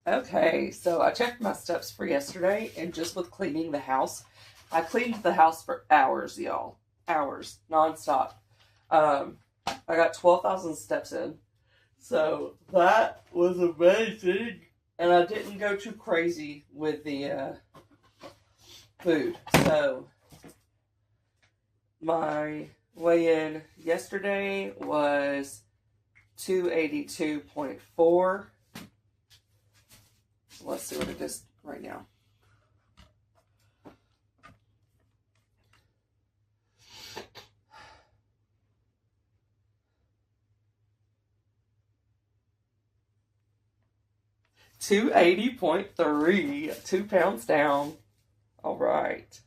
Okay, so I checked my steps for yesterday, and just with cleaning the house, I cleaned the house for hours, y'all. Hours, nonstop. I got 12,000 steps in. So that was amazing. And I didn't go too crazy with the food. So my weigh-in yesterday was 282.4. Let's see what it is right now. $280.3, 2 pounds down. All right.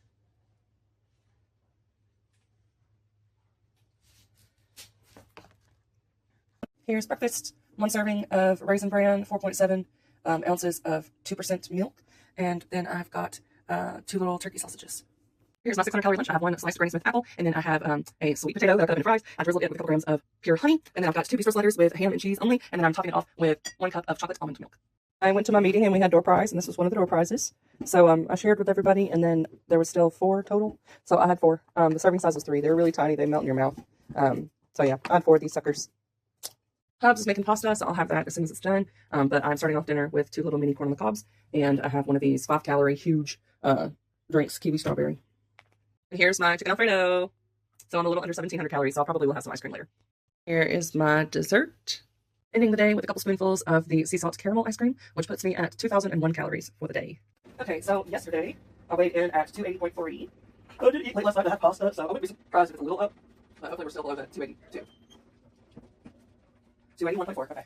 Here's breakfast. 1 serving of Raisin Bran, 4.7 ounces of 2% milk. And then I've got 2 little turkey sausages. Here's my 600-calorie lunch. I have 1 sliced Granny Smith apple, and then I have a sweet potato that I cut up into fries. I drizzled it with a couple grams of pure honey, and then I've got 2 beef sliders with ham and cheese only, and then I'm topping it off with 1 cup of chocolate almond milk. I went to my meeting and we had door prize, and this was one of the door prizes. So I shared with everybody, and then there was still 4 total. So I had 4. The serving size was 3. They were really tiny. They melt in your mouth. So yeah, I had 4 of these suckers. Hobbs is making pasta, so I'll have that as soon as it's done. But I'm starting off dinner with 2 little mini corn on the cobs, and I have one of these 5-calorie huge drinks, kiwi strawberry. And here's my chicken Alfredo. So I'm a little under 1,700 calories, so I'll probably will have some ice cream later. Here is my dessert. Ending the day with a couple spoonfuls of the sea salt caramel ice cream, which puts me at 2,001 calories for the day. Okay, so yesterday I weighed in at 280.3. I did eat late last night to have pasta, so I wouldn't be surprised if it's a little up. But hopefully we're still below the 282. 281.4, okay.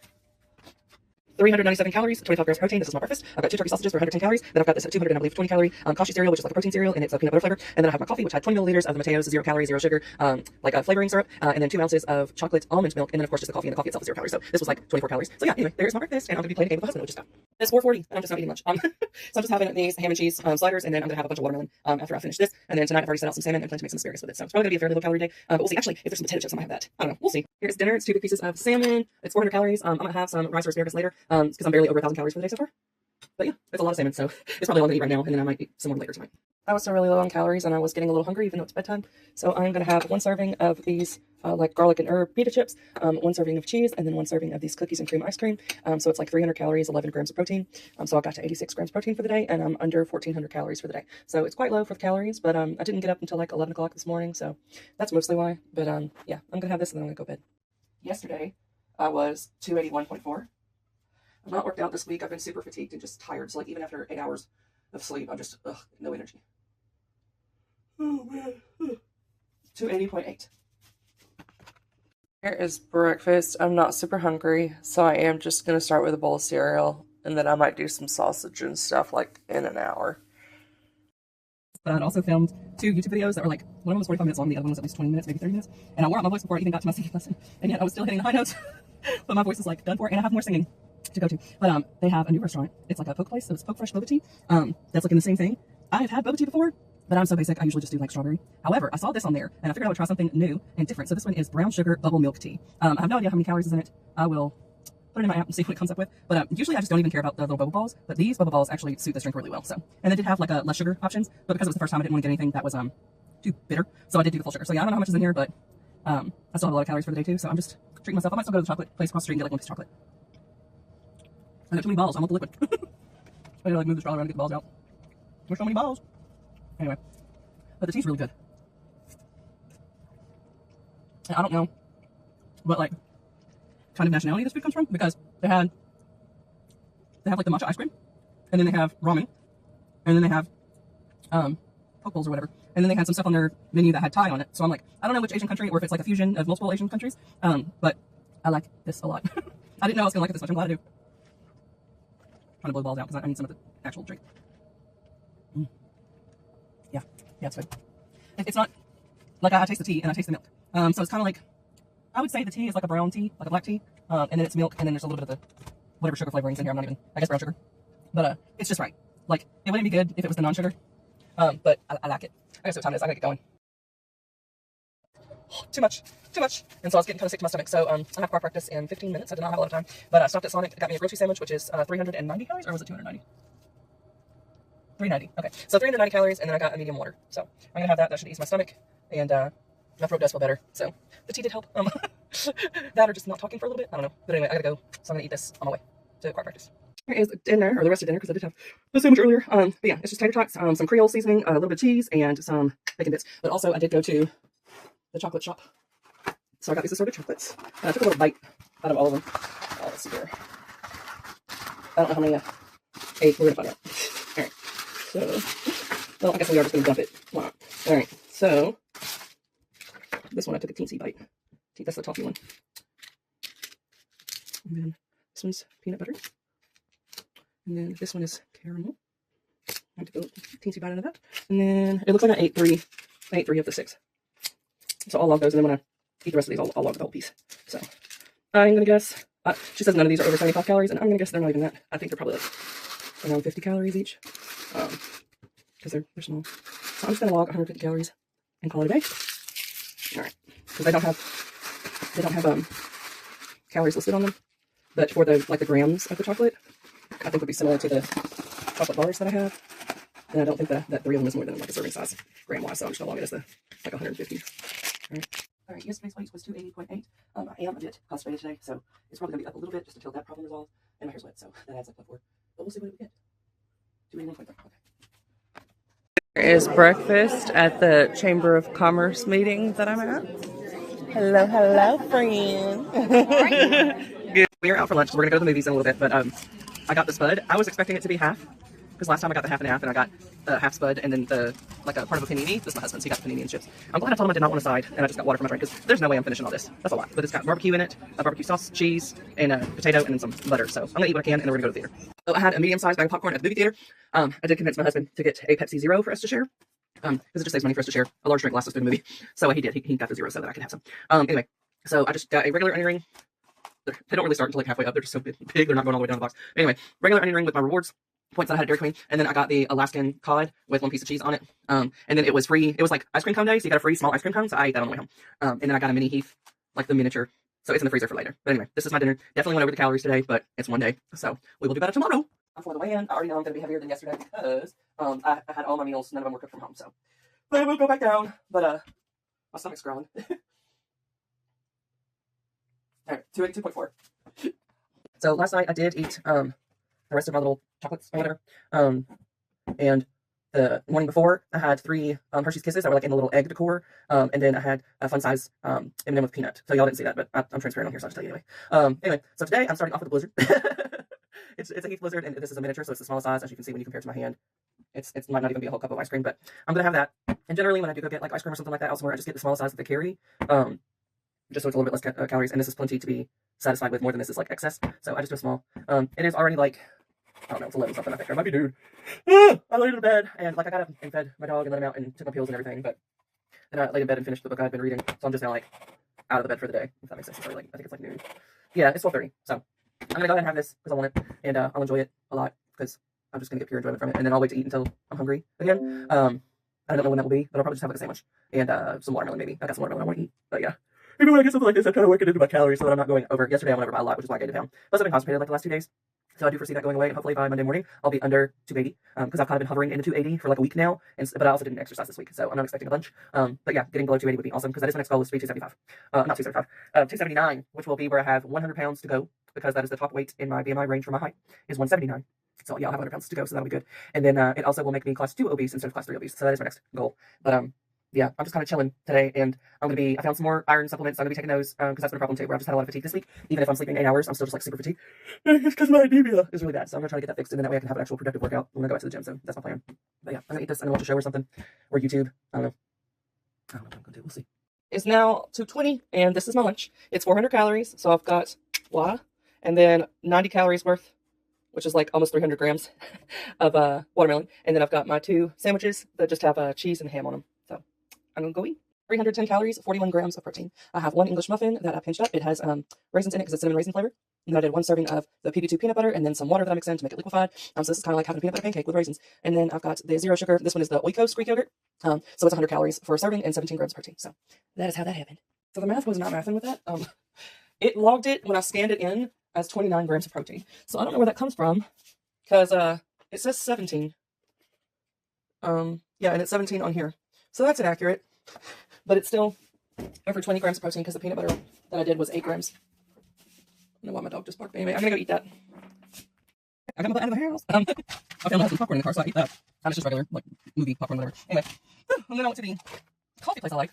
397 calories, 25 grams protein. This is my breakfast. I've got 2 turkey sausages for 110 calories. Then I've got this 200, I believe, 20 calorie kashi cereal, which is like a protein cereal, and it's a peanut butter flavor. And then I have my coffee, which had 20 milliliters of the Mateos, 0 calories, 0 sugar, like a flavoring syrup, and then 2 ounces of chocolate almond milk, and then of course just the coffee, and the coffee itself is 0 calories. So this was like 24 calories. So yeah, anyway, there's my breakfast, and I'm gonna be playing a game with my husband, which is it's 4:40, and I'm just not eating lunch. So I'm just having these ham and cheese sliders, and then I'm gonna have a bunch of watermelon after I finish this. And then tonight I've already set out some salmon and plan to make some asparagus with it. So it's probably gonna be a fairly low calorie day. But we'll see. Actually, if there's some potato chips, I might have that. I don't know. We'll see. Here's dinner. It's 2 big pieces of salmon. It's 400 calories. I'm gonna have some rice or asparagus later, because I'm barely over 1,000 calories for the day so far. But yeah, it's a lot of salmon, so it's probably all I'm gonna eat right now, and then I might eat some more later tonight. I was still really low on calories, and I was getting a little hungry, even though it's bedtime. So I'm gonna have 1 serving of these like garlic and herb pita chips, 1 serving of cheese, and then 1 serving of these cookies and cream ice cream. So it's like 300 calories, 11 grams of protein. So I got to 86 grams protein for the day, and I'm under 1,400 calories for the day. So it's quite low for the calories, but I didn't get up until like 11 o'clock this morning, so that's mostly why. But yeah, I'm gonna have this, and then I'm gonna go to bed. Yesterday, I was 281.4. I've not worked out this week. I've been super fatigued and just tired. So like even after 8 hours of sleep, I'm just, no energy. Oh man. 280.8. Here is breakfast. I'm not super hungry, so I am just going to start with a bowl of cereal, and then I might do some sausage and stuff like in an hour. But I'd also filmed 2 YouTube videos that were like, one of them was 45 minutes long, the other one was at least 20 minutes, maybe 30 minutes. And I wore out my voice before I even got to my singing lesson. And yet I was still hitting the high notes. But my voice is like done for, and I have more singing to go to. But they have a new restaurant. It's like a poke place, so it's Poke Fresh Boba Tea. That's like in the same thing. I've had boba tea before, but I'm so basic, I usually just do like strawberry. However, I saw this on there, and I figured I would try something new and different. So this one is brown sugar bubble milk tea. I have no idea how many calories is in it. I will put it in my app and see what it comes up with. But usually I just don't even care about the little bubble balls, but these bubble balls actually suit this drink really well. So, and they did have like a less sugar options, but because it was the first time, I didn't want to get anything that was too bitter. So I did do the full sugar. So yeah, I don't know how much is in here, but I still have a lot of calories for the day too. So I'm just treating myself. I might still go to the chocolate place across the street and get like 1 piece of chocolate. I got too many balls. I want the liquid. I need to like move the straw around to get the balls out. There's so many balls. Anyway, but the tea's really good. And I don't know what like kind of nationality this food comes from, because they have like the matcha ice cream, and then they have ramen, and then they have poke bowls or whatever, and then they had some stuff on their menu that had Thai on it. So I'm like, I don't know which Asian country, or if it's like a fusion of multiple Asian countries. But I like this a lot. I didn't know I was gonna like it this much. I'm glad I do. Trying to blow the balls out because I need some of the actual drink. Yeah, it's good. It's not like I taste the tea and I taste the milk. So it's kind of like, I would say the tea is like a brown tea, like a black tea, and then it's milk, and then there's a little bit of the whatever sugar flavorings in here. I'm not even, I guess brown sugar, but it's just right. Like it wouldn't be good if it was the non-sugar, but I like it. I guess what time it is. I gotta get going. too much. And so I was getting kind of sick to my stomach. So I have car practice in 15 minutes. I did not have a lot of time, but I stopped at Sonic, got me a grilled cheese sandwich, which is 390 calories, or was it 290? 390. Okay, so 390 calories, and then I got a medium water. So I'm gonna have that. That should ease my stomach, and my throat does feel better. So the tea did help. That or just not talking for a little bit. I don't know. But anyway, I gotta go. So I'm gonna eat this on my way to choir practice. Here is dinner, or the rest of dinner, because I did have the sandwich earlier. But yeah, it's just tater tots, some Creole seasoning, a little bit of cheese, and some bacon bits. But also, I did go to the chocolate shop. So I got these assorted chocolates. And I took a little bite out of all of them. Let's see here. I don't know how many I ate. We're gonna find out. Alright. So, well, I guess we are just gonna dump it. Why not? Alright, so this one I took a teensy bite. That's the toffee one. And then this one's peanut butter. And then this one is caramel. I took a teensy bite out of that. And then it looks like I ate three of the 6. So I'll log those, and then when I eat the rest of these, I'll log the whole piece. So I'm gonna guess. She says none of these are over 75 calories, and I'm gonna guess they're not even that. I think they're probably like around 50 calories each, because they're small. So I'm just gonna log 150 calories and call it a day. All right, because they don't have calories listed on them, but for the grams of the chocolate, I think would be similar to the chocolate bars that I have. And I don't think that 3 of them is more than like a serving size gram wise, so I'm just gonna log it as the 150. All right, yesterday's weight was 280.8. I am a bit constipated today, so it's probably gonna be up a little bit just until that problem resolves. And my hair's wet, so that adds up +4. But we'll see what we get. 281.3. Okay. There is breakfast at the Chamber of Commerce meeting that I'm at. Hello, friend. Good. We are out for lunch, so we're gonna go to the movies in a little bit. But I got the spud. I was expecting it to be half, because last time I got the half and half, and I got the half spud, and then the a part of a panini. This is my husband's. He got the panini and chips. I'm glad I told him I did not want a side, and I just got water for my drink, because there's no way I'm finishing all this. That's a lot. But it's got barbecue in it, barbecue sauce, cheese, and potato, and then some butter. So I'm gonna eat what I can, and then we're gonna go to the theater. So I had a medium-sized bag of popcorn at the movie theater. I did convince my husband to get a Pepsi Zero for us to share, because it just saves money for us to share a large drink lasts us through the movie. So he did. He got the Zero so that I could have some. Anyway, so I just got a regular onion ring. They don't really start until like halfway up. They're just so big. They're not going all the way down the box. Anyway, regular onion ring with my rewards points that I had at Dairy Queen, and then I got the Alaskan cod with 1 piece of cheese on it. And then it was free. It was like ice cream cone day, so you got a free small ice cream cone. So I ate that on the way home. And then I got a mini Heath, like the miniature. So it's in the freezer for later. But anyway, this is my dinner. Definitely went over the calories today, but it's one day, so we will do better tomorrow. For the weigh-in, I already know I'm going to be heavier than yesterday because I had all my meals. None of them were cooked from home, so but I will go back down. But my stomach's growling. All right, 282.4. So last night I did eat the rest of my little chocolates or whatever. And the morning before I had 3 Hershey's Kisses that were like in a little egg decor. And then I had a fun size M&M with peanut. So y'all didn't see that, but I'm transparent on here, so I'll just tell you anyway. Anyway, so today I'm starting off with a Blizzard. It's a Heath Blizzard, and this is a miniature, so it's the smallest size. As you can see when you compare it to my hand, it might not even be a whole cup of ice cream, but I'm gonna have that. And generally when I do go get like ice cream or something like that elsewhere, I just get the smallest size that they carry. Just so it's a little bit less calories, and this is plenty to be satisfied with. More than this is like excess, so I just do a small. It is already like, I don't know, it's 11 something I think. I might be dude. I laid in bed, and like I got up and fed my dog and let him out and took my pills and everything, but then I laid in bed and finished the book I had been reading, so I'm just now like out of the bed for the day, if that makes sense. It's like, I think it's like noon. Yeah, it's 12:30, so I'm gonna go ahead and have this because I want it, and I'll enjoy it a lot because I'm just gonna get pure enjoyment from it, and then I'll wait to eat until I'm hungry again. I don't know when that will be, but I'll probably just have like a sandwich and some watermelon maybe. I got some watermelon I want to eat, but yeah. Maybe when I get something like this, I'm trying to work it into my calories so that I'm not going over. Yesterday I went over by a lot, which is why I gained it down. Plus I've been constipated like the last 2 days, so I do foresee that going away, and hopefully by Monday morning I'll be under 280, because I've kind of been hovering in the 280 for like a week now, but I also didn't exercise this week, so I'm not expecting a bunch. But yeah, getting below 280 would be awesome, because that is my next goal, is to be 275. Not 275, 279, which will be where I have 100 pounds to go, because that is the top weight in my BMI range for my height, is 179. So yeah, I'll have 100 pounds to go, so that'll be good. And then it also will make me class 2 obese instead of class 3 obese, so that is my next goal. But yeah, I'm just kind of chilling today, and I found some more iron supplements. I'm going to be taking those, because that's been a problem too, where I've just had a lot of fatigue this week. Even if I'm sleeping 8 hours, I'm still just like super fatigued. It's because my anemia is really bad, so I'm going to try to get that fixed, and then that way I can have an actual productive workout when I go out to the gym, so that's my plan. But yeah, I'm going to eat this and watch a show or something, or YouTube. I don't know what I'm going to do, we'll see. It's now 2:20, and this is my lunch. It's 400 calories, so I've got, and then 90 calories worth, which is like almost 300 grams of watermelon, and then I've got my 2 sandwiches that just have cheese and ham on them. So I'm gonna go eat. 310 calories, 41 grams of protein. I have 1 English muffin that I pinched up. It has raisins in it because it's cinnamon raisin flavor. And then I did 1 serving of the PB2 peanut butter and then some water that I mixed in to make it liquefied. So this is kind of like having a peanut butter pancake with raisins. And then I've got the 0 sugar. This one is the Oikos Greek yogurt. So it's 100 calories for a serving and 17 grams of protein. So that is how that happened. So the math was not mathing with that. It logged it when I scanned it in as 29 grams of protein. So I don't know where that comes from because it says 17. Yeah, and it's 17 on here. So that's inaccurate, but it's still over 20 grams of protein because the peanut butter that I did was 8 grams. I don't know why my dog just barked. Anyway, I'm gonna go eat that. I got my butt out of the house. I found my husband's popcorn in the car, so I eat that. And it's just regular, like, movie popcorn, whatever. Anyway, and then I went to the coffee place I like.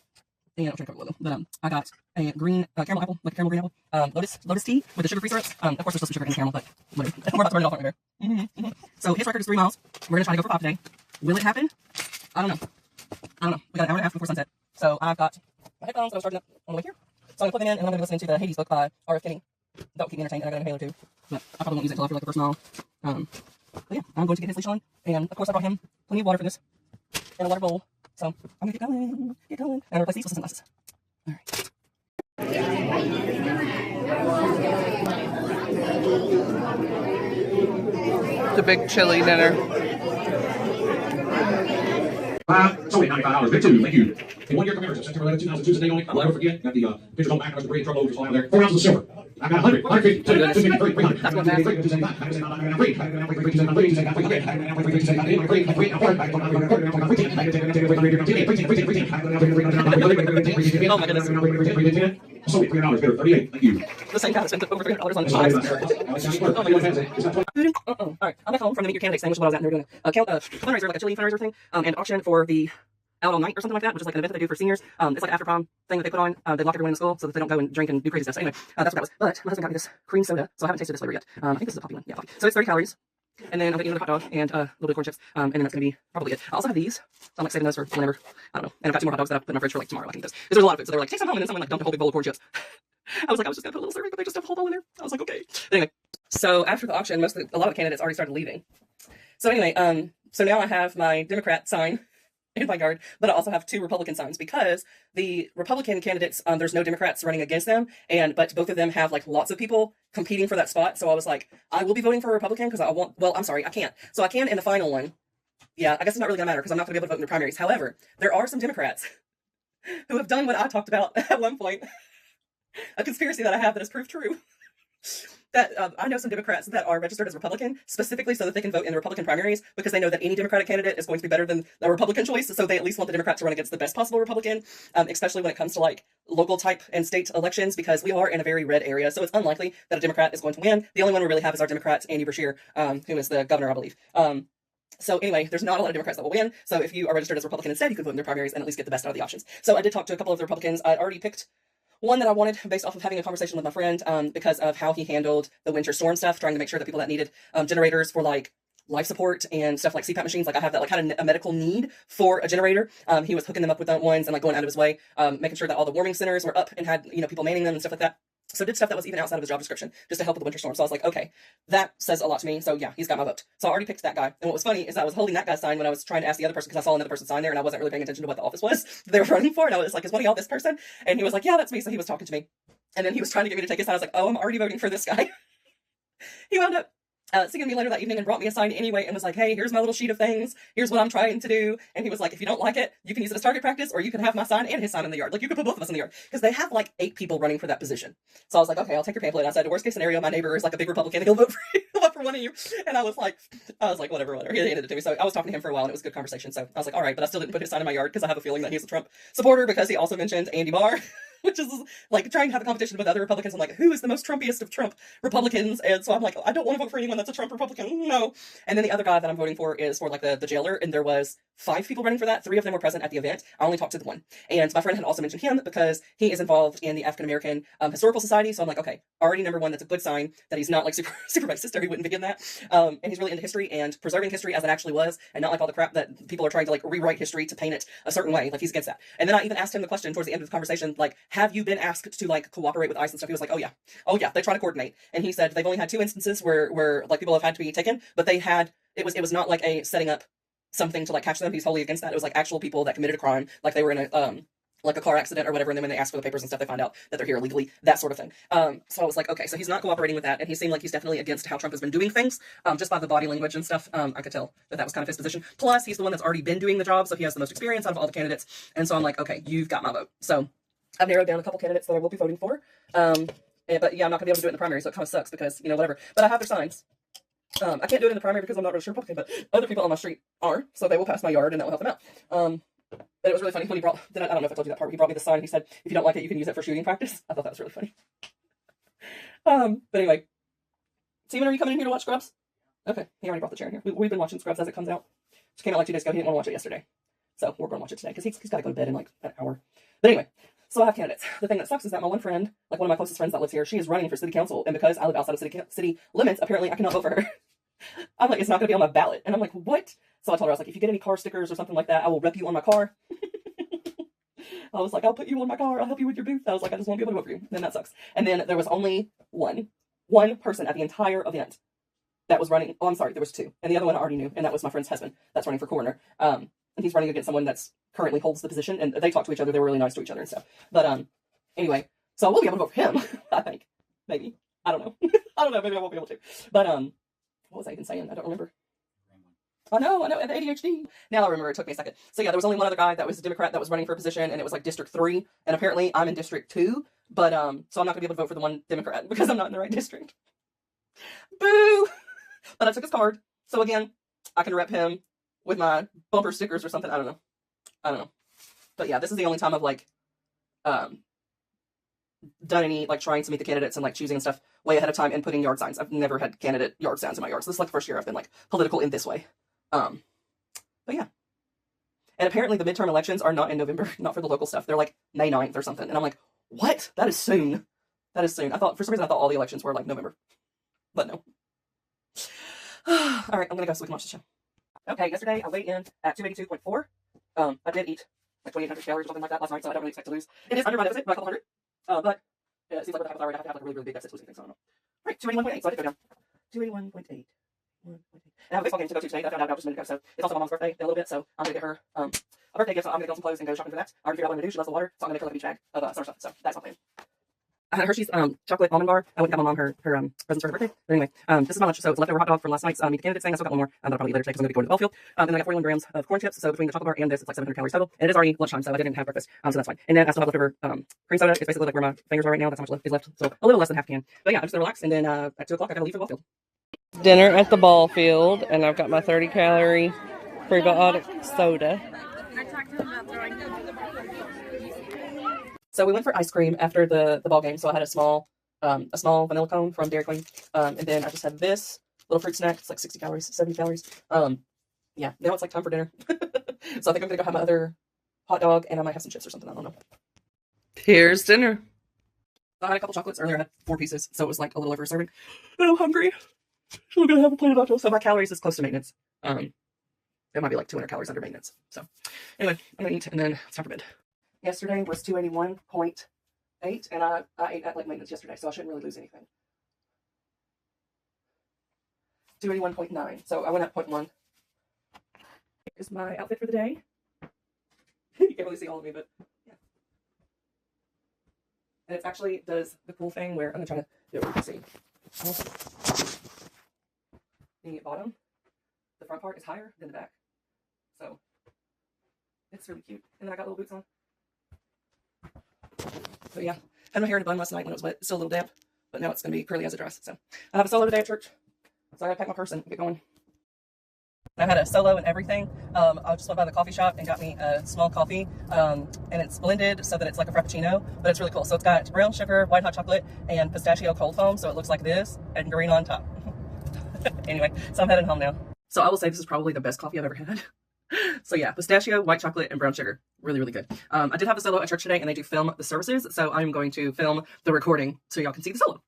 And I'm trying to cover a little. But I got a green caramel apple, like a caramel green apple. Lotus tea with the sugar-free syrups. Of course, there's still some sugar in the caramel, but whatever. We're about to run it off right there. So his record is 3 miles. We're gonna try to go for 5 today. Will it happen? I don't know. We got an hour and a half before sunset. So I've got my headphones that I'm charging up on the way here. So I'm gonna plug them in and I'm gonna be listening to the Hades book by R.F. Kinney. That will keep me entertained, and I got an inhaler too. But I probably won't use it until after like the first mile. But yeah, I'm going to get his leash on. And of course I brought him plenty of water for this. And a water bowl. So I'm gonna get going. And replace these with some glasses. Alright. The big chili dinner. So wait, $95. Big 2, thank you. In 1 year commemoration, September 11, 2002, today only. I'll never forget. Got the pictures on back, the bread, truckloads, just all out there. 4 ounces of silver. I got 100, 150, 250, 300. That's one bag. Oh my goodness. So wait, $300, better 38. Thank you. The same guy that spent over $300 on shots. Alright, I'm back home from the Meet Your Candidates thing, which is what I was at, and they were doing a fundraiser, like a chili fundraiser thing, and auction for the Out All Night or something like that, which is like an event that they do for seniors. It's like an after prom thing that they put on. They lock everyone in the school so that they don't go and drink and do crazy stuff. So anyway, that's what that was. But my husband got me this cream soda, so I haven't tasted this flavor yet. I think this is a poppy one. Yeah, poppy. So it's 30 calories. And then I'm going to eat another hot dog and a little bit of corn chips. And then that's going to be probably it. I also have these. So I'm like saving those for whenever. I don't know. And I've got 2 more hot dogs that I've put in my fridge for like tomorrow. I can eat those. Because there's a lot of food. So they were like, take some home. And then someone like dumped a whole big bowl of corn chips. I was like, I was just going to put a little serving, but they just stuffed a whole bowl in there. I was like, okay. Anyway, so after the auction, a lot of the candidates already started leaving. So anyway, so now I have my Democrat sign in my yard, but I also have 2 Republican signs because the Republican candidates, there's no Democrats running against them, but both of them have like lots of people competing for that spot. So I was like, I will be voting for a Republican because I want, well, I'm sorry, I can't. So I can in the final one. Yeah, I guess it's not really gonna matter because I'm not gonna be able to vote in the primaries. However, there are some Democrats who have done what I talked about at one point, a conspiracy that I have that has proved true. That I know some Democrats that are registered as Republican specifically so that they can vote in the Republican primaries because they know that any Democratic candidate is going to be better than the Republican choice. So they at least want the Democrat to run against the best possible Republican, especially when it comes to like local type and state elections because we are in a very red area. So it's unlikely that a Democrat is going to win. The only one we really have is our Democrat, Andy Beshear, who is the governor, I believe. So anyway, there's not a lot of Democrats that will win. So if you are registered as Republican instead, you can vote in their primaries and at least get the best out of the options. So I did talk to a couple of the Republicans. I'd already picked one that I wanted based off of having a conversation with my friend because of how he handled the winter storm stuff, trying to make sure that people that needed generators for like life support and stuff like CPAP machines, like I have that like kind of a medical need for a generator. He was hooking them up with ones and like going out of his way, making sure that all the warming centers were up and had, you know, people manning them and stuff like that. So did stuff that was even outside of his job description just to help with the winter storm. So I was like, okay, that says a lot to me. So yeah, he's got my vote. So I already picked that guy. And what was funny is I was holding that guy's sign when I was trying to ask the other person because I saw another person sign there and I wasn't really paying attention to what the office was they were running for. And I was like, is one of y'all this person? And he was like, yeah, that's me. So he was talking to me. And then he was trying to get me to take his sign. I was like, oh, I'm already voting for this guy. He wound up seeing me later that evening and brought me a sign anyway and was like, hey, here's my little sheet of things. Here's what I'm trying to do. And he was like, if you don't like it, you can use it as target practice or you can have my sign and his sign in the yard. Like you could put both of us in the yard because they have like 8 people running for that position. So I was like, okay, I'll take your pamphlet. And I said, the worst case scenario, my neighbor is like a big Republican and he'll vote for you. He'll vote for one of you. And I was like, whatever. He handed it to me. So I was talking to him for a while and it was a good conversation. So I was like, all right, but I still didn't put his sign in my yard because I have a feeling that he's a Trump supporter because he also mentioned Andy Barr. Which is like trying to have a competition with other Republicans. I'm like, who is the most Trumpiest of Trump Republicans? And so I'm like, I don't want to vote for anyone that's a Trump Republican. No. And then the other guy that I'm voting for is for like the jailer. And there was 5 people running for that. 3 of them were present at the event. I only talked to the one. And my friend had also mentioned him because he is involved in the African American Historical Society. So I'm like, okay, already number one, that's a good sign that he's not like super racist or he wouldn't begin that. And he's really into history and preserving history as it actually was and not like all the crap that people are trying to like rewrite history to paint it a certain way. Like he's against that. And then I even asked him the question towards the end of the conversation, like, have you been asked to like cooperate with ICE and stuff? He was like, oh yeah, they try to coordinate. And he said they've only had 2 instances where like people have had to be taken, but they had, it was not like a setting up something to like catch them. He's wholly against that. It was like actual people that committed a crime, like they were in a like a car accident or whatever, and then when they ask for the papers and stuff, they find out that they're here illegally, that sort of thing. So I was like, okay, so he's not cooperating with that, and he seemed like he's definitely against how Trump has been doing things, just by the body language and stuff. I could tell that that was kind of his position. Plus, he's the one that's already been doing the job, so he has the most experience out of all the candidates, and so I'm like, okay, you've got my vote. So I've narrowed down a couple candidates that I will be voting for, but yeah, I'm not gonna be able to do it in the primary, so it kind of sucks because, you know, whatever. But I have their signs. I can't do it in the primary because I'm not really sure Republican, but other people on my street are, so they will pass my yard and that will help them out. But it was really funny when he brought, I don't know if I told you that part, he brought me the sign and he said, if you don't like it, you can use it for shooting practice. I thought that was really funny. But anyway, Steven, are you coming in here to watch Scrubs? Okay, he already brought the chair in here. We've been watching Scrubs as it comes out. It came out like 2 days ago. He didn't want to watch it yesterday. So we're going to watch it today because he's got to go to bed in like an hour. But anyway, so I have candidates. The thing that sucks is that my one friend, like one of my closest friends that lives here, she is running for city council. And because I live outside of city limits, apparently I cannot vote for her. I'm like, it's not going to be on my ballot. And I'm like, what? So I told her, I was like, if you get any car stickers or something like that, I will rep you on my car. I was like, I'll put you on my car. I'll help you with your booth. I was like, I just won't be able to vote for you. And then that sucks. And then there was only one person at the entire event that was running. Oh, I'm sorry. There was 2. And the other one I already knew. And that was my friend's husband that's running for coroner. And he's running against someone that's currently holds the position. And they talk to each other. They were really nice to each other and stuff. But anyway, so I will be able to vote for him. I think. Maybe. I don't know. I don't know. Maybe I won't be able to. But what was I even saying? I don't remember. I know, the ADHD. Now I remember, it took me a second. So yeah, there was only one other guy that was a Democrat that was running for a position, and it was like District 3, and apparently I'm in District 2, but so I'm not gonna be able to vote for the one Democrat because I'm not in the right district. Boo! But I took his card, so again, I can rep him with my bumper stickers or something. I don't know. But yeah, this is the only time I've like done any like trying to meet the candidates and like choosing and stuff way ahead of time and putting yard signs. I've never had candidate yard signs in my yards. This is like the first year I've been like political in this way. But yeah. And apparently the midterm elections are not in November, not for the local stuff. They're like May 9th or something. And I'm like, what? That is soon. That is soon. I thought, for some reason, I thought all the elections were like November. But no. All right, I'm gonna go so we can watch the show. Okay, yesterday I weighed in at 282.4. I did eat like 2,800 calories or something like that last night, so I don't really expect to lose. It is under my deficit by a couple hundred. But it seems like with a hypothyroid, I have to have like a really, really big deficit to lose anything, so I don't know. All right, 281.8, so I did go down. 281.8. And I have a baseball game to go to today that I found out about just a minute ago, so it's also my mom's birthday in a little bit, so I'm gonna get her a birthday gift, so I'm gonna get some clothes and go shopping for that. I already figured out what I'm gonna do. She loves the water, so I'm gonna make her like a beach bag of summer stuff, so that's my plan. I had Hershey's chocolate almond bar. I went and got my mom her presents for her birthday. But anyway, this is my lunch. So it's leftover hot dog from last night's meet the candidates thing. I still got one more that I'll probably eat later today because I'm gonna be going to the ball field. And then I got 41 grams of corn chips. So between the chocolate bar and this, it's like 700 calories total. And it is already lunchtime, so I didn't have breakfast. So that's fine. And then I still have leftover cream soda. It's basically like where my fingers are right now. That's how much is left. So a little less than half can. But yeah, I'm just gonna relax. And then at 2 o'clock, I gotta leave for the ball field. Dinner at the ball field, and I've got my 30-calorie prebiotic soda. So we went for ice cream after the ball game. So I had a small vanilla cone from Dairy Queen, and then I just had this little fruit snack. It's like 60 calories, 70 calories. Yeah, now it's like time for dinner. So I think I'm gonna go have my other hot dog, and I might have some chips or something. I don't know. Here's dinner. I had a couple chocolates earlier. I had 4 pieces, so it was like a little over a serving. And I'm hungry. So I'm gonna have a plate of nachos. So my calories is close to maintenance. It might be like 200 calories under maintenance. So anyway, I'm gonna eat, and then it's time for bed. Yesterday was 281.8, and I ate at like maintenance yesterday, so I shouldn't really lose anything. 281.9, so I went up 0.1. Here's my outfit for the day. You can't really see all of me, but yeah. And it actually does the cool thing where I'm gonna try to do it where you can see. The bottom, the front part is higher than the back, so it's really cute. And then I got little boots on. So yeah, had my hair in a bun last night when it was wet. It's still a little damp, but now it's gonna be curly as it dries. So I have a solo today at church, so I gotta pack my purse and get going. I had a solo and everything. I just went by the coffee shop and got me a small coffee, and it's blended so that it's like a frappuccino, but it's really cool. So it's got brown sugar, white hot chocolate, and pistachio cold foam, so it looks like this, and green on top. Anyway, so I'm heading home now. So I will say this is probably the best coffee I've ever had. So yeah, pistachio, white chocolate, and brown sugar. Really, really good. I did have a solo at church today, and they do film the services, so I'm going to film the recording so y'all can see the solo.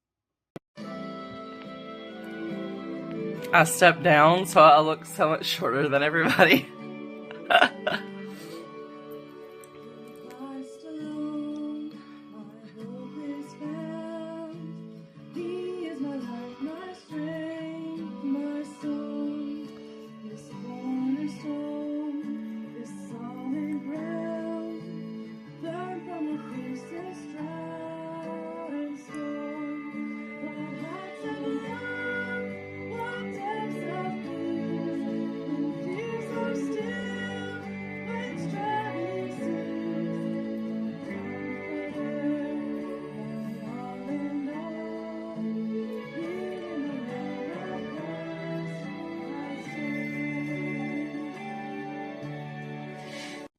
I stepped down, so I look so much shorter than everybody.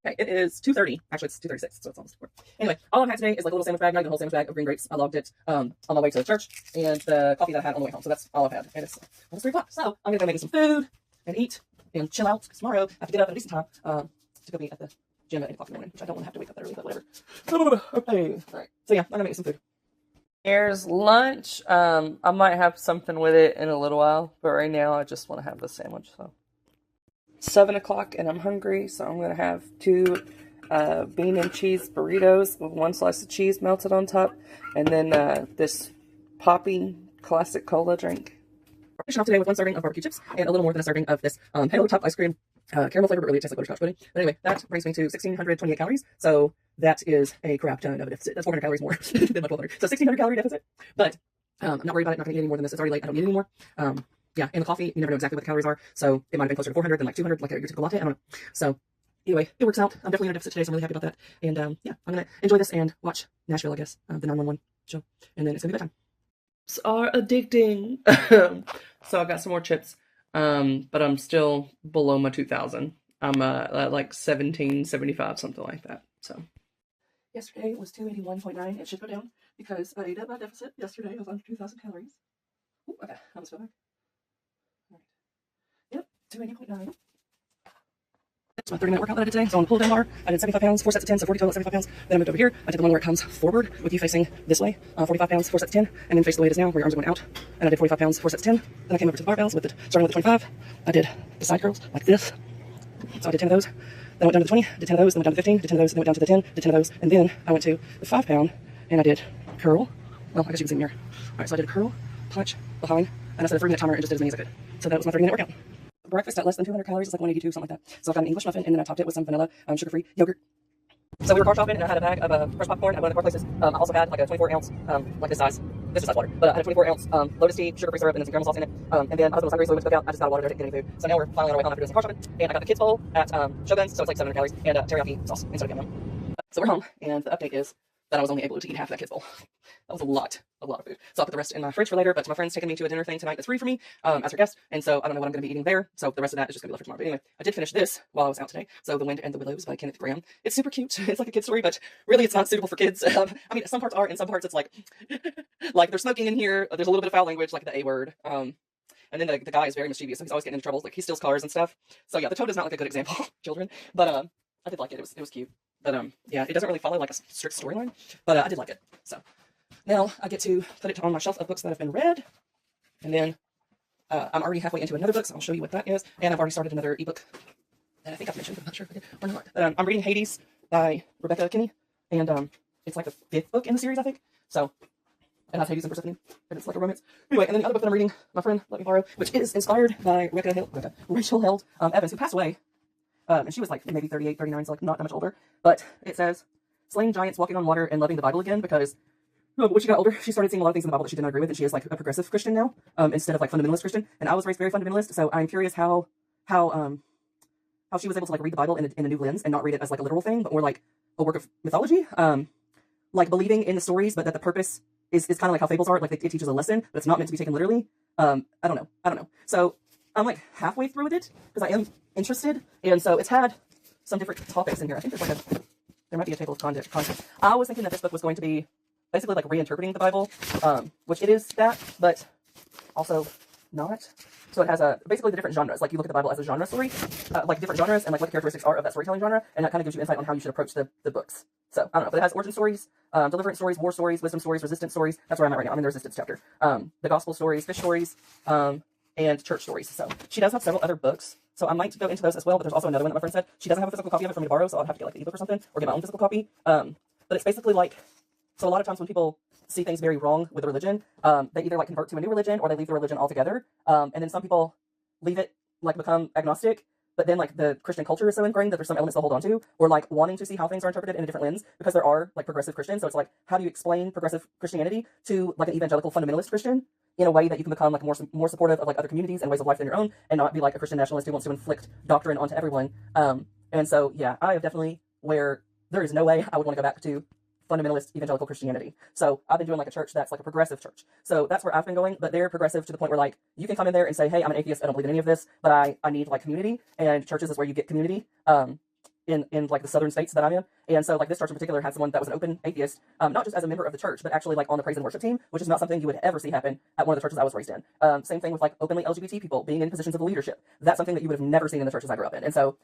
Okay, it is 2:30. Actually, it's 2:36, so it's almost 4. Anyway, all I've had today is like a little sandwich bag, not even a whole sandwich bag of green grapes. I logged it on my way to church, and the coffee that I had on the way home. So that's all I've had. And it's almost 3 o'clock. So I'm gonna go make some food and eat and chill out because tomorrow I have to get up at a decent time to go be at the gym at 8 o'clock in the morning, which I don't want to have to wake up that early, but whatever. Okay. All right. So yeah, I'm gonna make some food. Here's lunch. I might have something with it in a little while, but right now I just want to have the sandwich. So 7 o'clock and I'm hungry, so I'm gonna have 2 bean and cheese burritos with 1 slice of cheese melted on top, and then this Poppy classic cola drink. Finishing off today with 1 serving of barbecue chips and a little more than a serving of this Halo Top ice cream, caramel flavor, but really it tastes like butterscotch pudding. But anyway, that brings me to 1,628 calories. So that is a crap ton of a deficit. That's 400 calories more than my 1,200. So 1,600 calorie deficit. But I'm not worried about it. I'm not going to eat any more than this. It's already late. I don't need any more. Yeah, and the coffee, you never know exactly what the calories are. So it might have been closer to 400 than like 200, like your typical latte. I don't know. So anyway, it works out. I'm definitely in a deficit today, so I'm really happy about that. And yeah, I'm going to enjoy this and watch Nashville, I guess, the 911 show. And then it's going to be bedtime. Chips are addicting. So I got some more chips, but I'm still below my 2,000. I'm at like 1775, something like that. So Yesterday was 281.9. It should go down because I ate at my deficit. Yesterday I was under 2,000 calories. Ooh, okay, I almost fell back. All right. Yep, 280.9. That's my 30-minute workout that I did today. So on the pull down bar, I did 75 pounds, 4 sets of 10, so 40 total at 75 pounds. Then I moved over here. I did the one where it comes forward with you facing this way, 45 pounds, 4 sets of 10, and then face the way it is now, where your arms are going out. And I did 45 pounds, 4 sets of 10. Then I came over to the barbells with it, starting with the 25. I did the side curls like this. So I did 10 of those. Then I went down to the 20, did 10 of those, then went down to 15, did 10 of those, then went down to the 10, did 10 of those, and then I went to the 5 pound and I did curl. Well, I guess you can see in the mirror. All right, so I did a curl, punch, behind, and I set a 3-minute timer and just did as many as I could. So that was my 30-minute workout. Breakfast at less than 200 calories is like 182, something like that. So I've got an English muffin, and then I topped it with some vanilla, sugar-free yogurt. So we were car shopping, and I had a bag of fresh popcorn at one of the car places. I also had like a 24-ounce, like this size water, but I had a 24-ounce Lotus tea, sugar-free syrup, and then some caramel sauce in it. And then my husband was hungry, so we went to cook out. I just got water, I didn't get any food. So now we're finally on our way home after doing some car shopping, and I got the kids bowl at Shogun's, so it's like 700 calories, and teriyaki sauce instead of yum. So we're home, and the update is that I was only able to eat half that kids bowl. That was a lot of food. So I'll put the rest in my fridge for later, but my friend's taking me to a dinner thing tonight that's free for me as her guest, and so I don't know what I'm going to be eating there, so the rest of that is just going to be left for tomorrow. But anyway, I did finish this while I was out today. So The Wind and the Willows by Kenneth Graham. It's super cute. It's like a kid's story, but really it's not suitable for kids. I mean, some parts are, and some parts it's like, like they're smoking in here. There's a little bit of foul language, like the A word. And then the guy is very mischievous, so he's always getting into trouble. Like he steals cars and stuff. So yeah, the toad is not like a good example of children, but I did like it. It was cute. But yeah, it doesn't really follow like a strict storyline, but I did like it. So now I get to put it on my shelf of books that have been read, and then I'm already halfway into another book, so I'll show you what that is. And I've already started another ebook that I think I've mentioned, but I'm not sure if I did or not. But, I'm reading Hades by Rebecca Kinney, and it's like the 5th book in the series, I think. So it has Hades and Persephone, and it's like a romance. Anyway, and then the other book that I'm reading, my friend let me borrow, which is inspired by Rachel Held Evans, who passed away. And she was like maybe 38, 39, so like not that much older. But it says, slaying giants, walking on water, and loving the Bible again, because when she got older, she started seeing a lot of things in the Bible that she did not agree with, and she is like a progressive Christian now, instead of like fundamentalist Christian. And I was raised very fundamentalist, so I'm curious how she was able to like read the Bible in a new lens and not read it as like a literal thing, but more like a work of mythology. Like believing in the stories, but that the purpose is kind of like how fables are, like it teaches a lesson, but it's not meant to be taken literally. I don't know. So I'm like halfway through with it because I am interested, and so it's had some different topics in here. I think there might be a table of contents. I was thinking that this book was going to be basically like reinterpreting the Bible, which it is that, but also not. So it has basically the different genres. Like you look at the Bible as a genre story, like different genres and like what the characteristics are of that storytelling genre, and that kind of gives you insight on how you should approach the books. So I don't know, but it has origin stories, deliverance stories, war stories, wisdom stories, resistance stories. That's where I'm at right now. I'm in the resistance chapter. The gospel stories, fish stories, and church stories. So she does have several other books, so I might go into those as well, but there's also another one that my friend said. She doesn't have a physical copy of it for me to borrow, so I'll have to get like the ebook or something, or get my own physical copy. But it's basically like, so a lot of times when people see things very wrong with a religion, they either like convert to a new religion, or they leave the religion altogether. And then some people leave it, like become agnostic, but then like the Christian culture is so ingrained that there's some elements they'll hold on to, or like wanting to see how things are interpreted in a different lens, because there are like progressive Christians. So it's like, how do you explain progressive Christianity to like an evangelical fundamentalist Christian in a way that you can become like more supportive of like other communities and ways of life than your own, and not be like a Christian nationalist who wants to inflict doctrine onto everyone. And so yeah, I have definitely, where there is no way I would want to go back to fundamentalist evangelical Christianity. So I've been doing like a church that's like a progressive church. So that's where I've been going, but they're progressive to the point where like you can come in there and say, hey, I'm an atheist, I don't believe in any of this, but I need like community, and churches is where you get community. in like the southern states that I'm in. And so like this church in particular had someone that was an open atheist, not just as a member of the church, but actually like on the praise and worship team, which is not something you would ever see happen at one of the churches I was raised in. Same thing with like openly LGBT people being in positions of leadership. That's something that you would have never seen in the churches I grew up in. And so,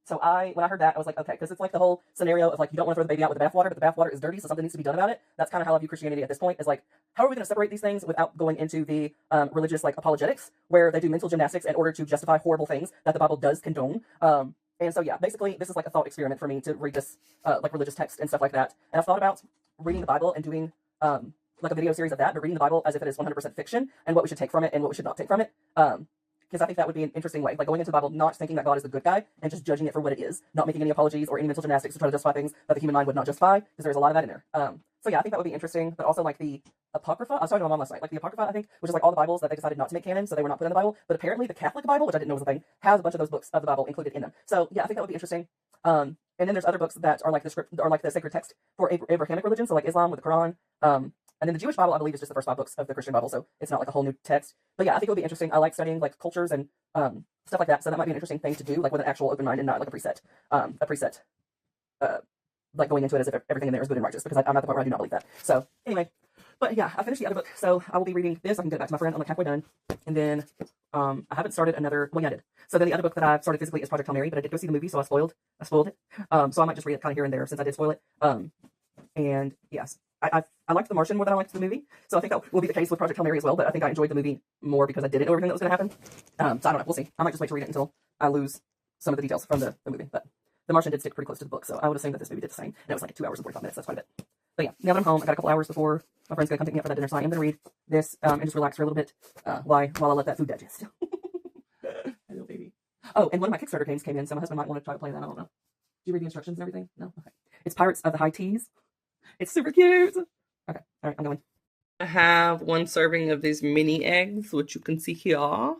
when I heard that, I was like, okay, because it's like the whole scenario of like, you don't want to throw the baby out with the bathwater, but the bathwater is dirty, so something needs to be done about it. That's kind of how I view Christianity at this point, is like, how are we going to separate these things without going into the religious like apologetics, where they do mental gymnastics in order to justify horrible things that the Bible does condone. And so yeah, basically this is like a thought experiment for me to read this like religious text and stuff like that. And I've thought about reading the Bible and doing like a video series of that, but reading the Bible as if it is 100% fiction and what we should take from it and what we should not take from it. Because I think that would be an interesting way, like going into the Bible not thinking that God is the good guy and just judging it for what it is, not making any apologies or any mental gymnastics to try to justify things that the human mind would not justify, because there's a lot of that in there. So yeah, I think that would be interesting, but also like the Apocrypha, I was talking to my mom last night, like the Apocrypha, I think, which is like all the Bibles that they decided not to make canon, so they were not put in the Bible, but apparently the Catholic Bible, which I didn't know was a thing, has a bunch of those books of the Bible included in them. So yeah, I think that would be interesting. And then there's other books that are like the script, or like the sacred text for Abrahamic religion, so like Islam with the Quran. And then the Jewish Bible, I believe, is just the first 5 books of the Christian Bible, so it's not like a whole new text. But yeah, I think it would be interesting. I like studying like cultures and stuff like that, so that might be an interesting thing to do, like with an actual open mind and not like a preset, like going into it as if everything in there is good and righteous, because I'm at the point where I do not believe that. So anyway, but yeah, I finished the other book, so I will be reading this. I can get it back to my friend. I'm like halfway done, and then I haven't started another. Well, yeah, I did. So then the other book that I started physically is Project Hail Mary, but I did go see the movie, so I spoiled it. So I might just read it kind of here and there since I did spoil it. And yes, I liked The Martian more than I liked the movie, so I think that will be the case with Project Hail Mary as well, but I think I enjoyed the movie more because I didn't know everything that was going to happen. So I don't know, we'll see. I might just wait to read it until I lose some of the details from the movie, but The Martian did stick pretty close to the book, so I would assume that this movie did the same, and it was like 2 hours and 45 minutes, that's quite a bit. But yeah, now that I'm home, I got a couple hours before my friend's going to come pick me up for that dinner, so I am going to read this and just relax for a little bit while I let that food digest. Hello, baby. Oh, and one of my Kickstarter games came in, so my husband might want to try to play that, I don't know. Did you read the instructions and everything? No? Okay. It's Pirates of the High Teas. It's super cute. Okay, all right, I'm going. I have 1 serving of these mini eggs, which you can see here.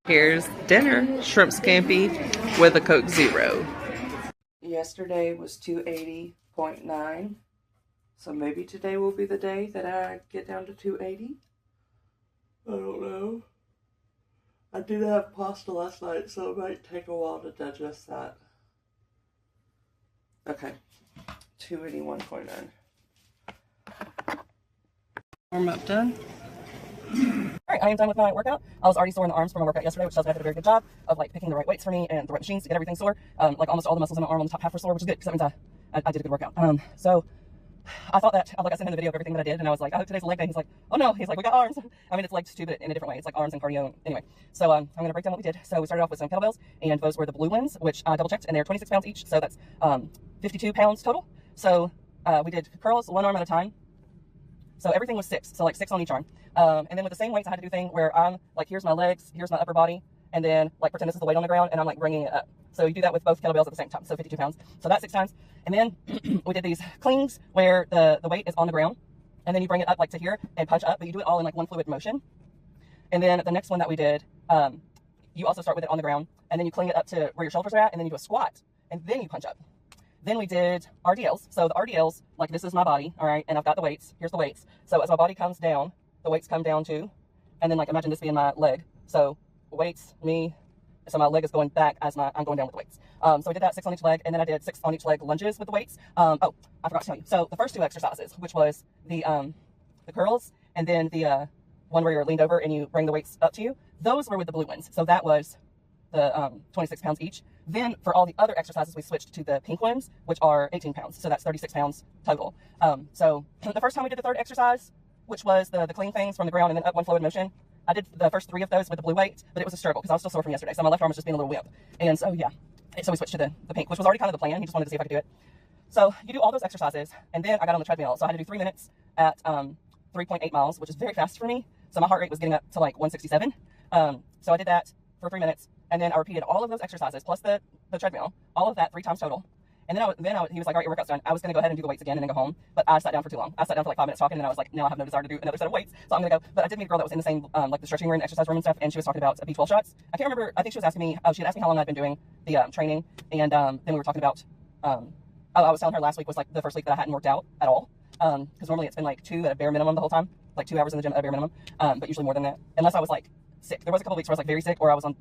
Here's dinner, shrimp scampi with a Coke Zero. Yesterday was 280.9, so maybe today will be the day that I get down to 280. I don't know. I did have pasta last night, so it might take a while to digest that. Okay, 281.9. Warm up done. Alright, I am done with my workout. I was already sore in the arms from my workout yesterday, which tells me I did a very good job of like picking the right weights for me and the right machines to get everything sore. Like almost all the muscles in my arm on the top half were sore, which is good because that means I did a good workout. So I thought that, like I sent him the video of everything that I did, and I was like, I hope today's a leg day. He's like, oh no, he's like, we got arms. I mean, it's legs too, but in a different way. It's like arms and cardio. Anyway, so I'm going to break down what we did. So we started off with some kettlebells, and those were the blue ones, which I double checked, and they're 26 pounds each. So that's 52 pounds total. So we did curls 1 arm at a time. So everything was 6, so like 6 on each arm. And then with the same weights, I had to do thing where I'm like, here's my legs, here's my upper body, and then like pretend this is the weight on the ground, and I'm like bringing it up. So you do that with both kettlebells at the same time, so 52 pounds. So that's 6 times. And then we did these cleans where the weight is on the ground, and then you bring it up like to here and punch up, but you do it all in like one fluid motion. And then the next one that we did, you also start with it on the ground, and then you clean it up to where your shoulders are at, and then you do a squat, and then you punch up. Then we did RDLs. So the RDLs, like this is my body, all right, and I've got the weights. Here's the weights. So as my body comes down, the weights come down too. And then like imagine this being my leg. So weights, me, so my leg is going back as I'm going down with the weights. So we did that 6 on each leg, and then I did 6 on each leg lunges with the weights. Oh, I forgot to tell you. So the first 2 exercises, which was the curls, and then the one where you're leaned over and you bring the weights up to you, those were with the blue ones. So that was the 26 pounds each. Then for all the other exercises, we switched to the pink ones, which are 18 pounds. So that's 36 pounds total. So the first time we did the 3rd exercise, which was the clean things from the ground and then up one fluid motion, I did the first 3 of those with the blue weight, but it was a struggle because I was still sore from yesterday. So my left arm was just being a little wimp. And so, yeah. So we switched to the pink, which was already kind of the plan. He just wanted to see if I could do it. So you do all those exercises, and then I got on the treadmill. So I had to do 3 minutes at 3.8 miles, which is very fast for me. So my heart rate was getting up to like 167. So I did that for 3 minutes. And then I repeated all of those exercises plus the treadmill, all of that 3 times total. And then he was like, all right, your workout's done. I was going to go ahead and do the weights again and then go home. But I sat down for too long. I sat down for like 5 minutes talking, and then I was like, now I have no desire to do another set of weights. So I'm going to go. But I did meet a girl that was in the same, like the stretching room, exercise room and stuff. And she was talking about B12 shots. I can't remember. I think she was asking me, she had asked me how long I'd been doing the training. And then we were talking about, I was telling her last week was like the first week that I hadn't worked out at all. Because normally it's been like 2 at a bare minimum the whole time. Like 2 hours in the gym at a bare minimum. But usually more than that. Unless I was like sick. There was a couple weeks where I was like very sick, or I was on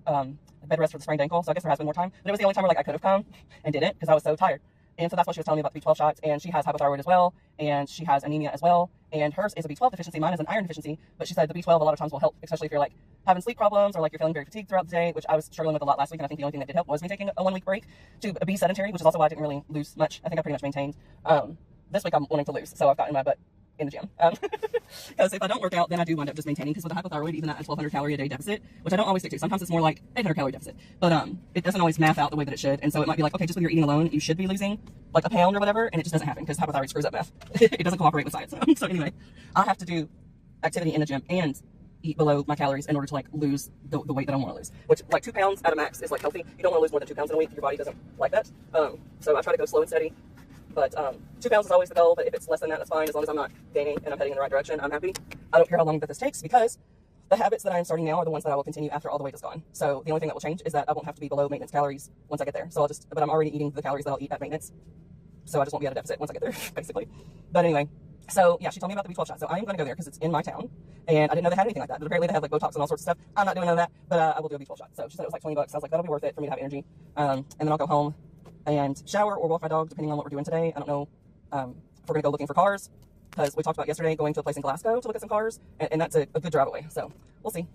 bed rest for the sprained ankle, so I guess there has been more time. But it was the only time where like I could have come and did it because I was so tired. And so that's what she was telling me about the B12 shots. And she has hypothyroid as well, and she has anemia as well. And hers is a B12 deficiency. Mine is an iron deficiency. But she said the B12 a lot of times will help, especially if you're like having sleep problems or like you're feeling very fatigued throughout the day, which I was struggling with a lot last week. And I think the only thing that did help was me taking a 1 week break to be sedentary, which is also why I didn't really lose much. I think I pretty much maintained. This week I'm wanting to lose, so I've gotten my butt in the gym. Because if I don't work out, then I do wind up just maintaining. Because with a hypothyroid, even at a 1,200 calorie a day deficit, which I don't always stick to. Sometimes it's more like 800 calorie deficit, but it doesn't always math out the way that it should. And so it might be like, okay, just when you're eating alone, you should be losing like a pound or whatever, and it just doesn't happen because hypothyroid screws up math. It doesn't cooperate with science. So anyway, I have to do activity in the gym and eat below my calories in order to like lose the weight that I want to lose. Which like 2 pounds at a max is like healthy. You don't want to lose more than 2 pounds in a week. Your body doesn't like that. So I try to go slow and steady. But 2 pounds is always the goal, but if it's less than that, that's fine. As long as I'm not gaining and I'm heading in the right direction, I'm happy. I don't care how long that this takes because the habits that I am starting now are the ones that I will continue after all the weight is gone. So the only thing that will change is that I won't have to be below maintenance calories once I get there. So but I'm already eating the calories that I'll eat at maintenance. So I just won't be at a deficit once I get there, basically. But anyway, so yeah, she told me about the B12 shot. So I am going to go there because it's in my town. And I didn't know they had anything like that. But apparently they have like Botox and all sorts of stuff. I'm not doing none of that, but I will do a B12 shot. So she said it was like $20. I was like, that'll be worth it for me to have energy. And then I'll go home and shower or walk my dog, depending on what we're doing today. I don't know if we're going to go looking for cars, because we talked about yesterday going to a place in Glasgow to look at some cars, and that's a good drive away. So we'll see.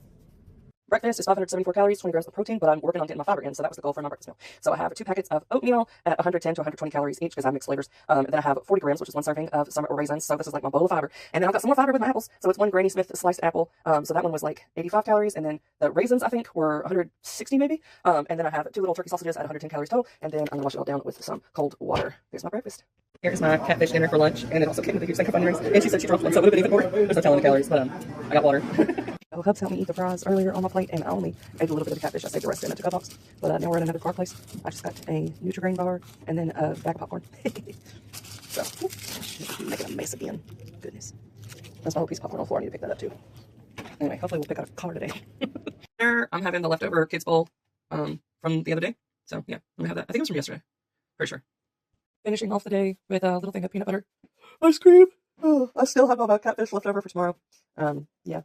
Breakfast is 574 calories, 20 grams of protein, but I'm working on getting my fiber in, so that was the goal for my breakfast meal. So I have 2 packets of oatmeal at 110 to 120 calories each because I mix flavors. And then I have 40 grams, which is 1 serving of some raisins. So this is like my bowl of fiber. And then I've got some more fiber with my apples. So it's 1 Granny Smith sliced apple. So that one was like 85 calories. And then the raisins, I think, were 160 maybe. And then I have 2 little turkey sausages at 110 calories total. And then I'm going to wash it all down with some cold water. There's my breakfast. Here is my catfish dinner for lunch. And it also came with a huge sacrifice rings. And she said she dropped one, so it would have been even more. There's no telling the calories, but I got water. Oh, Hubs helped me eat the fries earlier on my plate, and I only ate a little bit of the catfish. I saved the rest in a to-go box. But now we're at another car place. I just got a Nutri-Grain bar and then a bag of popcorn. So, making a mess again. Goodness. That's my whole piece of popcorn on the floor. I need to pick that up too. Anyway, hopefully we'll pick out a car today. I'm having the leftover kids bowl from the other day. So yeah, let me have that. I think it was from yesterday. Pretty sure. Finishing off the day with a little thing of peanut butter ice cream. Oh, I still have all my catfish left over for tomorrow. Yeah.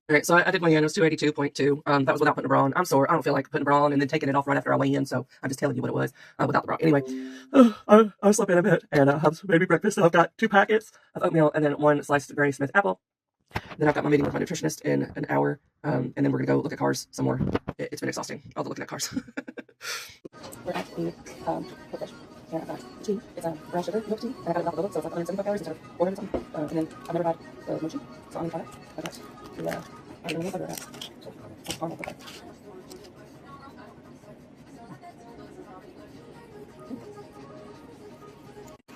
All right, so I did weigh in. It was 282.2. That was without putting a bra on. I'm sore. I don't feel like putting a bra on and then taking it off right after I weigh in, so I'm just telling you what it was without the bra. Anyway, I slept in a bit, and I've made me breakfast. So I've got 2 packets of oatmeal and then 1 sliced Granny Smith apple. Then I've got my meeting with my nutritionist in an hour, and then we're going to go look at cars some more. It's been exhausting, all the looking at cars. We're at the fish. And I've got tea. It's brown sugar milk tea. And I got it off the book, so it's like 175 calories instead of 400 something. And then I've never had mochi, so I'm going to try that. I got the, I don't know what I've ever had. It's caramel, okay.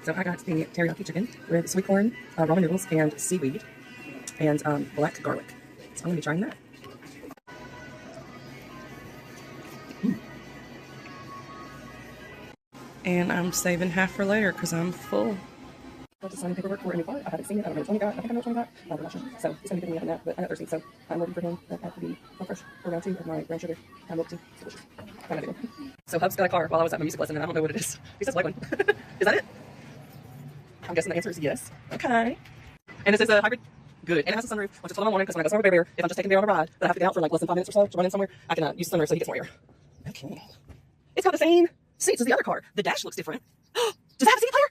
So I got the teriyaki chicken with sweet corn, ramen noodles, and seaweed, and black garlic. So I'm going to be trying that. And I'm saving half for later because I'm full. I just signed paperwork for a new car. I haven't seen it. I don't know what 20 got. I think I know what 20 got. I'm not sure. So he's going to be giving me that, but I'm not thirsty. So I'm waiting for him. That had to be my fresh for round 2 of my brown sugar milk tea. It's delicious. Kind of good. So Hubs got a car while I was at my music lesson, and I don't know what it is. He says white one. Is that it? I'm guessing the answer is yes. Okay. And it says a hybrid. Good. And it has a sunroof, which is what I'm wondering because when I go somewhere with Bear, if I'm just taking Bear on a ride, but I have to get out for like less than 5 minutes or so to run in somewhere, I can use the sunroof so he gets more air. Okay. It's got the same seats as the other car. The dash looks different. Does it have a CD player?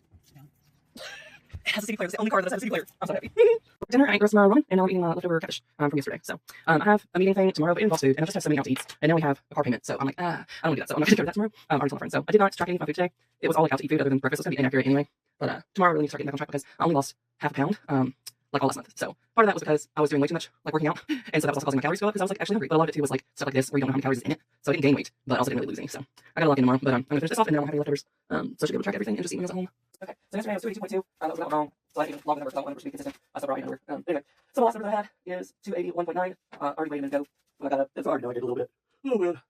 It has a CD player. It's the only car that has a CD player. I'm so happy. For dinner, I ate roast my ramen, and now I'm eating leftover catfish from yesterday. So I have a meeting thing tomorrow, but it involves food, and I just have so many out to eat. And now we have a car payment, so I'm like, I don't want to do that. So I'm not going to go to that tomorrow. I already told my friend. So I did not track any of my food today. It was all like out to eat food other than breakfast. It's going to be inaccurate anyway. But tomorrow I really need to start getting back on track because I only lost half a pound. Like all last month. So part of that was because I was doing way too much, like working out. And so that was also causing my calories to go up because I was like actually hungry. But a lot of it too was like stuff like this where you don't know how many calories is in it. So I didn't gain weight, but I also didn't really lose any. So I got a lot in tomorrow, but I'm going to finish this off and then I'll have any leftovers. So I should be able to track everything and just eat meals at home. Okay, so yesterday I was 282.2. That was not wrong. So I had even longer numbers because I don't want to be consistent. I still brought you nowhere. Anyway, so the last number that I had is 281.9. Already weighed in a go. I got it's already I did a little bit. Oh man.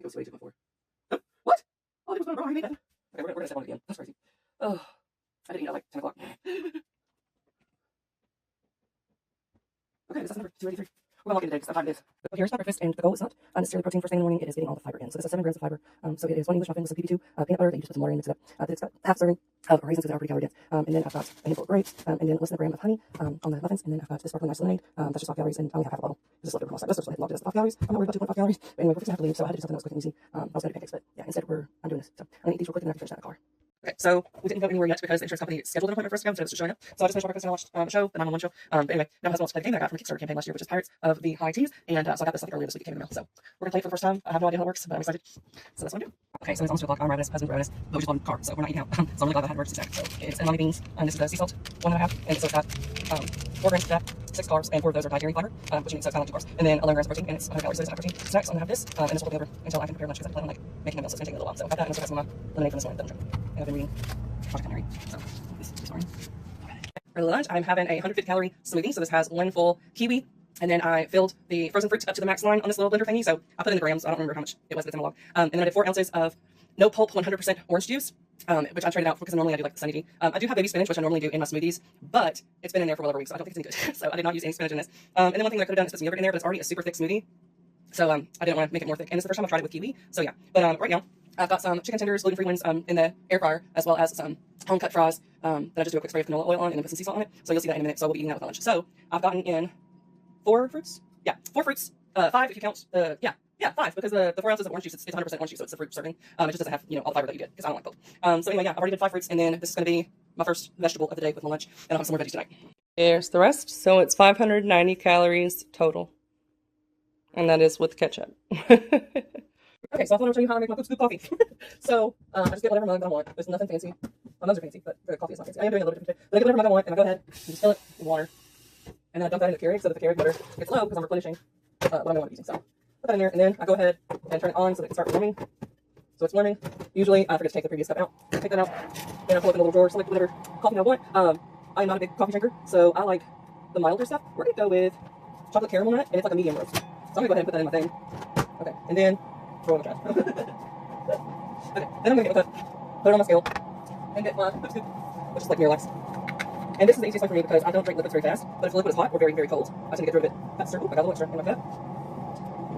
It was 282.4. What? Oh, it was wrong. I made that. Okay, we're going to step on it again. That's crazy. Oh, I didn't eat at like 10 o'clock. Okay, that's the number, 283. we're gonna look at it today because I'm tired of this. But here's my breakfast, and the goal is not necessarily protein first thing in the morning. It is getting all the fiber in. So this is 7 grams of fiber. So it is 1 English muffin with some PP2 peanut butter that you just put some water in and mix it up. Then it's got half serving of raisins because they're pretty calorie dense. And then I've got a handful of grapes, and then less than a gram of honey on the muffins, and then I've got this sparkling ice lemonade. That's just 5 calories, and I only have half a bottle. This is left over from last night. This is logged as 5 calories. I'm not worried about 2.5 calories. But anyway, we're fixing to have to leave, so I had to do something that was quick and easy. I was gonna do pancakes, but yeah, instead I'm doing this. So I'm gonna eat these real quick and then I can finish that in the car. Okay, so we didn't go anywhere yet because the insurance company scheduled an appointment for us to go instead of just showing up. So I just finished my breakfast and I watched a show, the 911 show. But anyway, now my husband wants to play the game that I got from the Kickstarter campaign last year, which is Pirates of the High Seas. And so I got this like earlier this week. It came in the mail. So we're gonna play it for the first time. I have no idea how it works, but I'm excited. So that's what I'm doing. Okay, so it's almost 2 o'clock. I'm ravenous, husband's ravenous, but we just love the car, so we're not eating out. So I'm really glad that I had worked snack. So it's edamame beans, and this is the sea salt one that I have, and so it's got 4 grams of that, 6 carbs, and 4 of those are dairy fiber, which means so it's kind of like 2 carbs, and then 11 grams of protein, and it's 100 calories. So it's high protein snack. So I'm gonna have this, and this will be over until I can prepare lunch because I plan on like making a meal. So it's gonna take a little while. So I've got that, and I still got some lemonade from this morning. And I've been reading Project Henry. So this morning. For lunch, I'm having a 150 calorie smoothie. So this has 1 full kiwi, and then I filled the frozen fruit up to the max line on this little blender thingy. So I put in the grams. I don't remember how much it was, but it's in the log. And then I did 4 ounces of no pulp 100% orange juice, which I traded out because normally I do like the Sunny D. I do have baby spinach, which I normally do in my smoothies, but it's been in there for well over a week, so I don't think it's any good. So I did not use any spinach in this. And then one thing that I could have done is put some yogurt in there, but it's already a super thick smoothie. So I didn't want to make it more thick. And it's the first time I've tried it with kiwi. So yeah. But right now, I've got some chicken tenders, gluten-free ones in the air fryer, as well as some home-cut fries that I just do a quick spray of canola oil on and then put some sea salt on it. So you'll see that in a minute. So we'll be eating that with lunch. So I've gotten in 4 fruits. Yeah, 4 fruits. 5 if you count. Yeah, 5 because the 4 ounces of orange juice, it's 100% orange juice, so it's the fruit serving. It just doesn't have all the fiber that you get because I don't like both. So anyway, yeah, I've already did 5 fruits, and then this is going to be my first vegetable of the day with my lunch, and I'll have some more veggies tonight. Here's the rest. So it's 590 calories total, and that is with ketchup. Okay, so I thought I would show you how I make my scoop coffee. So I just get whatever mug I want. There's nothing fancy. My mugs are fancy, but the coffee is not fancy. I am doing a little bit different today. But I get whatever mug I want, and I go ahead and just fill it with water. And then I dump that into the Keurig so that the Keurig water gets low because I'm replenishing what I'm going to be using. So put that in there, and then I go ahead and turn it on so that it can start warming. So it's warming. Usually I forget to take the previous cup out. Take that out, and I pull it in a little drawer, select whatever coffee I want. I am not a big coffee drinker, so I like the milder stuff. We're going to go with chocolate caramel nut, and it's like a medium roast. So I'm going to go ahead and put that in my thing. Okay, and then throw it in the trash. Okay, then I'm going to get my cup, put it on my scale, and get my scoop, which is like Miralax. And this is the easiest way for me because I don't drink liquids very fast, but if the liquid is hot or very, very cold, I tend to get rid of it faster. Ooh, I got a little extra in my cup.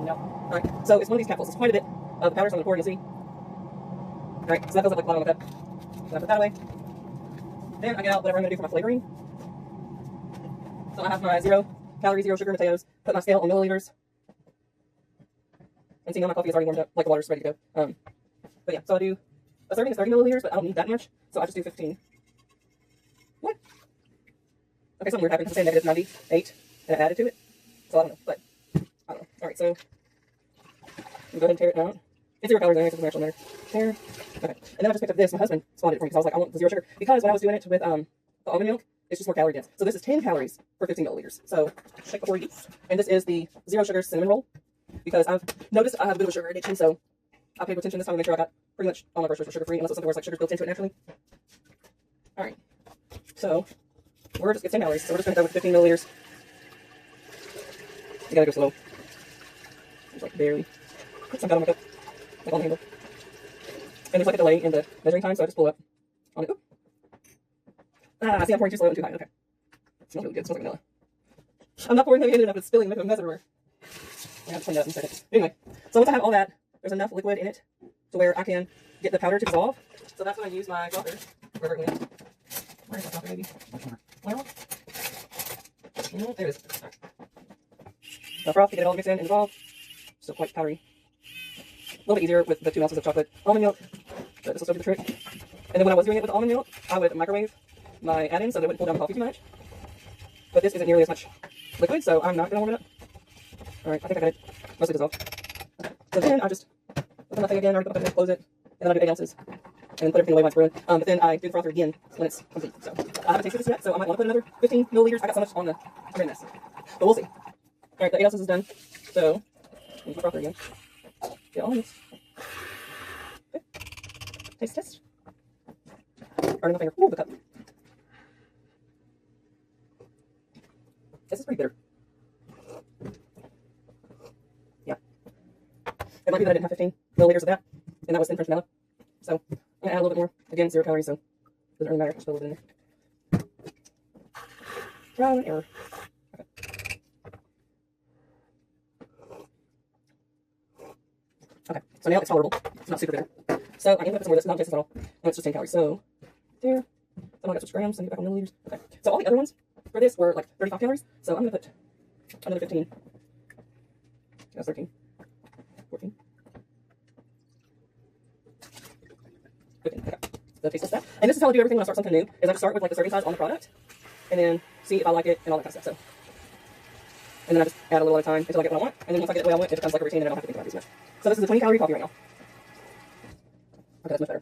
No. Alright, so it's one of these capsules. It's quite a bit of the powder, so I'm going to pour it, you'll see. Alright, so that goes up like the bottom of my cup. Then I put that away. Then I get out whatever I'm going to do for my flavoring. So I have my 0 calorie, 0 sugar Mateos, put my scale on milliliters. And see, now my coffee is already warmed up, like the water's ready to go. But yeah, so I do a serving is 30 milliliters, but I don't need that much, so I just do 15. What? Okay, something weird happened. It's saying negative 98, and I added to it. So I don't know, but I don't know. Alright, so let me go ahead and tear it out. It's 0 calories anyway, so it doesn't actually matter. There. Okay. And then I just picked up this. My husband spotted it for me because I was like, I want the 0 sugar. Because when I was doing it with the almond milk, it's just more calorie dense. So this is 10 calories for 15 milliliters. So check before you eat. And this is the 0 sugar cinnamon roll. Because I've noticed I have a bit of a sugar addiction, so I paid attention this time to make sure I got pretty much all my groceries were sugar-free, unless it was something where it's like sugar's built into it naturally. Alright. So we're just, it's 10 calories, so we're just going to go with 15 milliliters. You gotta go slow. Just like barely. Put some down on my cup. Like on the handle. And there's like a delay in the measuring time, so I just pull up on it. Oop. Ah, see, I'm pouring too slow and too high. Okay. It smells really good. It smells like vanilla. I'm not pouring heavy enough, it's spilling, making a mess everywhere. I have to clean that up in a second. Anyway, so once I have all that, there's enough liquid in it to where I can get the powder to dissolve. So that's when I use my frother. Wherever it went. Where is my frother, baby? Well, there it is. Right. The froth to get it all mixed in and dissolved. Still quite powdery. A little bit easier with the 2 ounces of chocolate almond milk, but this will still do the trick. And then when I was doing it with the almond milk, I would microwave my add-in so that it wouldn't pull down the coffee too much. But this isn't nearly as much liquid, so I'm not going to warm it up. Alright, I think I got it mostly dissolved. Okay. So then I just open my thing again, I already put my thing in, close it, and then I do 8 ounces. And then put everything away when it's brewing. But then I do the frother again when it's complete. So I haven't tasted this yet, so I might want to put another 15 milliliters. I got so much on the screen this. But we'll see. Alright, the 8 ounces is done. So use my frother again. Get all this. Okay. Taste test. Burning my finger. Ooh, the cup. This is pretty bitter. Yeah. It might be that I didn't have 15 milliliters of that, and that was in French vanilla. So I'm gonna add a little bit more. Again, 0 calories, so it doesn't really matter. Just put a little bit in there. Trial and error. Okay. Okay, so now it's tolerable. It's not super bitter. So I am going to put some more of this, not tastes at all. And it's just 10 calories. So there. So I got switch grams, and get back on milliliters. Okay. So all the other ones for this were like 35 calories. So I'm going to put another 15. That's 13. 14. 15. Okay. So taste test that. And this is how I do everything when I start something new, is I just start with like the serving size on the product, and then see if I like it and all that kind of stuff. So, and then I just add a little at a time until I get what I want. And then once I get the way I want, it becomes like a routine and I don't have to think about these much. So this is a 20 calorie coffee right now. Okay, that's much better.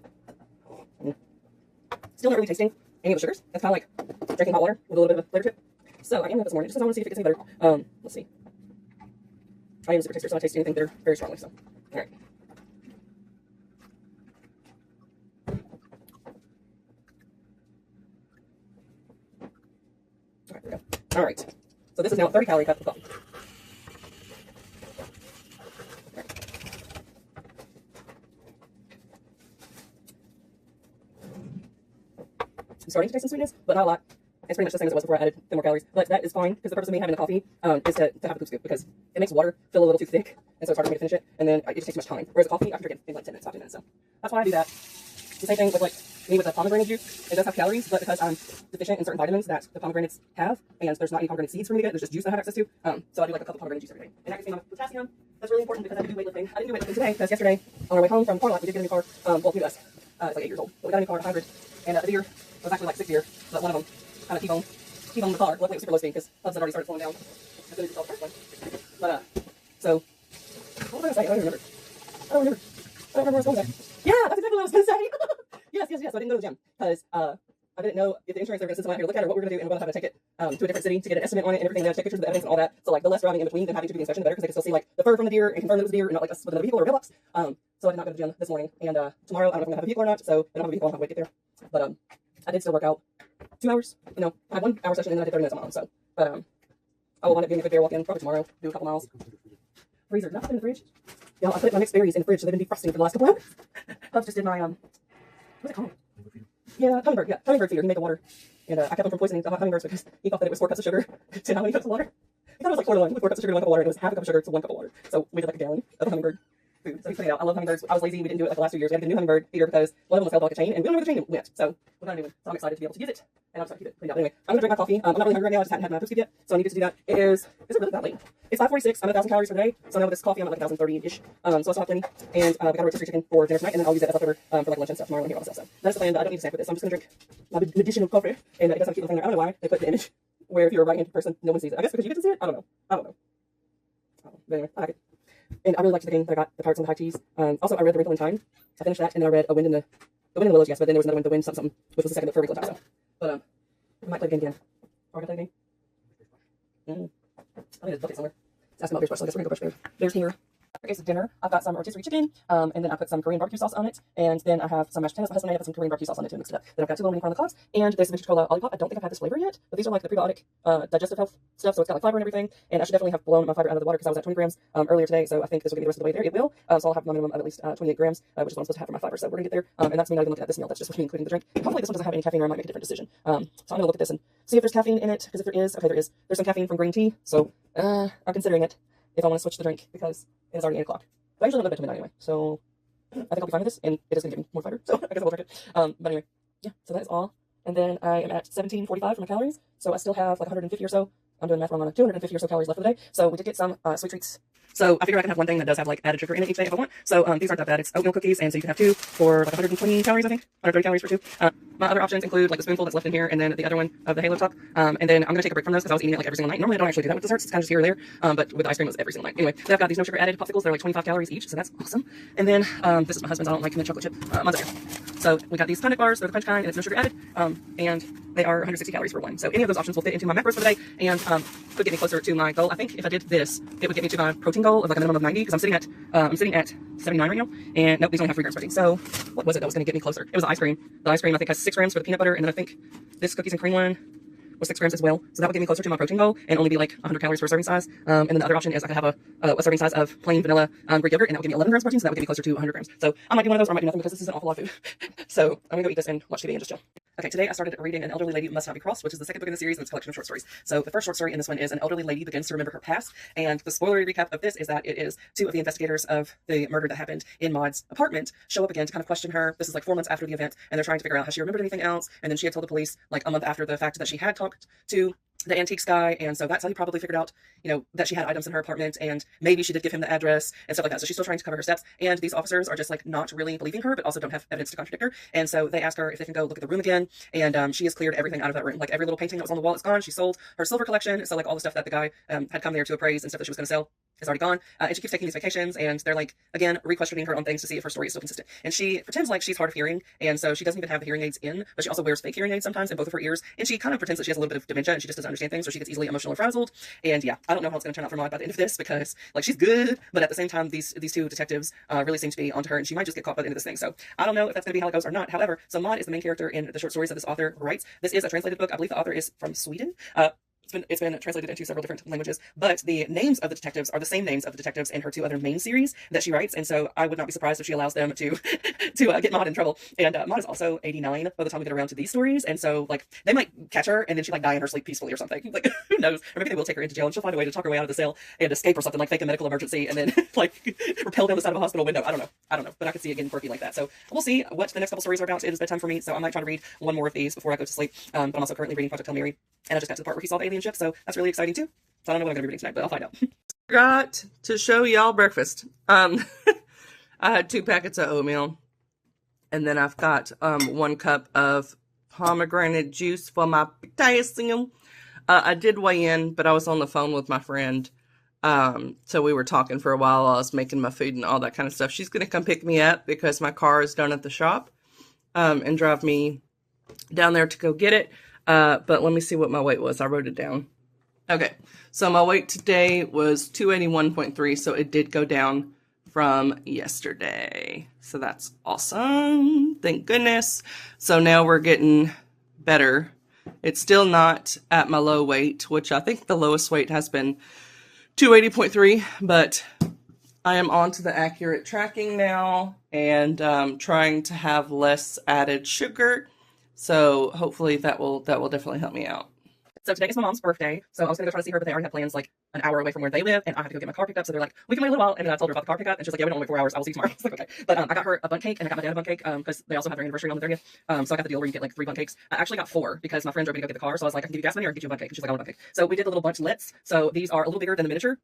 Still not really tasting any of the sugars. That's kind of like drinking hot water with a little bit of a flavor to it. So I am going to put some more in just because I want to see if it gets any better. Let's see. I am a super taster, so I taste anything bitter very strongly. So, all right. Alright, there we go. Alright. So this is now a 30 calorie cup of coffee. I'm starting to taste some sweetness, but not a lot. It's pretty much the same as it was before I added 10 more calories. But that is fine, because the purpose of me having the coffee is to have a good scoop, because it makes water feel a little too thick, and so it's hard for me to finish it, and then it just takes too much time. Whereas the coffee, I can drink it in like 10 minutes, 5 minutes. So that's why I do that. The same thing with like me with the pomegranate juice. It does have calories, but because I'm deficient in certain vitamins that the pomegranates have, and there's not any pomegranate seeds for me to get, there's just juice I have access to. So I do like a cup of pomegranate juice every day. And that gives me my potassium. That's really important because I do weightlifting. I didn't do weightlifting today because yesterday on our way home from car lot we did get a new car. Well, new to us. It's like 8 years old. But we got a new car, a hybrid, and the deer was actually like 6 deer, but one of them kind of T-boned the car. Luckily it was super low speed because hubs had already started slowing down as soon as we saw the first one. But so what was I going to say? I don't remember. I don't remember where I was going with that. Yeah, that's exactly what I was going to say. Yes. So I didn't go to the gym because I didn't know if the insurance they were going to send someone out here to look at it or what we were going to do, and we're going to have to take it to a different city to get an estimate on it and everything. They have to take pictures of the evidence and all that. So like the less driving in between than having to do the inspection, the better, because they can still see like the fur from the deer and confirm that it was a deer and not like us with another vehicle or a mailbox. So I did not go to the gym this morning, and tomorrow I don't know if I'm going to have a vehicle or not. So I don't have a vehicle, I'll have to wait to get there. But I did still work out 2 hours. You know, I had 1 hour session and then I did 30 minutes on my own. So, but I will wind up being a good bear walk in probably tomorrow. Do a couple miles. Freezer, did I put it in the fridge? Yeah, I put my mixed berries in the fridge, so they've been defrosting for the last couple hours. Hubs just did my what's it called? Yeah, hummingbird. Yeah, hummingbird feeder. He made the water, and I kept him from poisoning the hummingbirds because he thought that it was 4 cups of sugar to how many cups of water. He thought it was like 4 to 1 with 4 cups of sugar to 1 cup of water, and it was half a cup of sugar to 1 cup of water. So we did like a gallon of hummingbird food. So he's putting it out. I love hummingbirds. I was lazy. We didn't do it like the last 2 years. We had to get a new hummingbird feeder because one of them was held like a chain, and we don't know where the chain went. So we're not doing. So I'm excited to be able to use it, and I'm excited to keep it cleaned out. Anyway, I'm gonna drink my coffee. I'm not really hungry right now. I just hadn't had my poop scoop yet, so I needed to do that. Is it really that late? It's 5:46. I'm at 1,000 calories for the day. So now with this coffee, I'm at like 1,030-ish. So I still have plenty. And we got a rotisserie chicken for dinner tonight, and then I'll use that as leftover for like lunch and stuff tomorrow when I hear all this stuff. So that's the plan. But I don't need to snack with this. So I'm just gonna drink my medicinal coffee, and it does have a cute little thing there. I don't know why they put the image where if you're a right-handed person, no one sees it. I guess because you get to see it. I don't know. But anyway, I like it. And I really liked the thing that I got, the Pirates on the High Teas. Also, I read The Wrinkle in Time. I finished that, and then I read A Wind in the Willows, yes, but then there was another one, The Wind something, which was the second book for Wrinkle in Time. So, but I might play the game again. Are we gonna play the game? I need a bucket somewhere. It's asking about beer brush, so I guess we're gonna go brush there. There's here. Okay, so dinner, I've got some rotisserie chicken, and then I put some Korean barbecue sauce on it, and then I have some mashed potatoes. My husband and I have some Korean barbecue sauce on it to mix it up. Then I've got 2 little mini corn on the cobs, and there's some vintage cola lollipop. I don't think I've had this flavor yet, but these are like the prebiotic digestive health stuff, so it's got like fiber and everything, and I should definitely have blown my fiber out of the water because I was at 20 grams earlier today, so I think this will get me the rest of the way there. It will, so I'll have my minimum of at least 28 grams, which is what I'm supposed to have for my fiber, so we're gonna get there, and that's me not even looking at this meal, that's just me including the drink. Hopefully this one doesn't have any caffeine, or I might make a different decision. So I'm gonna look at this and see if there's caffeine in it, because if there is, okay, there is. There's some caffeine from green tea, so I'm considering it if I want to switch the drink because it is already 8 o'clock. But I usually don't go to bed till midnight anyway, so I think I'll be fine with this, and it is going to give me more fiber, so I guess I'll drink it. But anyway, yeah, so that is all. And then I am at 1745 for my calories, so I still have like 150 or so. I'm doing math wrong on it, 250 or so calories left for the day. So we did get some sweet treats. So I figure I can have one thing that does have like added sugar in it each day if I want. So these aren't that bad. It's oatmeal cookies, and so you can have 2 for like 120 calories, I think. 130 calories for 2. My other options include like the spoonful that's left in here, and then the other one of the Halo Top. And then I'm gonna take a break from those because I was eating it like every single night. Normally I don't actually do that with desserts. It's kind of just here or there. But with ice cream it was every single night. Anyway, then I've got these no sugar added popsicles. They're like 25 calories each, so that's awesome. And then this is my husband's. I don't like mint chocolate chip. Mine's up here. So we got these Tonic bars. They're the crunch kind, and it's no sugar added. And they are 160 calories for one. So any of those options will fit into my macros for the day, and could get me closer to my goal. I think if I did this, it would get me to my protein goal of like a minimum of 90, because I'm sitting at 79 right now, and nope, these only have 3 grams protein. So what was it that was going to get me closer? It was the ice cream. The ice cream I think has 6 grams for the peanut butter, and then I think this cookies and cream one was 6 grams as well. So that would get me closer to my protein goal and only be like 100 calories per serving size. And then the other option is I could have a serving size of plain vanilla Greek yogurt, and that would give me 11 grams protein, so that would get me closer to 100 grams. So I might do one of those, or I might do nothing because this is an awful lot of food. So I'm gonna go eat this and watch TV and just chill. Okay, today I started reading An Elderly Lady Must Not Be Crossed, which is the second book in the series, and it's a collection of short stories. So the first short story in this one is an elderly lady begins to remember her past, and the spoilery recap of this is that it is 2 of the investigators of the murder that happened in Maud's apartment show up again to kind of question her. This is like 4 months after the event, and they're trying to figure out has she remembered anything else, and then she had told the police like a month after the fact that she had talked to the antiques guy, and so that's how he probably figured out, you know, that she had items in her apartment, and maybe she did give him the address and stuff like that. So she's still trying to cover her steps, and these officers are just like not really believing her, but also don't have evidence to contradict her. And so they ask her if they can go look at the room again, and she has cleared everything out of that room. Like every little painting that was on the wall is gone. She sold her silver collection, so like all the stuff that the guy had come there to appraise and stuff that she was going to sell is already gone. And she keeps taking these vacations, and they're like, again, re-questioning her on things to see if her story is still consistent. And she pretends like she's hard of hearing, and so she doesn't even have the hearing aids in, but she also wears fake hearing aids sometimes in both of her ears, and she kind of pretends that she has a little bit of dementia, and she just doesn't understand things, so she gets easily emotional and frazzled. And yeah, I don't know how it's going to turn out for Maud by the end of this, because like she's good, but at the same time, these 2 detectives really seem to be onto her, and she might just get caught by the end of this thing. So I don't know if that's going to be how it goes or not. However, so Maud is the main character in the short stories that this author writes. This is a translated book. I believe the author is from Sweden. It's been translated into several different languages, but the names of the detectives are the same names of the detectives in her 2 other main series that she writes, and so I would not be surprised if she allows them to get Maud in trouble. And Maud is also 89 by the time we get around to these stories, and so like they might catch her and then she like die in her sleep peacefully or something. Like who knows? Or maybe they will take her into jail and she'll find a way to talk her way out of the cell and escape or something, like fake a medical emergency and then like rappel down the side of a hospital window. I don't know, but I could see it getting quirky like that. So we'll see what the next couple stories are about. It is bedtime for me, so I might try to read one more of these before I go to sleep. But I'm also currently reading Project Hail Mary, and I just got to the part where he saw the alien ship, so that's really exciting too. So I don't know what I'm going to be reading tonight, but I'll find out. Forgot to show y'all breakfast. I had 2 packets of oatmeal, and then I've got 1 cup of pomegranate juice for my potassium. I did weigh in, but I was on the phone with my friend, so we were talking for a while. I was making my food and all that kind of stuff. She's going to come pick me up because my car is done at the shop, and drive me down there to go get it. But let me see what my weight was. I wrote it down. Okay, so my weight today was 281.3, so it did go down from yesterday. So that's awesome. Thank goodness. So now we're getting better. It's still not at my low weight, which I think the lowest weight has been 280.3, but I am on to the accurate tracking now, and trying to have less added sugar. So hopefully that will definitely help me out. So today is my mom's birthday, so I was going to go try to see her, but they already had plans like an hour away from where they live, and I have to go get my car picked up. So they're like, we can wait a little while, and then I told her about the car pickup, and she's like, yeah, we don't wait 4 hours. I will see you tomorrow. I was like, okay. But I got her a bundt cake, and I got my dad a bundt cake because they also have their anniversary on the 30th. So I got the deal where you get like 3 bundt cakes. I actually got 4 because my friend drove me to go get the car, so I was like, I can give you gas money or I can get you a bundt cake. And she's like, I want a bundt cake. So we did the little buntlettes. So these are a little bigger than the miniature.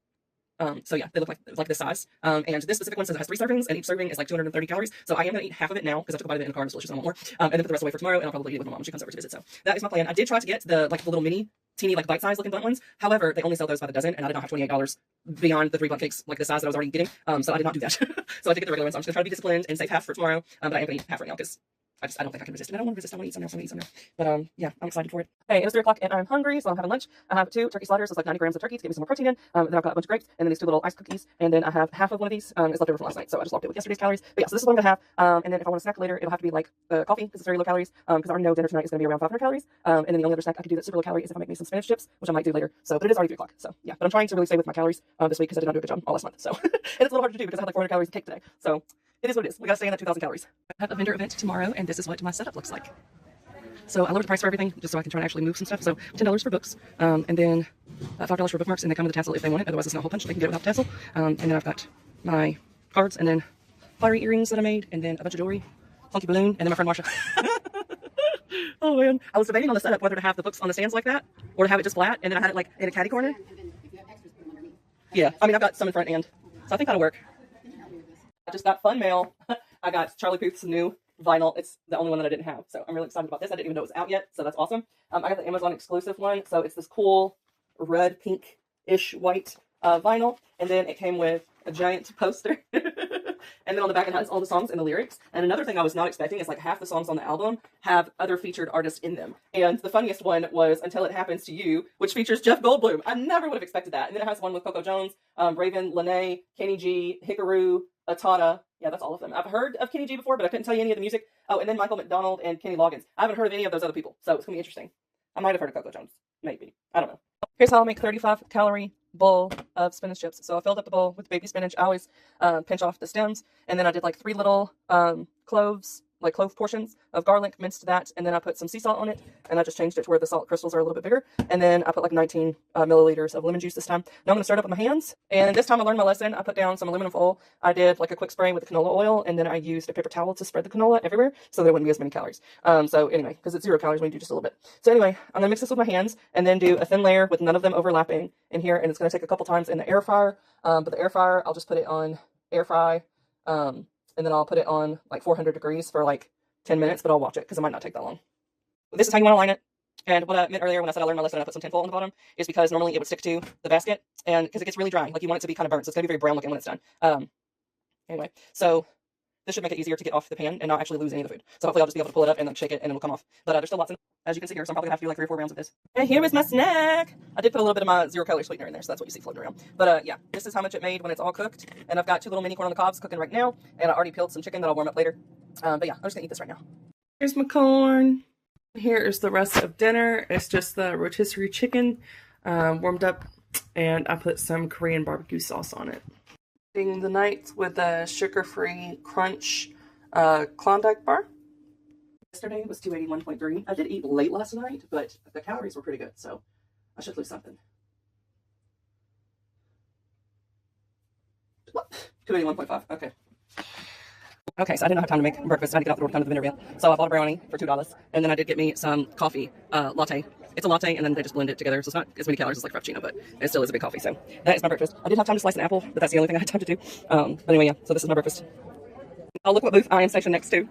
So yeah, they look like this size. And this specific one says it has 3 servings, and each serving is like 230 calories. So I am gonna eat half of it now because I took a bite of it in the car and it's delicious. I want more. And then put the rest away for tomorrow, and I'll probably eat it with my mom when she comes over to visit. So that is my plan. I did try to get the little mini, teeny, like bite-sized looking bundt ones. However, they only sell those by the dozen, and I did not have $28 beyond the 3 bundt cakes like the size that I was already getting. So I did not do that. So I did get the regular ones. So I'm just gonna try to be disciplined and save half for tomorrow. But I am gonna eat half right now because I don't think I can resist it. I don't want to resist. I want to eat some now. But yeah, I'm excited for it. Hey, it was 3 o'clock and I'm hungry, so I'm having lunch. I have 2 turkey sliders. It's like 90 grams of turkey to give me some more protein in. Then I've got a bunch of grapes, and then these 2 little ice cookies, and then I have half of one of these. It's left over from last night, so I just locked it with yesterday's calories. But yeah, so this is what I'm gonna have. And then if I want to snack later, it'll have to be like coffee because it's very low calories. Because I already know dinner tonight is gonna be around 500 calories. And then the only other snack I could do that's super low calorie is if I make me some spinach chips, which I might do later. So, but it is already 3 o'clock. So yeah, but I'm trying to really stay with my calories this week because I did not do a good job all last month. So and it's a little hard to do because I had like 400 calories of cake today. So it is what it is. We gotta stay in that 2,000 calories. I have a vendor event tomorrow, and this is what my setup looks like. So I lowered the price for everything just so I can try to actually move some stuff. So $10 for books, and then $5 for bookmarks, and they come with a tassel if they want it. Otherwise, it's not a hole punch. They can get it without the tassel. And then I've got my cards, and then fiery earrings that I made, and then a bunch of jewelry, funky balloon, and then my friend Marsha. Oh man, I was debating on the setup whether to have the books on the stands like that or to have it just flat, and then I had it like in a caddy corner. Yeah, I mean I've got some in front and so I think that'll work. I just got fun mail. I got Charlie Puth's new vinyl. It's the only one that I didn't have, so I'm really excited about this. I didn't even know it was out yet, so that's awesome. I got the Amazon exclusive one, so it's this cool red pink-ish white vinyl, and then it came with a giant poster. And then on the back it has all the songs and the lyrics. And another thing I was not expecting is like half the songs on the album have other featured artists in them. And the funniest one was Until It Happens to You, which features Jeff Goldblum. I never would have expected that. And then it has one with Coco Jones, Raven, Lene, Kenny G, Hikaru, Atata. Yeah, that's all of them. I've heard of Kenny G before, but I couldn't tell you any of the music. Oh, and then Michael McDonald and Kenny Loggins. I haven't heard of any of those other people, so it's going to be interesting. I might have heard of Coco Jones. Maybe. I don't know. Here's how I make 35-calorie bowl of spinach chips. So I filled up the bowl with baby spinach. I always pinch off the stems. And then I did like 3 little cloves, like clove portions of garlic, minced that, and then I put some sea salt on it, and I just changed it to where the salt crystals are a little bit bigger. And then I put like 19 milliliters of lemon juice this time. Now I'm going to stir it up with my hands. And this time I learned my lesson. I put down some aluminum foil. I did like a quick spray with the canola oil, and then I used a paper towel to spread the canola everywhere so there wouldn't be as many calories. So anyway, because it's 0 calories when you do just a little bit. So anyway, I'm going to mix this with my hands and then do a thin layer with none of them overlapping in here. And it's going to take a couple times in the air fryer. But the air fryer, I'll just put it on air fry. And then I'll put it on like 400 degrees for like 10 minutes, but I'll watch it because it might not take that long. But this is how you want to line it. And what I meant earlier when I said I learned my lesson and I put some tinfoil on the bottom is because normally it would stick to the basket, and because it gets really dry. Like you want it to be kind of burnt, so it's going to be very brown looking when it's done. Anyway, so this should make it easier to get off the pan and not actually lose any of the food. So hopefully I'll just be able to pull it up and like shake it and it'll come off. But there's still lots in it, as you can see here, so I'm probably going to have to do like 3 or 4 rounds of this. And here is my snack. I did put a little bit of my 0 calorie sweetener in there, so that's what you see floating around. But yeah, this is how much it made when it's all cooked. And I've got 2 little mini corn on the cobs cooking right now, and I already peeled some chicken that I'll warm up later. But yeah, I'm just going to eat this right now. Here's my corn. Here is the rest of dinner. It's just the rotisserie chicken warmed up, and I put some Korean barbecue sauce on it. Ending the night with a sugar-free crunch Klondike bar. Yesterday was 281.3. I did eat late last night, but the calories were pretty good, so I should lose something. What? 281.5. Okay. Okay, so I didn't have time to make breakfast. I had to get out the door time to the vendor van. So I bought a brownie for $2, and then I did get me some coffee latte. It's a latte, and then they just blend it together, so it's not as many calories as like Frappuccino, but it still is a big coffee. So that is my breakfast. I did have time to slice an apple, but that's the only thing I had time to do. But anyway, yeah, so this is my breakfast. Oh, look what booth I am stationed next to.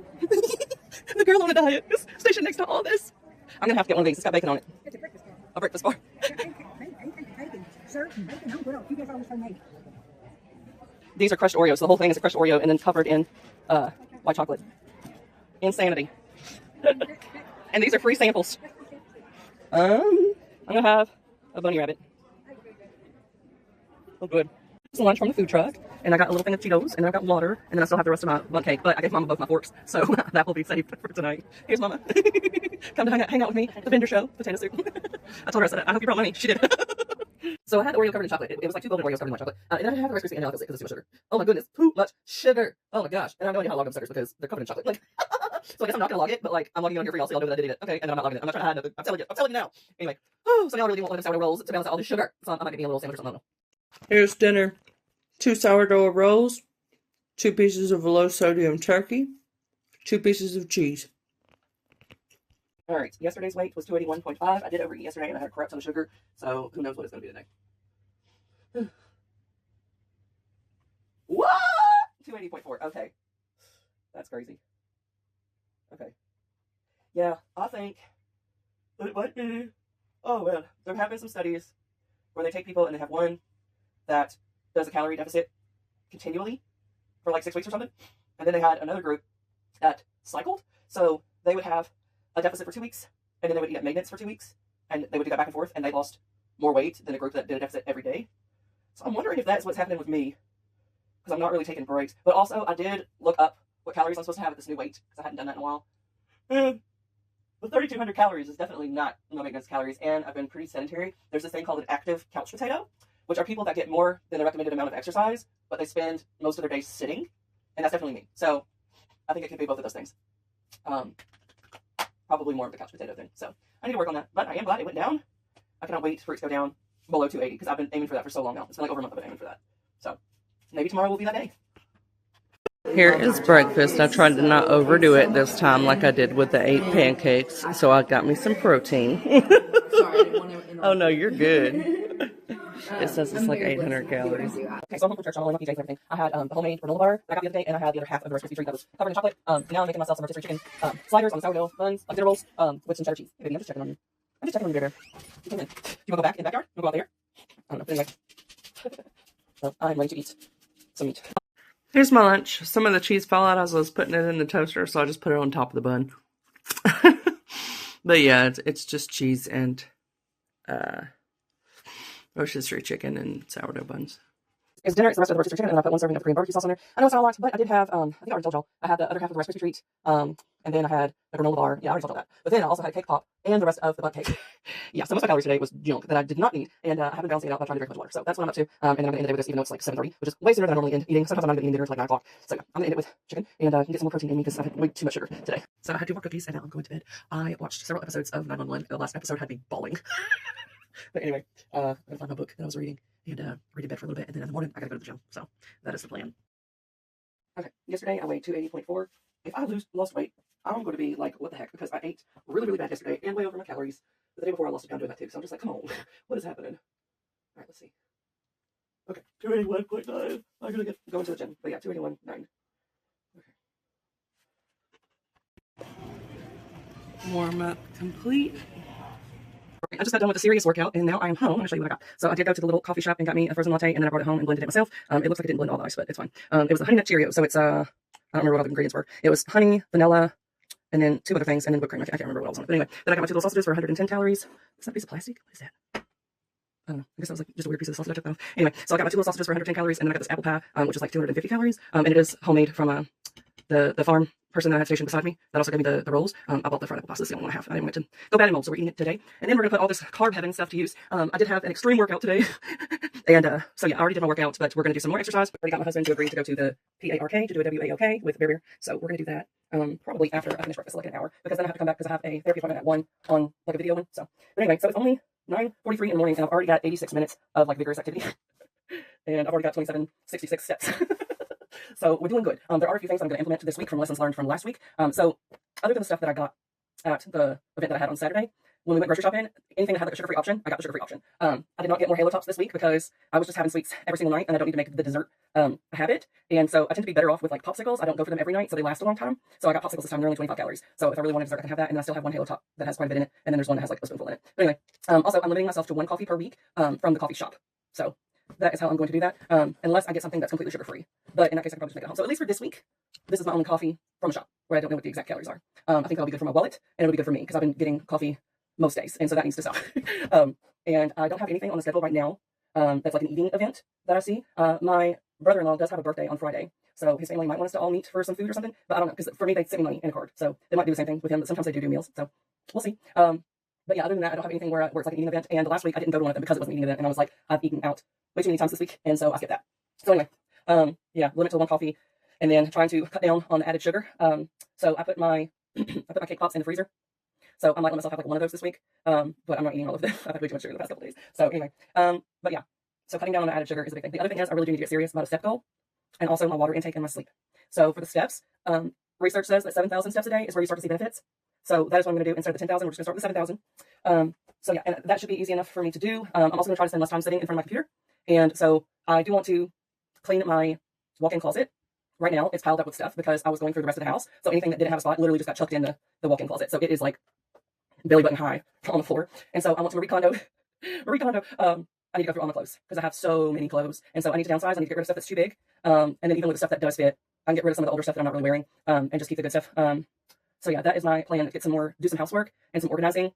The girl on a diet is stationed next to all this. I'm going to have to get one of these. It's got bacon on it. It's a breakfast bar. A breakfast bar. Bacon. Sir, bacon, I'm good. You guys always homemade. These are crushed Oreos. So the whole thing is a crushed Oreo and then covered in white chocolate. Insanity. And these are free samples. I'm going to have a bunny rabbit. Oh, good. It's lunch from the food truck. And I got a little thing of Cheetos, and then I got water, and then I still have the rest of my bundt cake, but I gave Mama both my forks, so that will be saved for tonight. Here's Mama. Come to hang out with me at the vendor show, potato soup. I told her, I said, I hope you brought money. She did. So I had Oreo covered in chocolate. It was like 2 golden Oreos covered in white chocolate. And then I had the Rice Krispie and because it's too much sugar. Oh my goodness, too much sugar. Oh my gosh. And I have no idea how to log them suckers because they're covered in chocolate. Like, so I guess I'm not going to log it, but like, I'm logging it on here for y'all so y'all know that I did it. Okay, and then I'm not logging it. I'm not trying to hide nothing. I'm telling you now. Anyway, so y'all really want one of the sourdough rolls to balance out all this sugar. So I might get me a little sandwich or something. Here's dinner. 2 sourdough rolls, 2 pieces of low sodium turkey, 2 pieces of cheese. All right, yesterday's weight was 281.5. I did overeat yesterday and I had a crap ton of sugar, so who knows what it's going to be today. What? 280.4. Okay. That's crazy. Okay. Yeah, I think it might be. Oh, man. There have been some studies where they take people and they have one that does a calorie deficit continually for like 6 weeks or something. And then they had another group that cycled. So they would have a deficit for 2 weeks, and then they would eat at maintenance for 2 weeks, and they would do that back and forth, and they lost more weight than a group that did a deficit every day. So I'm wondering if that's what's happening with me, because I'm not really taking breaks. But also, I did look up what calories I'm supposed to have at this new weight, because I hadn't done that in a while. And the 3,200 calories is definitely not my maintenance calories, and I've been pretty sedentary. There's this thing called an active couch potato, which are people that get more than the recommended amount of exercise, but they spend most of their day sitting, and that's definitely me. So I think it could be both of those things. Probably more of the couch potato thing. So I need to work on that, but I am glad it went down. I cannot wait for it to go down below 280 because I've been aiming for that for so long now. It's been like over a month I've been aiming for that. So maybe tomorrow will be that day. Here is breakfast. I tried to not overdo it this time like I did with the 8 pancakes. So I got me some protein. Oh no, you're good. It says it's like 800 calories. Okay, so I'm home from church. I'm only PJs and everything. I had the homemade granola bar that I got the other day, and I had the other half of the Rice Krispie treat that was covered in chocolate. Now I'm making myself some rotisserie chicken sliders on sourdough buns, like dinner rolls, with some cheddar cheese. Hey, baby, I'm just checking on you. I'm just checking on you, baby. You come in. Do you want to go back in the backyard? You want to go out there? I don't know. Anyway. So I'm ready to eat some meat. Here's my lunch. Some of the cheese fell out as I was putting it in the toaster, so I just put it on top of the bun. But yeah, it's just cheese and rotisserie chicken and sourdough buns. It's dinner. It's the rest of the rotisserie chicken, and I put 1 serving of Korean barbecue sauce in there. I know it's not a lot, but I did have, I think I already told y'all, I had the other half of the Rice Krispie treat, and then I had a granola bar. Yeah, I already told y'all that. But then I also had a cake pop and the rest of the bundt cake. Yeah, so most of my calories today was junk that I did not need, and I have been balancing it out by trying to drink much water. So that's what I'm up to, and then I'm going to end the day with this, even though it's like 7:30, which is way sooner than I normally end eating. Sometimes I'm not even eating dinner until like 9 o'clock. So yeah, I'm going to end it with chicken, and you can get some more protein in me because I had way too much sugar today. So I had 2 more cookies, and now I'm going to bed. I watched several episodes of 911. The last episode had me bawling. But anyway, I'm going to find my book that I was reading and read in bed for a little bit, and then in the morning I gotta go to the gym. So that is the plan. Okay, yesterday I weighed 280.4. If I lost weight, I'm going to be like, what the heck? Because I ate really, really bad yesterday and way over my calories. But the day before I lost a pound doing that too. So I'm just like, come on, what is happening? All right, let's see. Okay, 281.9. I'm gonna get going to the gym. But yeah, 281.9. Okay. Warm up complete. I just got done with a serious workout, and now I am home. I'm going to show you what I got. So I did go to the little coffee shop and got me a frozen latte, and then I brought it home and blended it myself. It looks like it didn't blend all the ice, but it's fine. It was a honey nut Cheerio, so it's, I don't remember what all the ingredients were. It was honey, vanilla, and then 2 other things, and then whipped cream. I can't remember what else on it. But anyway, then I got my 2 little sausages for 110 calories. Is that a piece of plastic? What is that? I don't know. I guess that was like just a weird piece of sausage I took off. Anyway, so I got my 2 little sausages for 110 calories, and then I got this apple pie, which is like 250 calories. And it is homemade from the farm person that I had stationed beside me that also gave me the rolls. I bought the fried apple pie, so this is the only one I have. I didn't want it to go bad and mold, so we're eating it today. And then we're gonna put all this carb heaven stuff to use. I did have an extreme workout today. And so yeah, I already did my workout, but we're gonna do some more exercise. I already got my husband to agree to go to the PARK to do a WAOK with Bear Bear. So we're gonna do that probably after I finish breakfast, like an hour, because then I have to come back because I have a therapy appointment at 1 on like a video one. So but anyway, so it's only 9:43 in the morning, and I've already got 86 minutes of like vigorous activity. And I've already got 2766 steps. So we're doing good. There are a few things I'm going to implement this week from lessons learned from last week. So other than the stuff that I got at the event that I had on Saturday, when we went grocery shopping, anything that had like a sugar-free option, I got the sugar-free option. I did not get more Halo Tops this week because I was just having sweets every single night, and I don't need to make the dessert a habit. And so I tend to be better off with like popsicles. I don't go for them every night, so they last a long time. So I got popsicles this time. They're only 25 calories. So if I really want dessert, I can have that. And I still have 1 Halo Top that has quite a bit in it, and then there's one that has like a spoonful in it. But anyway, also I'm limiting myself to 1 coffee per week from the coffee shop. So that is how I'm going to do that, unless I get something that's completely sugar-free. But in that case, I can probably just make it at home. So at least for this week, this is my only coffee from a shop where I don't know what the exact calories are. I think that'll be good for my wallet, and it'll be good for me because I've been getting coffee most days, and so that needs to stop. And I don't have anything on the schedule right now that's like an eating event that I see. My brother-in-law does have a birthday on Friday, so his family might want us to all meet for some food or something, but I don't know, because for me, they send me money in a card, so they might do the same thing with him, but sometimes they do meals, so we'll see. But yeah, other than that, I don't have anything where it's like an eating event, and last week I didn't go to one of them because it wasn't an eating event, and I was like, I've eaten out way too many times this week, and so I skipped that. So anyway, yeah, limit to 1 coffee, and then trying to cut down on the added sugar. So I put my cake pops in the freezer. So I might let myself have like 1 of those this week, but I'm not eating all of them. I've had way too much sugar the past couple days. So anyway, but yeah, so cutting down on the added sugar is a big thing. The other thing is I really do need to get serious about a step goal, and also my water intake and my sleep. So for the steps, research says that 7,000 steps a day is where you start to see benefits. So that is what I'm going to do instead of the 10,000. We're just going to start with 7,000. So yeah, and that should be easy enough for me to do. I'm also going to try to spend less time sitting in front of my computer. And so I do want to clean my walk-in closet. Right now, it's piled up with stuff because I was going through the rest of the house. So anything that didn't have a spot literally just got chucked into the walk-in closet. So it is like belly button high on the floor. And so I want to Marie Kondo. I need to go through all my clothes because I have so many clothes. And so I need to downsize. I need to get rid of stuff that's too big. And then even with the stuff that does fit, I can get rid of some of the older stuff that I'm not really wearing and just keep the good stuff. So yeah, that is my plan, to get do some housework and some organizing.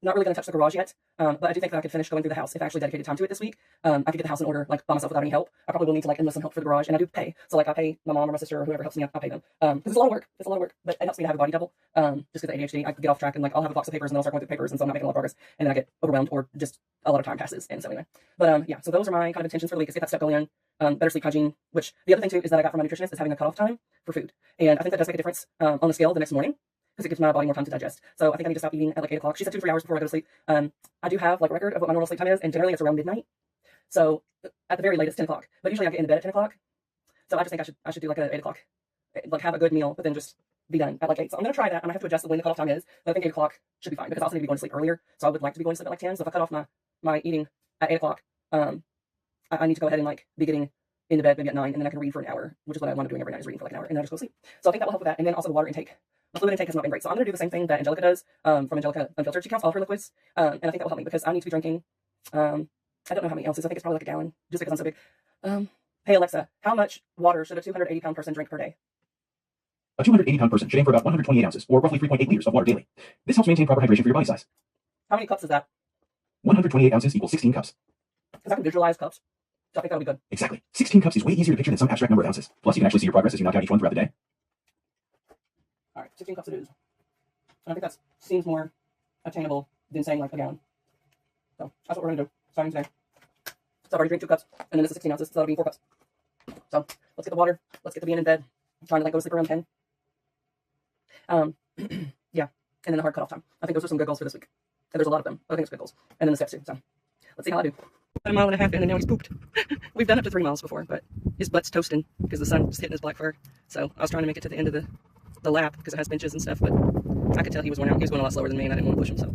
Not really going to touch the garage yet, but I do think that I could finish going through the house if I actually dedicated time to it this week. I could get the house in order like by myself without any help. I probably will need to like enlist some help for the garage, and I do pay. So like I pay my mom or my sister or whoever helps me, I pay them. Because it's a lot of work. It's a lot of work, but it helps me to have a body double. Just because of ADHD, I could get off track and like I'll have a box of papers and I'll start going through papers, and so I'm not making a lot of progress, and then I get overwhelmed or just a lot of time passes. And so anyway, but yeah, so those are my kind of intentions for the week: is get that step going in. Better sleep hygiene, which the other thing too is that I got from my nutritionist is having a cutoff time for food, and I think that does make a difference on the scale the next morning, because it gives my body more time to digest. So I think I need to stop eating at like 8 o'clock. She said 2 to 3 hours before I go to sleep. I do have like a record of what my normal sleep time is, and generally it's around midnight. So at the very latest 10 o'clock. But usually I get into bed at 10 o'clock. So I just think I should do like a 8 o'clock, like have a good meal, but then just be done at like 8. So I'm gonna try that. I'm gonna have to adjust when the cutoff time is. But I think 8 o'clock should be fine because I also need to be going to sleep earlier. So I would like to be going to sleep at like 10. So if I cut off my eating at 8 o'clock, I need to go ahead and like be getting into bed maybe at 9, and then I can read for an hour, which is what I want to do every night, is reading for like an hour, and then I just go to sleep. So I think that will help with that. And then also the water intake. My fluid intake has not been great. So I'm going to do the same thing that Angelica does from Angelica Unfiltered. She counts all of her liquids, and I think that will help me because I need to be drinking, I don't know how many ounces. I think it's probably like a gallon, just because I'm so big. Hey Alexa, how much water should a 280-pound person drink per day? A 280-pound person should aim for about 128 ounces, or roughly 3.8 liters of water daily. This helps maintain proper hydration for your body size. How many cups is that? 128 ounces equals 16 cups. Because I can visualize cups. So I think that'll be good. Exactly. 16 cups is way easier to picture than some abstract number of ounces. Plus, you can actually see your progress as you knock out each one throughout the day. All right, 16 cups it is. And I think that seems more attainable than saying like a gallon. So that's what we're gonna do starting today. So I've already drank 2 cups, and then this is 16 ounces, so that'll be 4 cups. So let's get the water. Let's get the being in bed. I'm trying to like go to sleep around 10. Yeah, and then the hard cutoff time. I think those are some good goals for this week. And there's a lot of them. But I think it's good goals. And then the steps too. So let's see how I do. About a mile and a half in, and now he's pooped. We've done up to 3 miles before, but his butt's toasting because the sun's hitting his black fur. So I was trying to make it to the end of the lap because it has benches and stuff, but I could tell he was worn out. He was going a lot slower than me, and I didn't want to push him. So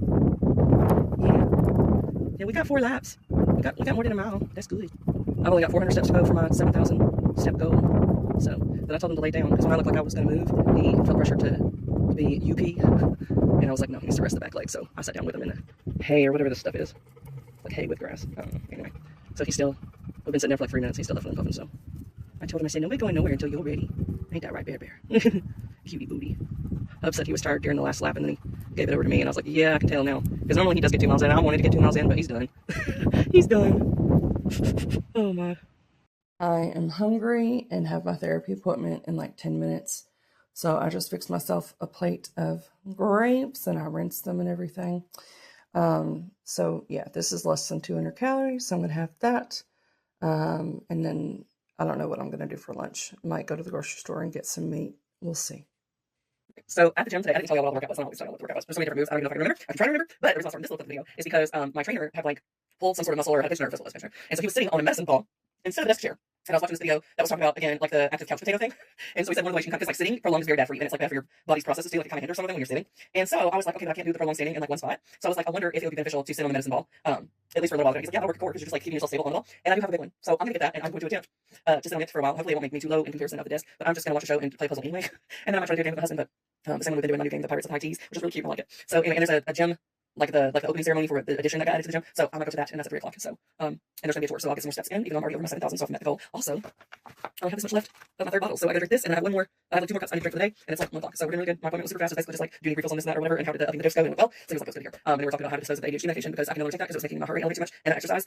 yeah, we got 4 laps. We got more than a mile. That's good. I've only got 400 steps to go for my 7,000 step goal. So then I told him to lay down because when I looked like I was going to move, he felt pressure to be UP, and I was like, no, he needs to rest the back leg. So I sat down with him in the hay or whatever this stuff is, like hay with grass. I don't know. Anyway, so we've been sitting there for like 3 minutes. He's still left and puffing. So I told him, I said, nobody's going nowhere until you're ready. Ain't that right, bear? Cutie booty. Upset he was tired during the last lap, and then he gave it over to me, and I was like, yeah, I can tell now. Because normally he does get 2 miles in. I wanted to get 2 miles in, but he's done. He's done. Oh my. I am hungry and have my therapy appointment in like 10 minutes. So I just fixed myself a plate of grapes and I rinsed them and everything. So yeah, this is less than 200 calories. So I'm going to have that. And then I don't know what I'm going to do for lunch. Might go to the grocery store and get some meat. We'll see. So at the gym today, I didn't tell you all what the workout was. I don't always tell you what the workout was. There's so many different moves. I don't even know if I can remember. I'm trying to remember. But the reason I started this little video is because my trainer had like pulled some sort of muscle or had a tension or physical tension. And so he was sitting on a medicine ball instead of a desk chair. And I was watching this video that was talking about, again, like the active couch potato thing. And so he said one of the ways you can cut, because like sitting prolonged is very bad for you. And it's like bad for your body's processes too. Like it kind of hinders some of them when you're sitting. And so I was like, okay, but I can't do the prolonged standing in like one spot. So I was like, I wonder if it would be beneficial to sit on the medicine ball, at least for a little while. He's like, yeah, that'll work your core because you're just like keeping yourself stable on the ball. And I do have a big one. So I'm going to get that and I'm going to attempt to sit on it for a while. Hopefully it won't make me too low in comparison of the desk. But I'm just going to watch a show and play a puzzle anyway. And then I might try to do a game with my husband. But the same one we've been doing my new game, The Pirates of High Teas, which is really cute. I like it. So anyway, and there's a gym. Like the opening ceremony for the addition that got added to the gym. So I'm gonna go to that, and that's at 3 o'clock. So and there's gonna be a tour, so I'll get some more steps in, even though I'm already over my 7,000, so I've met the goal. Also, I only have this much left of my 3rd bottle, so I gotta drink this, and I have one more. I have like 2 more cups I need to drink for the day, and it's like 1 o'clock. So we're doing really good. My appointment was super fast. It's basically just like, do you need refills on this and that or whatever, and how did the dose go? And it went well. So he was like, that's good to hear. And then we're talking about how to dispose of the ADHD medication because I can only take that because it was making my heart rate elevate too much, and I exercise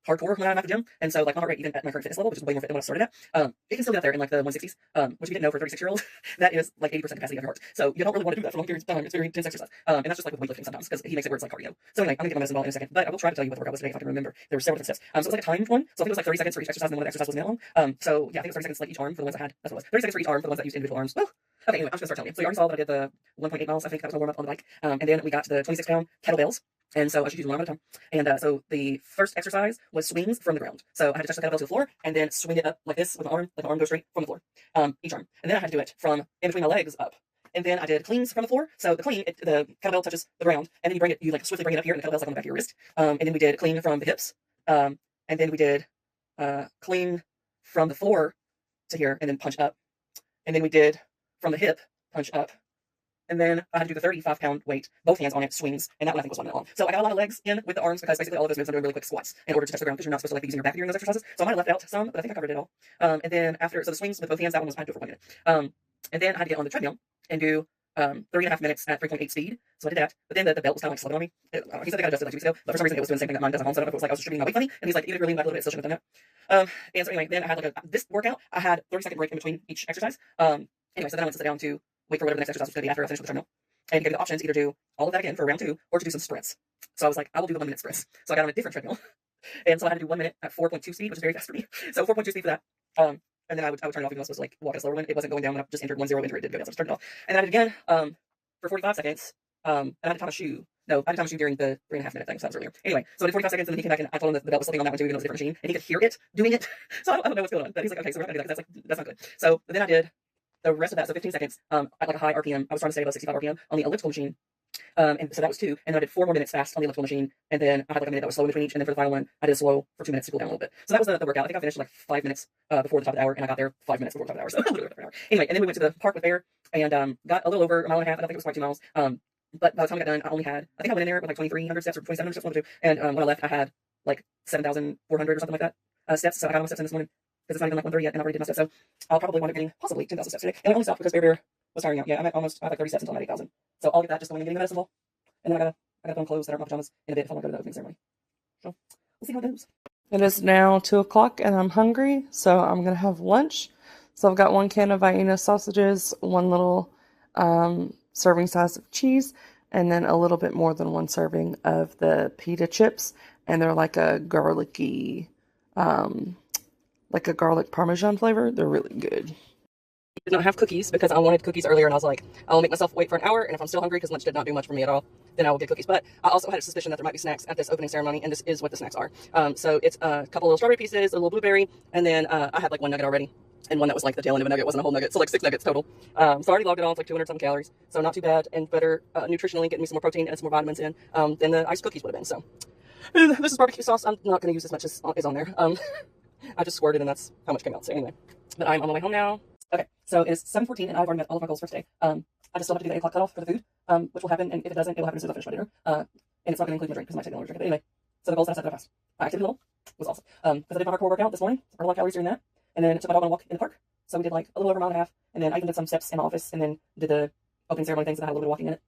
hardcore when I'm at the gym, and so like my heart rate even at my current fitness level, which is way more fit than what I started at, it can still get up there in like the 160s, which you didn't know for a 36-year-old, that is like 80% capacity of your heart. So you don't really want to do that for long periods of time. It's very intense exercise, and that's just like with weightlifting sometimes because he makes it where it's like cardio. So anyway, I'm gonna get my medicine ball in a second, but I will try to tell you what the workout was today if I can remember. There were several different steps. So it was like a timed one. So I think it was like 30 seconds for each exercise, and then one of the exercises wasn't that long. So yeah, I think it was 30 seconds like each arm for the ones I had. That's what it was. 30 seconds for each arm for the ones that used individual arms. Well, okay, anyway, I'm just gonna start telling you. So you already saw that I did the 1.8 miles. I think that was my warm up on the bike. And then we got to the 26-pound kettlebells. And so I should use one at a time. And so the first exercise was swings from the ground. So I had to touch the kettlebell to the floor and then swing it up like this with my arm, like my arm goes straight from the floor, each arm. And then I had to do it from in between my legs up. And then I did cleans from the floor. So the clean, the kettlebell touches the ground, and then you bring it, you like swiftly bring it up here, and the kettlebell's like on the back of your wrist. And then we did clean from the hips. And then we did clean from the floor to here, and then punch up. And then we did from the hip, punch up. And then I had to do the 35-pound weight, both hands on it, swings, and that one I think was 1 minute long. So I got a lot of legs in with the arms because basically all of those moves I'm doing really quick squats in order to touch the ground because you're not supposed to like be using your back during those exercises. So I might have left out some, but I think I covered it all. And then after, so the swings with both hands, that one was I had to do it for 1 minute. And then I had to get on the treadmill and do 3.5 minutes at 3.8 speed. So I did that. But then the belt was kind of like slugging on me. He said they got adjusted like 2 weeks ago, but for some reason it was doing the same thing that mine does at home. So I don't know if it was like I was distributing my weight funny. And he's like, even if you're leaning back a little bit, it still shouldn't have done that. And so anyway, then I had like this workout, I had 30-second break in between each exercise. Anyway, so then I went to sit down to wait for whatever the next exercise was going to be after I finished with the treadmill. And he gave me the option to either do all of that again for round 2 or to do some sprints. So I was like, I will do the 1 minute sprints. So I got on a different treadmill. And so I had to do 1 minute at 4.2 speed, which is very fast for me. So 4.2 speed for that. And then I would turn it off even though I was supposed to like walk at a slower one. It wasn't going down when I just entered 1-0 enter, it did go down, so I just turned it off. And then I did it again for 45 seconds. And I had to time a shoe. No, I had to time a shoe during the 3.5 minute thing, so that was earlier. Anyway, so I did 45 seconds, and then he came back and I told him that the belt was slipping on that one too, even though it was a different machine, and he could hear it doing it. So I don't know what's going on. But he's like, okay, so we're not gonna do that because that's not good. So then I did the rest of that, so 15 seconds at like a high RPM. I was trying to stay above 65 RPM on the elliptical machine. And so that was 2. And then I did 4 more minutes fast on the elliptical machine. And then I had like a minute that was slow in between each. And then for the final one, I did slow for 2 minutes to cool down a little bit. So that was the workout. I think I finished like 5 minutes before the top of the hour. And I got there 5 minutes before the top of the hour. So a little over an hour. Anyway, and then we went to the park with Bear and got a little over a mile and a half. I don't think it was quite 2 miles. But by the time I got done, I only had, I think I went in there with like 2,300 steps or 2,700 steps, one or two. And when I left, I had like 7,400 or something like that steps. So I got all my steps in this morning because it's not even like 1:30 yet, and I already did my steps. So I'll probably wind up getting possibly 10,000 steps today. And I only stopped because Bear was tiring out. Yeah, I'm at almost, I have like 30 steps until I'm at 8,000. So I'll get that just going and getting the medicine ball. And then I gotta put on clothes that aren't my pajamas in a bit if I want to go to the opening ceremony. So we'll see how it goes. It is now 2 o'clock and I'm hungry, so I'm gonna have lunch. So I've got 1 can of Vienna sausages, 1 little serving size of cheese, and then a little bit more than 1 serving of the pita chips. And they're like a garlicky, like a garlic parmesan flavor. They're really good. Did not have cookies because I wanted cookies earlier, and I was like, I'll make myself wait for an hour, and if I'm still hungry because lunch did not do much for me at all, then I will get cookies. But I also had a suspicion that there might be snacks at this opening ceremony, and this is what the snacks are. So it's a couple little strawberry pieces, a little blueberry, and then I had like 1 nugget already, and one that was like the tail end of a nugget, wasn't a whole nugget, so like 6 nuggets total. So I already logged it on, it's like 200 something calories, so not too bad, and better nutritionally, getting me some more protein and some more vitamins in than the iced cookies would have been. So this is barbecue sauce. I'm not going to use as much as is on there. I just squirted, and that's how much came out. So anyway, but I'm on my way home now. Okay, so it is 7:14, and I've already met all of my goals for today. I just still have to do the 8 o'clock cutoff for the food, which will happen, and if it doesn't, it will happen as soon as I finish my dinner. And it's not going to include my drink because I might take a longer drink. But anyway, so the goals that I set that I passed. Activity level was awesome. Because I did my hardcore workout this morning, burned a lot of calories during that, and then took my dog on a walk in the park. So we did like a little over a mile and a half, and then I even did some steps in my office, and then did the opening ceremony things that had a little bit of walking in it.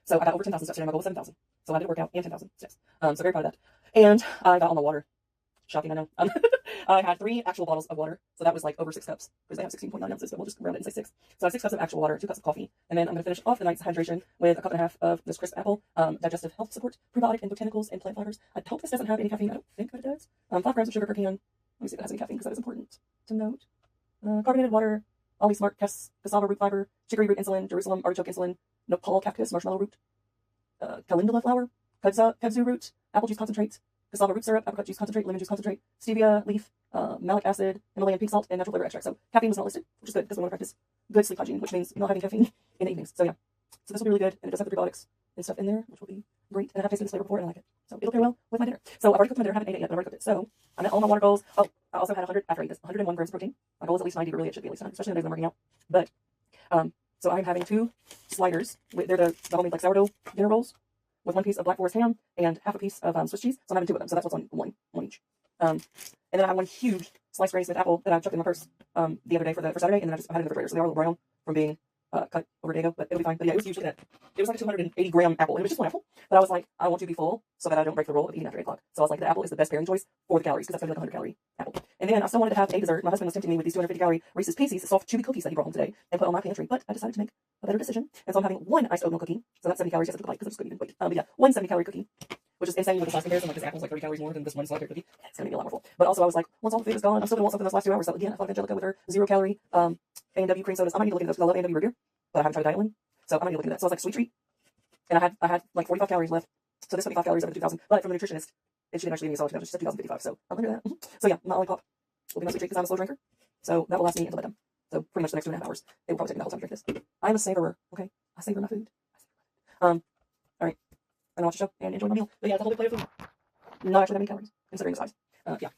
So I got over 10,000 steps today. My goal was 7,000. So I did a workout and 10,000 steps. So very proud of that. And I got on the water. Shocking, I know. I had 3 actual bottles of water, so that was like over 6 cups, because they have 16.9 ounces, but we'll just round it and say 6. So I have 6 cups of actual water, 2 cups of coffee, and then I'm going to finish off the night's hydration with a 1.5 cups of this crisp apple, digestive health support, prebiotic and botanicals and plant fibers. I hope this doesn't have any caffeine. I don't think that it does. 5 grams of sugar per can. Let me see if it has any caffeine, because that is important to note. Carbonated water, Ollie Smart, cassava root fiber, chicory root insulin, Jerusalem artichoke insulin, nopal cactus, marshmallow root, calendula flour, kudzu root, apple juice concentrate, cassava root syrup, apricot juice concentrate, lemon juice concentrate, stevia leaf, malic acid, Himalayan pink salt, and natural flavor extract. So caffeine was not listed, which is good because we want to practice good sleep hygiene, which means not having caffeine in the evenings. So yeah, so this will be really good, and it does have the prebiotics and stuff in there, which will be great. And I have tasted this flavor before, and I like it, so it'll pair well with my dinner. So I've already cooked my dinner. I haven't ate it yet, but I've already cooked it. So I met all my water goals. Oh, I also had 100 after I ate this, 101 grams of protein. My goal is at least 90, but really it should be at least 90, especially on the days I'm working out. But so I'm having 2 sliders. They're the homemade like sourdough dinner rolls, with 1 piece of Black Forest ham and half a piece of Swiss cheese. So I'm having 2 of them. So that's what's on one each. And then I have 1 huge sliced Granny Smith apple that I chucked in my purse the other day for Saturday, and then I had it in the refrigerator. So they are a little brown from being cut over a day ago, but it'll be fine. But yeah, it was huge. Look at that. It was like a 280 gram apple. And it was just 1 apple. But I was like, I want to be full so that I don't break the rule of eating after 8 o'clock. So I was like, the apple is the best pairing choice for the calories, because that's going to be like a 100 calorie apple. And then I still wanted to have a dessert. My husband was tempting me with these 250 calorie Reese's Pieces soft chewy cookies that he brought home today and put on my pantry, but I decided to make a better decision. And so I'm having 1 iced oatmeal cookie. So that's 70 calories. Yes, I took a bite because I just couldn't even wait. But yeah, 1 70-calorie cookie, which is insane with the size comparison. Like this apple's like 30 calories more than this 1 solitary cookie. It's gonna be a lot more full. But also I was like, once all the food is gone, I'm still gonna want something those last 2 hours. So again, I thought of Angelica with her 0-calorie A&W cream sodas. I might need to look into those because I love A&W root beer, but I haven't tried the diet one. So I might need to look into that. So it's like a sweet treat. And I had like 45 calories left. So this 75 calories over 2,000. But from the nutritionist, it should actually give me a solid. She said 2,055. So I'm gonna do that. So yeah, my Olipop will be my sweet treat because I'm a slow drinker. So that will last me until bedtime. So pretty much the next 2.5 hours. It will probably take me the whole time to drink this. I am a savorer. Okay, I savor my food. All right. I'm gonna watch the show and enjoy my meal. But yeah, it's a whole big plate of food. Not actually that many calories, considering the size. Yeah.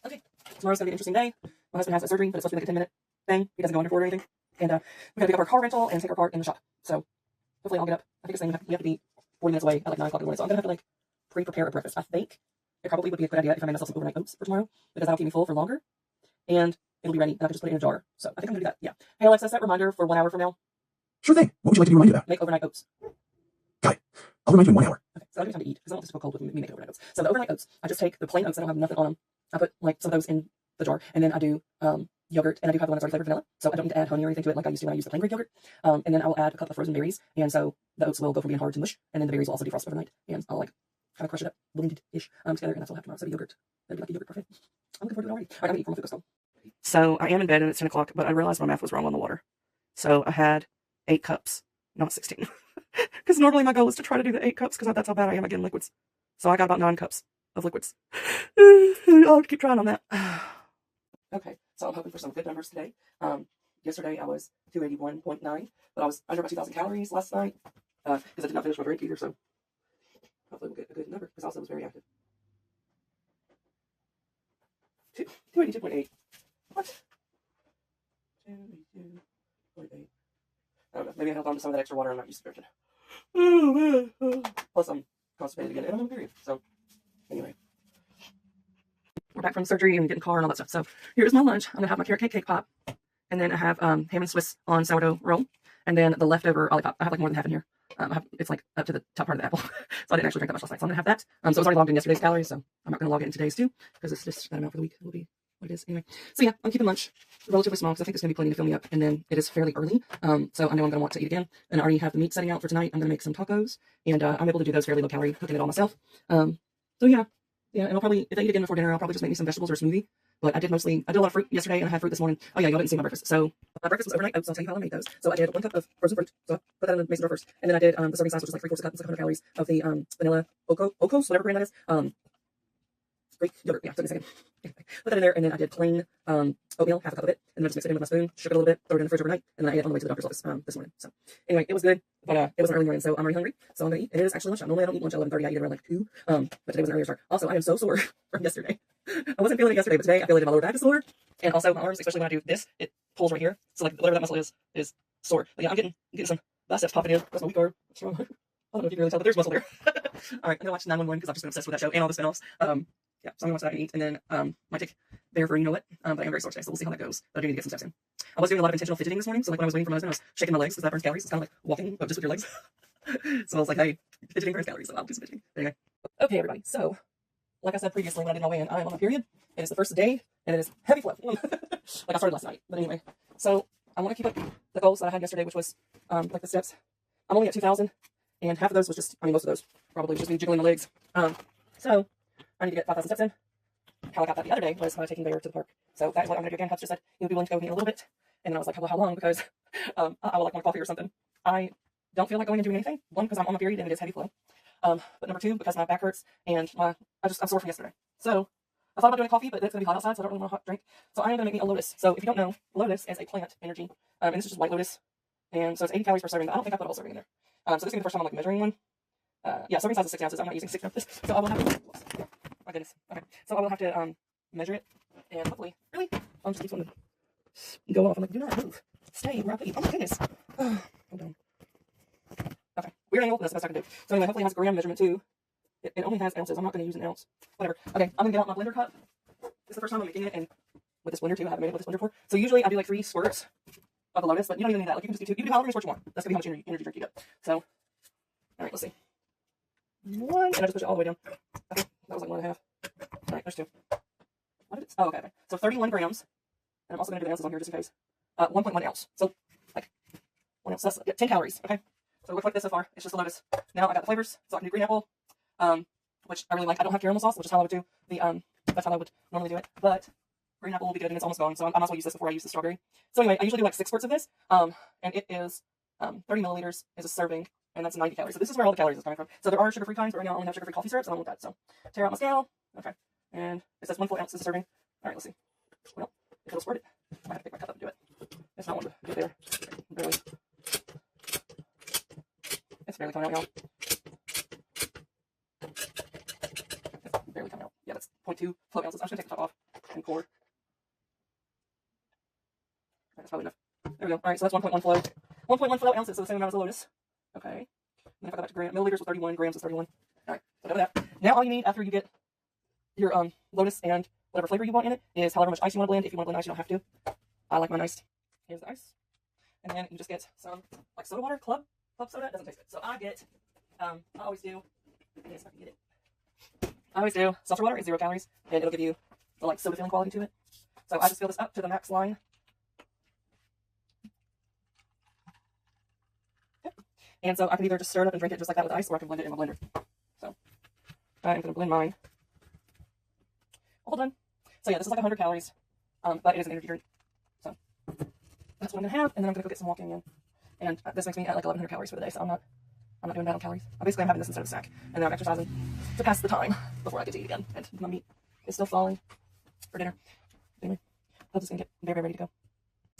Okay. Tomorrow's gonna be an interesting day. My husband has a surgery, but it's supposed to be like a 10-minute thing. He doesn't go under for it or anything. And we gotta pick up our car rental and take our car in the shop. So hopefully I'll get up. I think it's saying we have to be 40 minutes away at like 9 o'clock in the morning. So I'm gonna have to like pre-prepare a breakfast. I think it probably would be a good idea if I made myself some overnight oats for tomorrow, because that'll keep me full for longer. And it'll be ready, and I can just put it in a jar. So I think I'm gonna do that. Yeah. Hey Alexa, set reminder for 1 hour from now. Sure thing. What would you like to be reminded about? Make overnight oats. Got it. I'll remind you in 1 hour. Okay, so I'll give me time to eat, because I don't want this to go cold with me making overnight oats. So the overnight oats, I just take the plain oats that don't have nothing on them. I put like some of those in the jar, and then I do yogurt, and I do have the one that's already flavored vanilla, so I don't need to add honey or anything to it like I used to when I used the plain grape yogurt. And then I will add a cup of frozen berries, and so the oats will go from being hard to mush, and then the berries will also defrost overnight, and I'll like kind of crush it up, blended-ish together, and that's what I'll have tomorrow. So the yogurt, that'll be like a yogurt parfait. I'm looking forward to it already. All right, I'm gonna eat from my food stone. So I am in bed, and it's 10 o'clock, but I realized my math was wrong on the water. So I had 8 cups, not 16. Because normally my goal is to try to do the 8 cups, because that's how bad I am at getting liquids. So I got about 9 cups of liquids. I'll have to keep trying on that. Okay, so I'm hoping for some good numbers today. Yesterday I was 281.9, but I was under my 2,000 calories last night because I did not finish my drink either. So hopefully we'll get a good number because I also was very active. 282.8. What? 282.8. I don't know. Maybe I held on to some of that extra water I'm not used to drinking. Oh man. Plus I'm constipated again and I'm on a period. So anyway. We're back from surgery and getting car and all that stuff. So here's my lunch. I'm gonna have my carrot cake pop, and then I have ham and Swiss on sourdough roll, and then the leftover Olipop. I have like more than half in here. it's like up to the top part of the apple. So I didn't actually drink that much last night. So I'm gonna have that. So it's already logged in yesterday's calories, so I'm not gonna log it in today's too, because it's just that amount for the week. It will be what it is anyway. So yeah, I'm keeping lunch relatively small because I think there's gonna be plenty to fill me up, and then it is fairly early. So I know I'm gonna want to eat again, and I already have the meat setting out for tonight. I'm gonna make some tacos, and I'm able to do those fairly low calorie, cooking it all myself. So yeah, and I'll probably, if I eat again before dinner, I'll probably just make me some vegetables or a smoothie. But I did a lot of fruit yesterday, and I had fruit this morning. Oh yeah, y'all didn't see my breakfast. So my breakfast was overnight oats. I'll tell you how I made those. So I did 1 cup of frozen fruit. So I put that in the mason jar first, and then I did the serving size, which is like 3/4 cup. It's like 100 calories of the vanilla Ocos, whatever brand that is. Greek yogurt. Yeah, took me a second. Put that in there, and then I did plain oatmeal, half a cup of it, and then I just mixed it in with my spoon, shook it a little bit, throw it in the fridge overnight, and then I ate it on the way to the doctor's office this morning. So anyway, it was good, but it wasn't early morning, so I'm already hungry. So I'm gonna eat. And it is actually lunchtime. Normally I don't eat lunch at 11:30. I eat around like 2. But today was an earlier start. Also, I am so sore from yesterday. I wasn't feeling it yesterday, but today I feel it in my lower back is sore, and also my arms, especially when I do this, it pulls right here. So like whatever that muscle is sore. But yeah, I'm getting some biceps popping in. That's my weak arm. I don't know if you can really tell, but there's muscle there. All right, I'm gonna watch 911 because I've just been obsessed with that show and all the spinoffs. Yeah, so I'm gonna watch that and eat, and then might take Bear for you know what, but I am very sore today, so we'll see how that goes. But I do need to get some steps in. I was doing a lot of intentional fidgeting this morning, so like when I was waiting for my husband, I was shaking my legs because that burns calories. It's kind of like walking, but just with your legs. So I was like, hey, fidgeting burns calories, so I'll do some fidgeting. Anyway, okay, everybody. So, like I said previously when I did my weigh-in, I am on my period. It is the first day, and it is heavy flow. Like I started last night, but anyway. So I want to keep up the goals that I had yesterday, which was like the steps. I'm only at 2,000, and half of those was just, most of those probably was just me jiggling my legs. So I need to get 5,000 steps in. How I got that the other day was by taking Bear to the park. So that is what I'm going to do again. Hubs just said he would be willing to go with me a little bit. And then I was like, how long? Because I would like one coffee or something. I don't feel like going and doing anything. 1, because I'm on my period and it is heavy flow. But number 2, because my back hurts and I'm sore from yesterday. So I thought about doing a coffee, but it's going to be hot outside, so I don't really want a hot drink. So I am going to make me a lotus. So if you don't know, lotus is a plant energy. And this is just white lotus. And so it's 80 calories per serving, but I don't think I put a whole serving in there. So this is going to be the first time I'm like measuring one. Yeah, serving size is 6 ounces. I'm not using 6 of this. So I will have to, my goodness. Okay. So I will have to measure it, and hopefully, really, I'll just keep wanting to go off. I'm like, do not move. Stay where I put you. Oh my goodness. Hold on. Okay. Weird angle, that's the best I can do. So anyway, hopefully it has gram measurement too. It only has ounces. I'm not going to use an ounce. Whatever. Okay, I'm going to get out my blender cup. This is the first time I'm making it, and with this blender too. I haven't made it with this blender before. So usually I do like 3 squirts of the lotus, but you don't even need that. Like you can just do 2. You can do however many squirts you want. That's going to be how much energy drink you get. So, all right, let's see. 1, and I just push it all the way down. Okay, that was like 1.5. All right, there's 2. What did it? Oh, okay. So 31 grams. And I'm also going to do the ounces on here just in case. 1.1 ounce. So, like, 1 ounce. That's 10 calories. Okay. So it looks like this so far. It's just the lotus. Now I got the flavors. So I can do green apple, which I really like. I don't have caramel sauce, which is how I would do the, that's how I would normally do it. But green apple will be good, and it's almost gone. So I might as well use this before I use the strawberry. So anyway, I usually do like 6 squirts of this. And it is 30 milliliters is a serving. And that's 90 calories. So this is where all the calories is coming from. So there are sugar-free kinds, but right now I only have sugar-free coffee syrup, so I don't want that. So tear out my scale. Okay. And it says 1 full ounce is a serving. All right, let's see. Well, if it'll squirt it, I might have to pick my cup up and do it. It's not one to get there. Barely. It's barely coming out, y'all. It's barely coming out. Yeah, that's 0.2 float ounces. I'm just going to take the top off and pour. That's probably enough. There we go. All right, so that's 1.1 flow. 1.1 flow ounces, so the same amount as a lotus. Okay. And then if I go back to milliliters with 31, grams is 31. All right, so done with that. Now all you need after you get your lotus and whatever flavor you want in it is however much ice you want to blend. If you want to blend ice, you don't have to. I like mine iced. Here's the ice. And then you just get some like soda water, club soda. It doesn't taste good. So I get, I always do, yes, I can get it. I always do seltzer water. It's 0 calories, and it'll give you the like soda feeling quality to it. So I just fill this up to the max line. And so I can either just stir it up and drink it just like that with ice, or I can blend it in my blender. So I'm going to blend mine. All done. So yeah, this is like 100 calories, but it is an energy drink. So that's what I'm going to have, and then I'm going to go get some walking in. And this makes me at like 1,100 calories for the day, so I'm not doing bad on calories. I'm having this instead of a snack, and then I'm exercising to pass the time before I get to eat again. And my meat is still falling for dinner. Anyway, I'm just going to get very, very ready to go.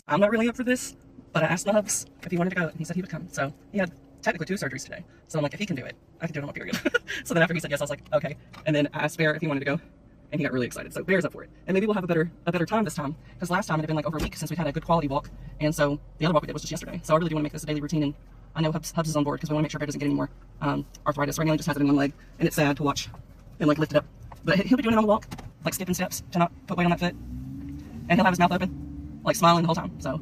I'm not really up for this, but I asked my hubs if he wanted to go, and he said he would come. So he had technically 2 surgeries today. So I'm like, if he can do it, I can do it on my period. So then after he said yes, I was like, okay. And then I asked Bear if he wanted to go, and he got really excited. So Bear's up for it. And maybe we'll have a better time this time, because last time it had been like over a week since we'd had a good quality walk. And so the other walk we did was just yesterday. So I really do want to make this a daily routine, and I know Hubs is on board because we want to make sure Bear doesn't get any more arthritis. Right now he just has it in one leg, and it's sad to watch him like lift it up. But he'll be doing it on the walk, like skipping steps to not put weight on that foot. And he'll have his mouth open, like smiling the whole time. So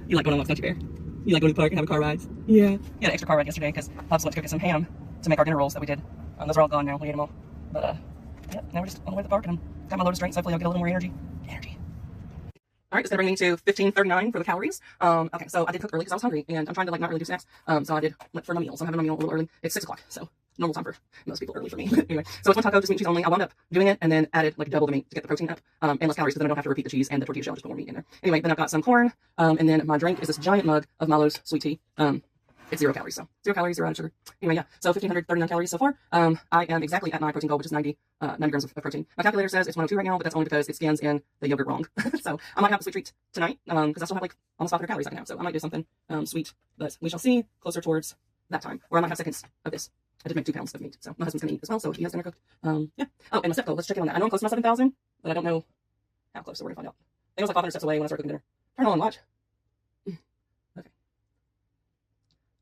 you like going on walks, don't you, Bear? You like going to the park and having car rides? Yeah. Yeah, an extra car ride yesterday because Bubs went to go get some ham to make our dinner rolls that we did. Those are all gone now. We ate them all. But, yeah, now we're just on the way to the park and got my Lotus drinks. Hopefully I'll get a little more energy. All right, it's gonna bring me to 1539 for the calories. Okay, so I did cook early because I was hungry and I'm trying to like not really do snacks. So I went for my meal. So I'm having my meal a little early. It's 6 o'clock, so normal time for most people, early for me. Anyway, so it's one taco, just meat and cheese only. I wound up doing it and then added like double the meat to get the protein up and less calories, so then I don't have to repeat the cheese and the tortilla shell, just put more meat in there. Anyway, then I've got some corn, and then my drink is this giant mug of Milo's sweet tea. It's 0 calories, so 0 calories, 0 added sugar. Anyway, yeah, so 1,539 calories so far. I am exactly at my protein goal, which is 90 grams of protein. My calculator says it's 102 right now, but that's only because it scans in the yogurt wrong. So I might have a sweet treat tonight, because I still have like almost 500 calories right now, so I might do something sweet, but we shall see closer towards that time, or I might have seconds of this. I did make 2 pounds of meat, so my husband's gonna eat as well, so he has dinner cooked. Yeah. Oh, and my step goal, let's check in on that. I know I'm close to my 7,000, but I don't know how close, so we're gonna find out. I think it was like 500 steps away when I started cooking dinner. Turn on and watch. Okay.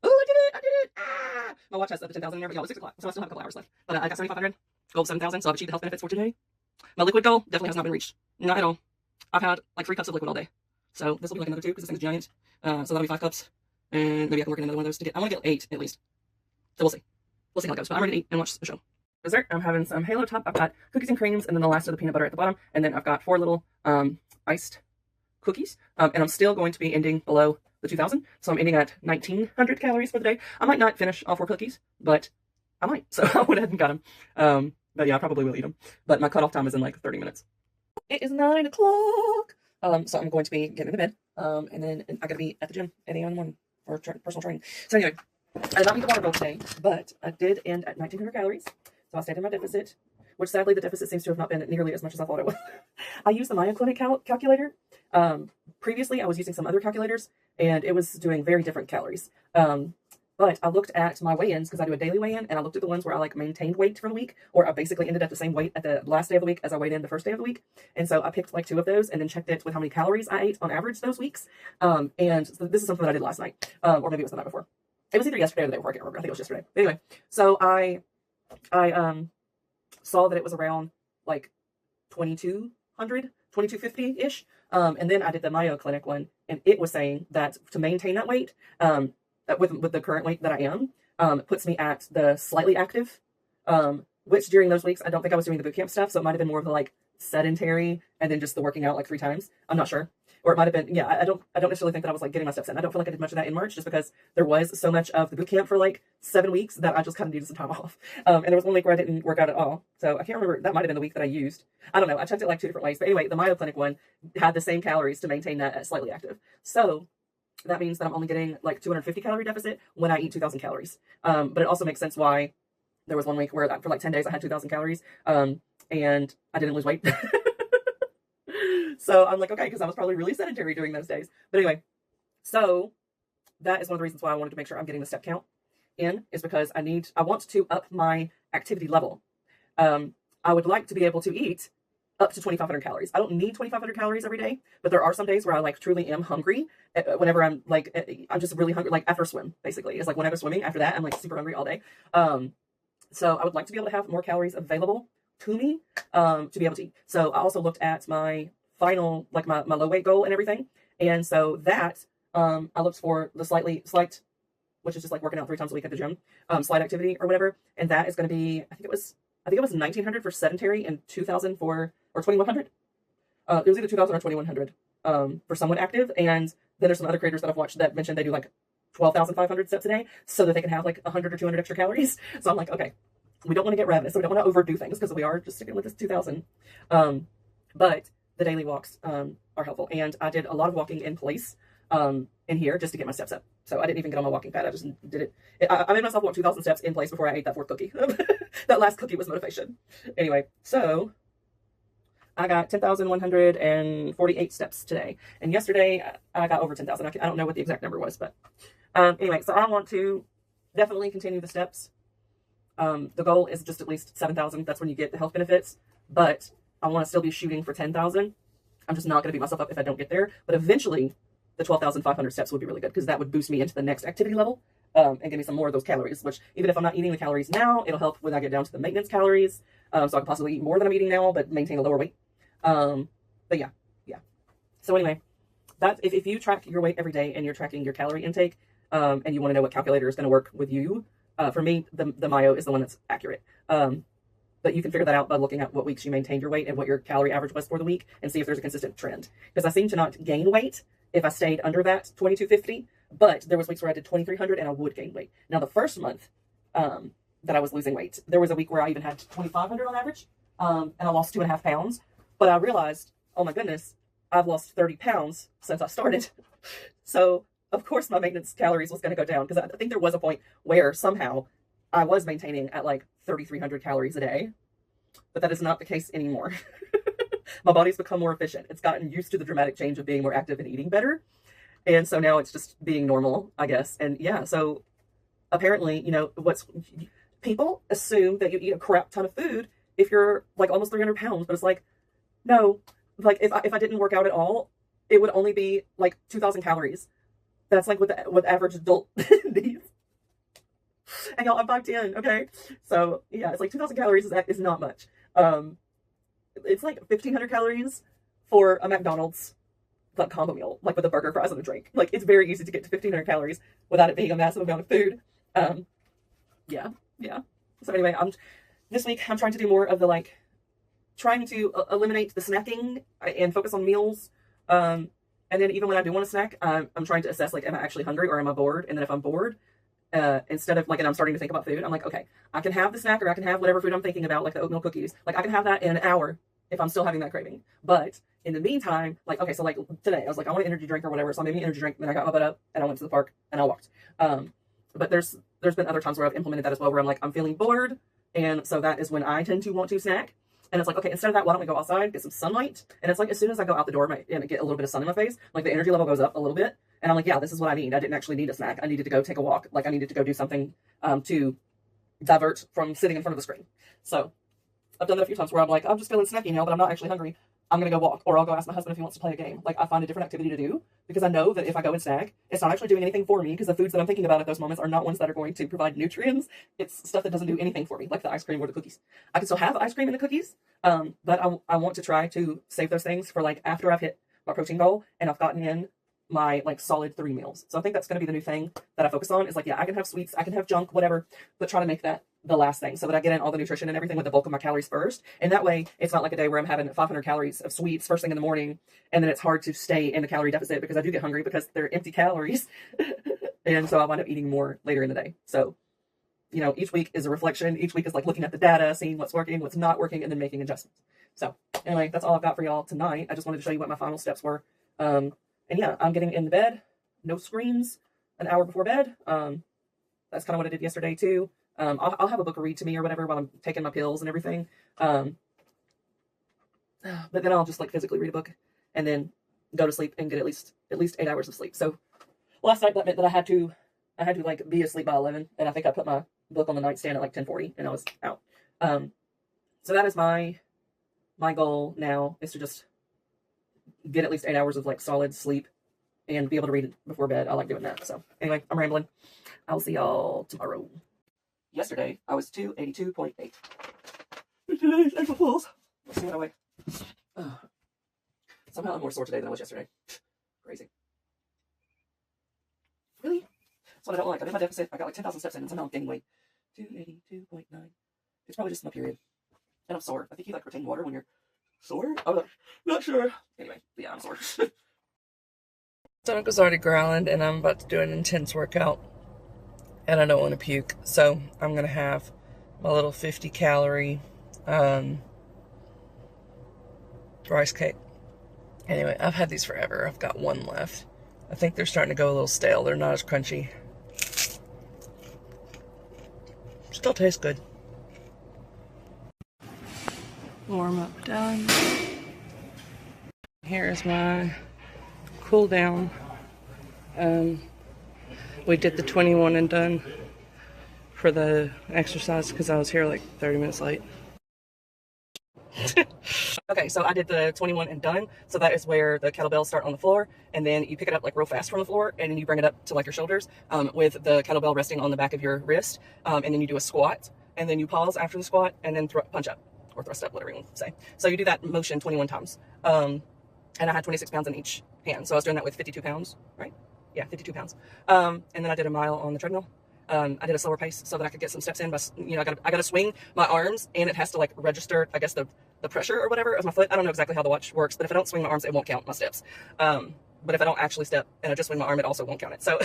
Oh, I did it! Ah! My watch has up to 10,000 in there, but y'all, it's 6 o'clock, so I still have a couple hours left. But I got 7,500, goal of 7,000, so I've achieved the health benefits for today. My liquid goal definitely has not been reached. Not at all. I've had like 3 cups of liquid all day. So this will be like another 2 because this thing's giant. So that'll be 5 cups. And maybe I can work in another one of those to get, I want to get 8 at least. So we'll see. We'll see how it goes. But I'm ready to eat and watch the show. Dessert, I'm having some Halo Top. I've got cookies and creams and then the last of the peanut butter at the bottom. And then I've got 4 little iced cookies. And I'm still going to be ending below the 2,000. So I'm ending at 1,900 calories for the day. I might not finish all 4 cookies, but I might. So I went ahead and got them. But yeah, I probably will eat them. But my cutoff time is in like 30 minutes. It is 9 o'clock. So I'm going to be getting into bed. And then I gotta be at the gym at 8 in the morning for personal training. So anyway, I did not meet the water goal today, but I did end at 1,900 calories. So I stayed in my deficit, which sadly the deficit seems to have not been nearly as much as I thought it was. I used the Mayo Clinic calculator. Previously I was using some other calculators and it was doing very different calories. But I looked at my weigh-ins because I do a daily weigh-in, and I looked at the ones where I like maintained weight for the week, or I basically ended at the same weight at the last day of the week as I weighed in the first day of the week. And so I picked like 2 of those and then checked it with how many calories I ate on average those weeks. And so this is something that I did last night, or maybe it was the night before. It was either yesterday or the day before. I can't remember. I think it was yesterday. But anyway, so I saw that it was around like 2,200, 2,250-ish. And then I did the Mayo Clinic one, and it was saying that to maintain that weight, with the current weight that I am, puts me at the slightly active, which during those weeks, I don't think I was doing the boot camp stuff. So it might've been more of the like sedentary and then just the working out like 3 times. I'm not sure. Or it might've been, yeah, I don't necessarily think that I was like getting my steps in. I don't feel like I did much of that in March just because there was so much of the boot camp for like 7 weeks that I just kind of needed some time off. And there was one week where I didn't work out at all. So I can't remember. That might've been the week that I used. I don't know. I checked it like 2 different ways. But anyway, the Mayo Clinic one had the same calories to maintain that at slightly active. So that means that I'm only getting like 250 calorie deficit when I eat 2,000 calories. But it also makes sense why there was one week where for like 10 days I had 2,000 calories and I didn't lose weight. So I'm like, okay, because I was probably really sedentary during those days. But anyway, so that is one of the reasons why I wanted to make sure I'm getting the step count in, is because I want to up my activity level. I would like to be able to eat up to 2,500 calories. I don't need 2,500 calories every day, but there are some days where I like truly am hungry. Whenever I'm like, I'm just really hungry, like after swim, basically. It's like when I go swimming, after that, I'm like super hungry all day. So I would like to be able to have more calories available to me to be able to eat. So I also looked at my final, like my low weight goal and everything. And so that, I looked for the slight, which is just like working out 3 times a week at the gym, slight activity or whatever. And that is going to be, I think it was 1,900 for sedentary and 2,000 for, or 2,100. It was either 2,000 or 2,100 for someone active. And then there's some other creators that I've watched that mentioned they do like 12,500 steps a day so that they can have like 100 or 200 extra calories. So I'm like, okay, we don't want to get ravenous. So we don't want to overdo things because we are just sticking with this 2,000. But the daily walks are helpful. And I did a lot of walking in place in here just to get my steps up. So I didn't even get on my walking pad. I just did it. I made myself walk 2,000 steps in place before I ate that 4th cookie. That last cookie was motivation. Anyway, so I got 10,148 steps today. And yesterday I got over 10,000. I don't know what the exact number was, but anyway, so I want to definitely continue the steps. The goal is just at least 7,000. That's when you get the health benefits, but I want to still be shooting for 10,000. I'm just not going to beat myself up if I don't get there, but eventually the 12,500 steps would be really good because that would boost me into the next activity level and give me some more of those calories, which even if I'm not eating the calories now, it'll help when I get down to the maintenance calories. So I can possibly eat more than I'm eating now, but maintain a lower weight. But yeah. So anyway, that if you track your weight every day and you're tracking your calorie intake, and you want to know what calculator is going to work with you, for me, the Mayo is the one that's accurate. But you can figure that out by looking at what weeks you maintained your weight and what your calorie average was for the week, and see if there's a consistent trend. Because I seem to not gain weight if I stayed under that 2250, but there was weeks where I did 2300 and I would gain weight. Now the first month that I was losing weight, there was a week where I even had 2500 on average, and I lost 2.5 pounds. But I realized, oh my goodness, I've lost 30 pounds since I started. So of course my maintenance calories was going to go down, because I think there was a point where somehow I was maintaining at like 3,300 calories a day, but that is not the case anymore. My body's become more efficient. It's gotten used to the dramatic change of being more active and eating better. And so now it's just being normal, I guess. And yeah, so apparently, you know, people assume that you eat a crap ton of food if you're like almost 300 pounds, but it's like, no, like if I didn't work out at all, it would only be like 2,000 calories. That's like what the average adult needs. And y'all, I'm 5'10", okay? So yeah, it's like 2,000 calories is not much. It's like 1,500 calories for a McDonald's like combo meal, like with a burger, fries, and a drink. Like it's very easy to get to 1,500 calories without it being a massive amount of food. Yeah. So anyway, this week I'm trying to do more of the like trying to eliminate the snacking and focus on meals. And then even when I do want to snack, I'm trying to assess, like, am I actually hungry or am I bored? And then if I'm bored, instead of like, and I'm starting to think about food, I'm like, okay, I can have the snack, or I can have whatever food I'm thinking about, like the oatmeal cookies. Like I can have that in an hour if I'm still having that craving. But in the meantime, like, okay, so like today I was like, I want an energy drink or whatever. So I made me an energy drink, and then I got my butt up and I went to the park and I walked. But there's been other times where I've implemented that as well, where I'm like, I'm feeling bored. And so that is when I tend to want to snack. And it's like, okay, instead of that, why don't we go outside, get some sunlight? And it's like, as soon as I go out the door and get a little bit of sun in my face, like the energy level goes up a little bit. And I'm like, yeah, this is what I need. I didn't actually need a snack. I needed to go take a walk. Like I needed to go do something to divert from sitting in front of the screen. So I've done that a few times where I'm like, I'm just feeling snacky now, but I'm not actually hungry. I'm going to go walk, or I'll go ask my husband if he wants to play a game. Like I find a different activity to do, because I know that if I go and snack, it's not actually doing anything for me, because the foods that I'm thinking about at those moments are not ones that are going to provide nutrients. It's stuff that doesn't do anything for me, like the ice cream or the cookies. I can still have ice cream and the cookies, but I want to try to save those things for like after I've hit my protein goal and I've gotten in my like solid 3 meals. So I think that's going to be the new thing that I focus on, is like, yeah, I can have sweets, I can have junk, whatever, but try to make that the last thing, so that I get in all the nutrition and everything with the bulk of my calories first. And that way it's not like a day where I'm having 500 calories of sweets first thing in the morning, and then it's hard to stay in the calorie deficit, because I do get hungry because they're empty calories. And so I wind up eating more later in the day. So, you know, each week is a reflection. Each week is like looking at the data, seeing what's working, what's not working, and then making adjustments. So anyway, that's all I've got for y'all tonight. I just wanted to show you what my final steps were. And yeah, I'm getting in the bed, no screens, an hour before bed. That's kind of what I did yesterday too. I'll have a book to read to me or whatever while I'm taking my pills and everything. But then I'll just like physically read a book and then go to sleep and get at least 8 hours of sleep. So last night that meant that I had to like be asleep by 11, and I think I put my book on the nightstand at like 10:40 and I was out. So that is my goal now, is to just get at least 8 hours of like solid sleep and be able to read before bed. I like doing that. So anyway, I'm rambling. I'll see y'all tomorrow. Yesterday, I was 282.8. Today's April Fools. Let's see what I weigh. Somehow I'm more sore today than I was yesterday. Crazy. Really? That's what I don't like. I did my deficit. I got like 10,000 steps in, and somehow I'm gaining weight. 282.9. It's probably just my period. And I'm sore. I think you like retain water when you're sore? I'm not sure. Anyway, yeah, I'm sore. Stomach was already growling, and I'm about to do an intense workout. And I don't want to puke, so I'm going to have my little 50-calorie rice cake. Anyway, I've had these forever. I've got one left. I think they're starting to go a little stale. They're not as crunchy. Still tastes good. Warm up done. Here's my cool down. We did the 21 and done for the exercise because I was here like 30 minutes late. Okay, so I did the 21 and done. So that is where the kettlebells start on the floor, and then you pick it up like real fast from the floor, and then you bring it up to like your shoulders with the kettlebell resting on the back of your wrist, and then you do a squat, and then you pause after the squat, and then punch up or thrust up, whatever you want to say. So you do that motion 21 times. and I had 26 pounds in each hand. So I was doing that with 52 pounds, right? Yeah, 52 pounds. And then I did a mile on the treadmill. I did a slower pace so that I could get some steps in. But I gotta swing my arms, and it has to like register, I guess, the pressure or whatever of my foot. I don't know exactly how the watch works, but if I don't swing my arms, it won't count my steps. But if I don't actually step and I just swing my arm, it also won't count it. So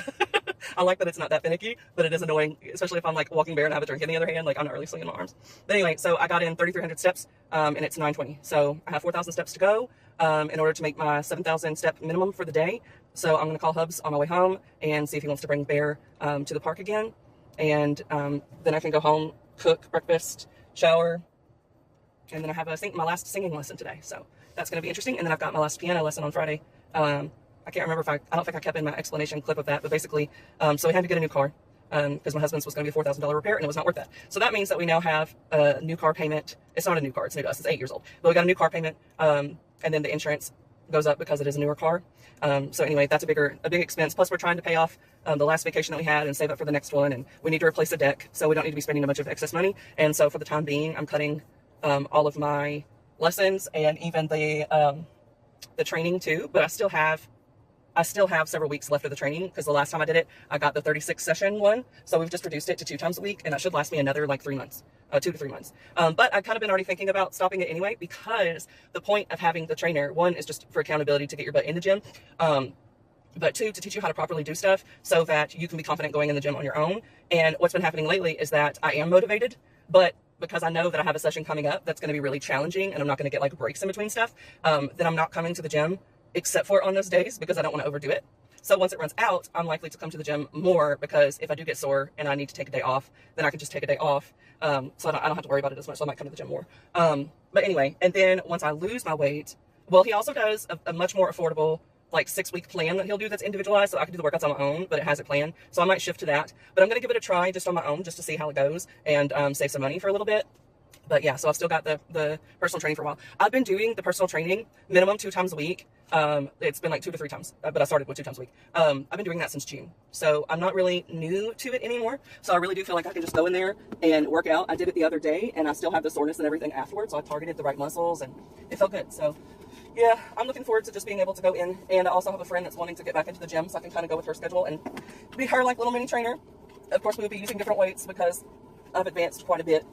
I like that it's not that finicky, but it is annoying, especially if I'm like walking bare and I have a drink in the other hand. Like I'm not really swinging my arms. But anyway, so I got in 3,300 steps, and it's 9:20. So I have 4,000 steps to go in order to make my 7,000 step minimum for the day. So I'm gonna call Hubs on my way home and see if he wants to bring Bear to the park again. And then I can go home, cook breakfast, shower, and then I have my last singing lesson today. So that's going to be interesting. And then I've got my last piano lesson on Friday. I can't remember I don't think I kept in my explanation clip of that, but basically, so we had to get a new car because my husband's was going to be a $4,000 repair, and it was not worth that. So that means that we now have a new car payment. It's not a new car, it's new to us. It's 8 years old, but we got a new car payment, and then the insurance goes up because it is a newer car. So anyway, that's a big expense. Plus we're trying to pay off the last vacation that we had and save up for the next one, and we need to replace a deck, so we don't need to be spending a bunch of excess money. And so for the time being, I'm cutting all of my lessons and even the training too. But I still have several weeks left of the training because the last time I did it, I got the 36 session one. So we've just reduced it to 2 times a week, and that should last me another like 3 months, 2 to 3 months. But I've kind of been already thinking about stopping it anyway, because the point of having the trainer, one, is just for accountability to get your butt in the gym. But 2, to teach you how to properly do stuff so that you can be confident going in the gym on your own. And what's been happening lately is that I am motivated, but because I know that I have a session coming up that's going to be really challenging and I'm not going to get like breaks in between stuff, then I'm not coming to the gym except for on those days because I don't want to overdo it. So once it runs out, I'm likely to come to the gym more, because if I do get sore and I need to take a day off, then I can just take a day off. So I don't have to worry about it as much. So I might come to the gym more. But anyway, and then once I lose my weight, well, he also does a much more affordable like 6-week plan that he'll do that's individualized, so I can do the workouts on my own, but it has it planned. So I might shift to that. But I'm going to give it a try just on my own, just to see how it goes, and save some money for a little bit. But yeah, so I've still got the personal training for a while. I've been doing the personal training minimum 2 times a week. It's been like 2 to 3 times, but I started with 2 times a week. I've been doing that since June. So I'm not really new to it anymore. So I really do feel like I can just go in there and work out. I did it the other day, and I still have the soreness and everything afterwards. So I targeted the right muscles, and it felt good. So yeah, I'm looking forward to just being able to go in. And I also have a friend that's wanting to get back into the gym, so I can kind of go with her schedule and be her like little mini trainer. Of course, we would be using different weights because I've advanced quite a bit.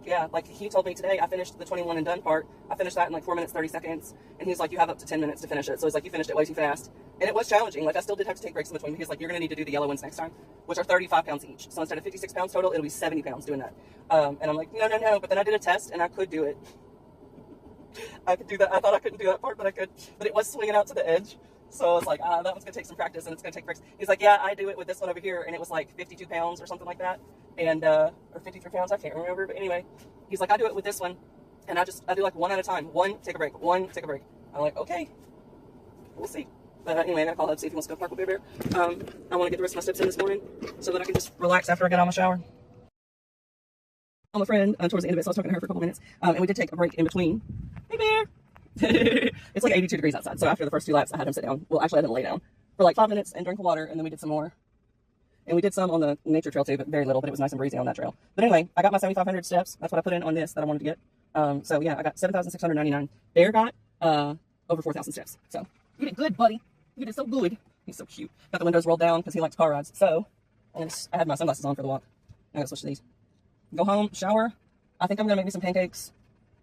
Yeah, like he told me today, I finished the 21 and done part. I finished that in like 4 minutes, 30 seconds. And he's like, you have up to 10 minutes to finish it. So he's like, you finished it way too fast. And it was challenging. Like I still did have to take breaks in between. He's like, you're going to need to do the yellow ones next time, which are 35 pounds each. So instead of 56 pounds total, it'll be 70 pounds doing that. And I'm like, no. But then I did a test and I could do it. I could do that. I thought I couldn't do that part, but I could. But it was swinging out to the edge. So I was like, that one's going to take some practice and it's going to take breaks. He's like, yeah, I do it with this one over here. And it was like 52 pounds or something like that. And, or 53 pounds. I can't remember. But anyway, he's like, I do it with this one. And I do like 1 at a time. 1, take a break. 1, take a break. I'm like, okay, we'll see. But anyway, I gotta call him, see if he wants to go park with Bear. I want to get the rest of my steps in this morning so that I can just relax after I get out of my shower. I'm a friend towards the end of it, so I was talking to her for a couple minutes. And we did take a break in between. Hey, Bear. It's like 82 degrees outside. So after the first 2 laps, I had him sit down. Well, actually, I had him lay down for like 5 minutes and drink water. And then we did some more. And we did some on the nature trail too, but very little, but it was nice and breezy on that trail. But anyway, I got my 7,500 steps. That's what I put in on this that I wanted to get. So yeah, I got 7,699. Bear got over 4,000 steps. So you did good, buddy. You did so good. He's so cute. Got the windows rolled down because he likes car rides. So I had my sunglasses on for the walk. I gotta switch to these. Go home, shower. I think I'm gonna make me some pancakes.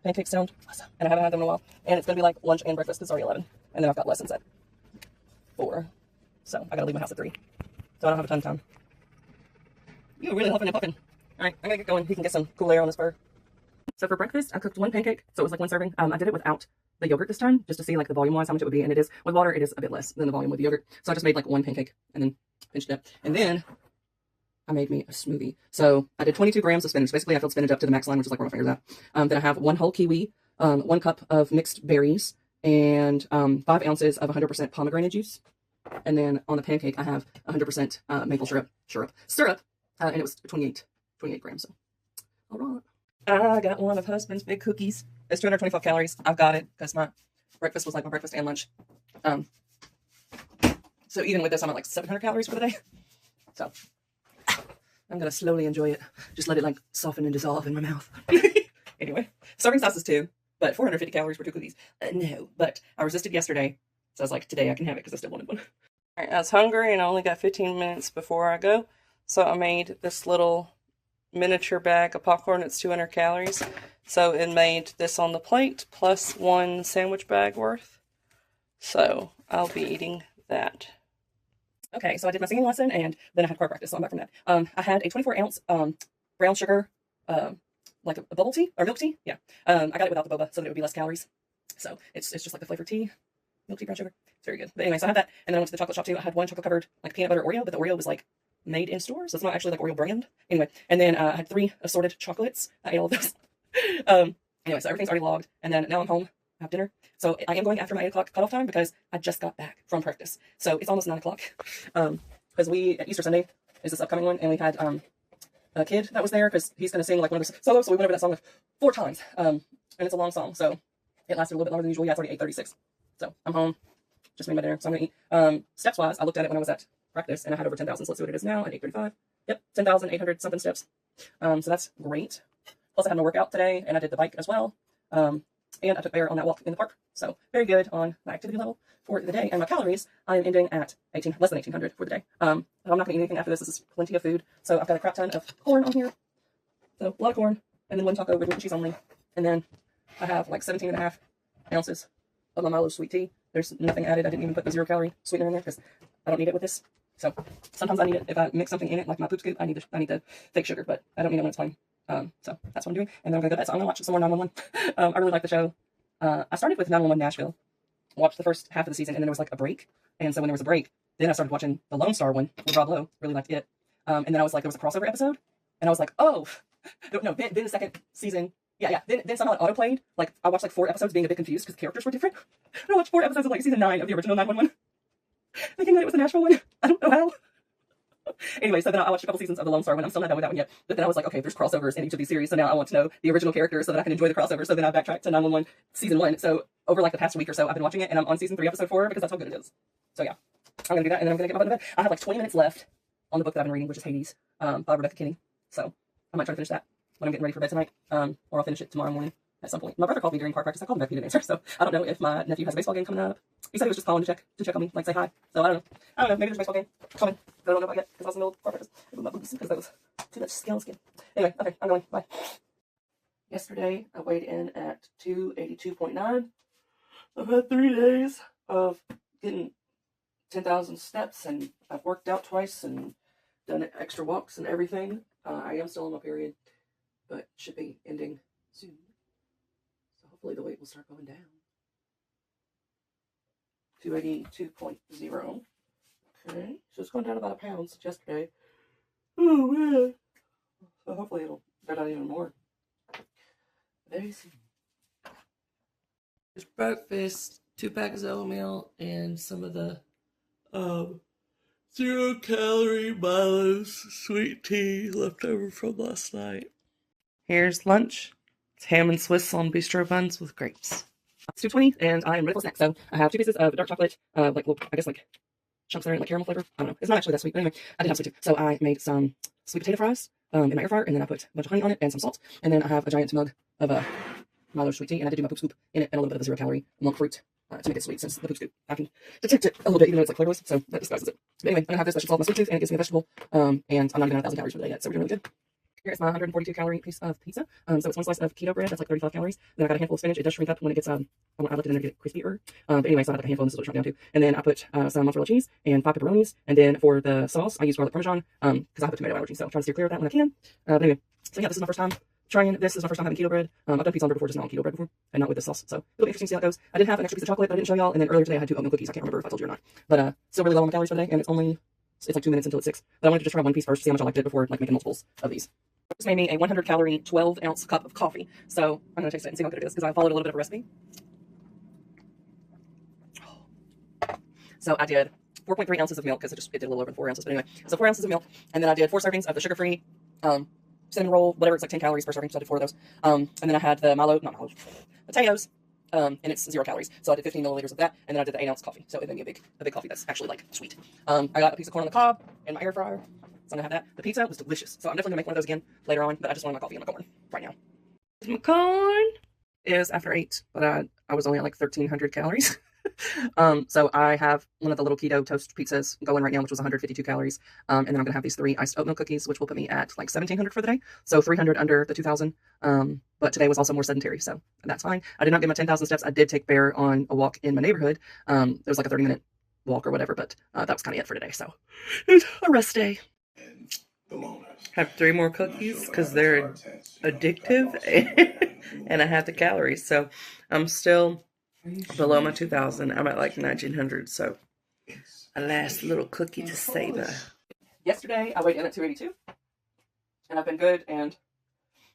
Pancakes sound awesome. And I haven't had them in a while. And it's gonna be like lunch and breakfast. It's already 11. And then I've got lessons at 4. So I gotta leave my house at 3. So I don't have a ton of time. You're really huffing and puffing. All right, I'm gonna get going. He can get some cool air on his fur. So for breakfast, I cooked 1 pancake. So it was like 1 serving. I did it without the yogurt this time, just to see like the volume wise how much it would be. And it is with water, it is a bit less than the volume with the yogurt. So I just made like 1 pancake and then finished it. And then I made me a smoothie. So I did 22 grams of spinach. Basically, I filled spinach up to the max line, which is like where my finger's at. Then I have 1 whole kiwi, 1 cup of mixed berries, and 5 ounces of 100% pomegranate juice. And then on the pancake, I have 100% maple syrup, and it was 28 grams. So, all right. I got one of husband's big cookies. It's 225 calories. I've got it because my breakfast was like my breakfast and lunch. So even with this, I'm at like 700 calories for the day. So I'm going to slowly enjoy it. Just let it like soften and dissolve in my mouth. Anyway, serving size is 2. but 450 calories for 2 cookies. No, but I resisted yesterday, so I was like, today I can have it because I still wanted one. All right, I was hungry and I only got 15 minutes before I go, so I made this little miniature bag of popcorn. It's 200 calories, so it made this on the plate plus 1 sandwich bag worth. So I'll be eating that. Okay, so I did my singing lesson, and then I had choir practice, so I'm back from that. I had a 24-ounce brown sugar, like a bubble tea, or milk tea, yeah. I got it without the boba, so that it would be less calories. So it's just like the flavored tea, milk tea, brown sugar. It's very good. But anyway, so I had that, and then I went to the chocolate shop too. I had one chocolate covered, like peanut butter Oreo, but the Oreo was like made in store, so it's not actually like Oreo brand. Anyway, and then I had 3 assorted chocolates. I ate all of those. Anyway, so everything's already logged, and then now I'm home. I have dinner. So I am going after my 8 o'clock cutoff time because I just got back from practice. So it's almost 9 o'clock. Because Easter Sunday is this upcoming one, and we had a kid that was there because he's going to sing like one of his solos. So we went over that song like 4 times. And it's a long song, so it lasted a little bit longer than usual. Yeah, it's already 8:36. So I'm home, just made my dinner. So I'm going to eat. Steps wise, I looked at it when I was at practice, and I had over 10,000. So let's see what it is now at 8:35. Yep, 10,800 something steps. So that's great. Plus I had my workout today, and I did the bike as well. And I took Bear on that walk in the park. So very good on my activity level for the day. And my calories, I am ending at less than 1,800 for the day. I'm not going to eat anything after this. This is plenty of food. So I've got a crap ton of corn on here. So a lot of corn. And then 1 taco with cheese only. And then I have like 17.5 ounces of my Milo sweet tea. There's nothing added. I didn't even put the 0-calorie sweetener in there because I don't need it with this. So sometimes I need it. If I mix something in it, like my poop scoop, I need the fake sugar, but I don't need it when it's plain. So that's what I'm doing. And then I'm going to go to bed. So I'm going to watch some more 911. I really like the show. I started with 911 Nashville, watched the first half of the season, and then there was like a break. And so when there was a break, then I started watching the Lone Star one with Rob Lowe. Really liked it. And then I was like, there was a crossover episode, and I was like, oh, no. Then the second season, yeah. Then somehow it autoplayed. Like I watched like 4 episodes, being a bit confused because the characters were different. I watched 4 episodes of like season 9 of the original 911, thinking that it was the Nashville one. I don't know how. Anyway, so then I watched a couple seasons of the Lone Star one. I'm still not done with that one yet. But then I was like, okay, there's crossovers in each of these series, so now I want to know the original characters so that I can enjoy the crossover. So then I backtracked to 911 season 1. So over like the past week or so, I've been watching it, and I'm on season 3, episode 4, because that's how good it is. So yeah, I'm gonna do that, and then I'm gonna get my butt in bed. I have like 20 minutes left on the book that I've been reading, which is Hades, by Rebecca Kinney. So I might try to finish that when I'm getting ready for bed tonight, or I'll finish it tomorrow morning at some point. My brother called me during choir practice. I called him back, he didn't answer. So I don't know if my nephew has a baseball game coming up. He said he was just calling to check on me, like say hi. So I don't know. Maybe there's a baseball game coming. I don't know about yet because I was in the middle of choir practice with my boobs because that was too much skin on skin. Anyway, okay, I'm going. Bye. Yesterday I weighed in at 282.9. I've had 3 days of getting 10,000 steps, and I've worked out twice and done extra walks and everything. I am still on my period, but should be ending soon. So hopefully the weight will start going down. 282.0. Okay, so it's going down about a pound since yesterday. Oh man. So hopefully it'll go down even more very soon. It's breakfast, 2 packs of oatmeal, and some of the 0-calorie Milo's sweet tea left over from last night. Here's lunch. It's ham and Swiss on bistro buns with grapes. It's 2:20, and I am ready for a snack. So I have 2 pieces of dark chocolate, like little, I guess like chunks that are like caramel flavor. I don't know. It's not actually that sweet, but anyway, I did have sweet too. So I made some sweet potato fries in my air fryer, and then I put a bunch of honey on it and some salt, and then I have a giant mug of Milo sweet tea, and I did do my poop scoop in it and a little bit of a 0-calorie monk fruit to make it sweet, since the poop scoop, I can detect it a little bit even though it's like flavorless, so that disguises it. But anyway, I'm gonna have this, that should solve my sweet tooth, and it gives me a vegetable, and I'm not even at 1,000 calories for the day yet, so we're doing really good. Here is my 142-calorie piece of pizza. So it's 1 slice of keto bread, that's like 35 calories. Then I got a handful of spinach. It does shrink up when it gets, I left it in there to get it crispier. But anyway, so I got a handful, and this is what it shrunk down to. And then I put some mozzarella cheese and 5 pepperonis. And then for the sauce, I use garlic parmesan, because I have a tomato allergy, so I'm trying to steer clear of that when I can. But anyway, so yeah, this is my first time trying this. This is my first time having keto bread. I've done pizza on bread before, just not on keto bread before, and not with this sauce. So it'll be interesting to see how it goes. I did have an extra piece of chocolate that I didn't show y'all, and then earlier today I had 2 oatmeal cookies. I can't remember if I told you or not. But still really low on my calories for the day, and it's like 2 minutes until it's 6. But I wanted to just try 1 piece first to see how much I liked it before like making multiples of these. This made me a 100-calorie, 12-ounce cup of coffee. So I'm gonna taste it and see how good it is because I followed a little bit of a recipe. So I did 4.3 ounces of milk because it did a little over 4 ounces. But anyway, so 4 ounces of milk, and then I did 4 servings of the sugar-free cinnamon roll, whatever. It's like 10 calories per serving, so I did 4 of those. And then I had the potatoes, and it's 0 calories. So I did 15 milliliters of that, and then I did the 8-ounce coffee. So it made me a big coffee that's actually like sweet. I got a piece of corn on the cob in my air fryer. So I'm gonna have that. The pizza was delicious. So I'm definitely gonna make one of those again later on, but I just wanted my coffee and my corn right now. My corn. is after 8, but I was only at like 1,300 calories. So I have one of the little keto toast pizzas going right now, which was 152 calories. And then I'm gonna have these 3 iced oat milk cookies, which will put me at like 1,700 for the day. So 300 under the 2,000. But today was also more sedentary, so that's fine. I did not get my 10,000 steps. I did take Bear on a walk in my neighborhood. It was like a 30-minute walk or whatever, but that was kind of it for today. So it's a rest day. Have 3 more cookies because they're addictive, and I have the calories. So I'm still below my 2,000. I'm at like 1,900. So a last little cookie to savor. Yesterday I weighed in at 282, and I've been good, and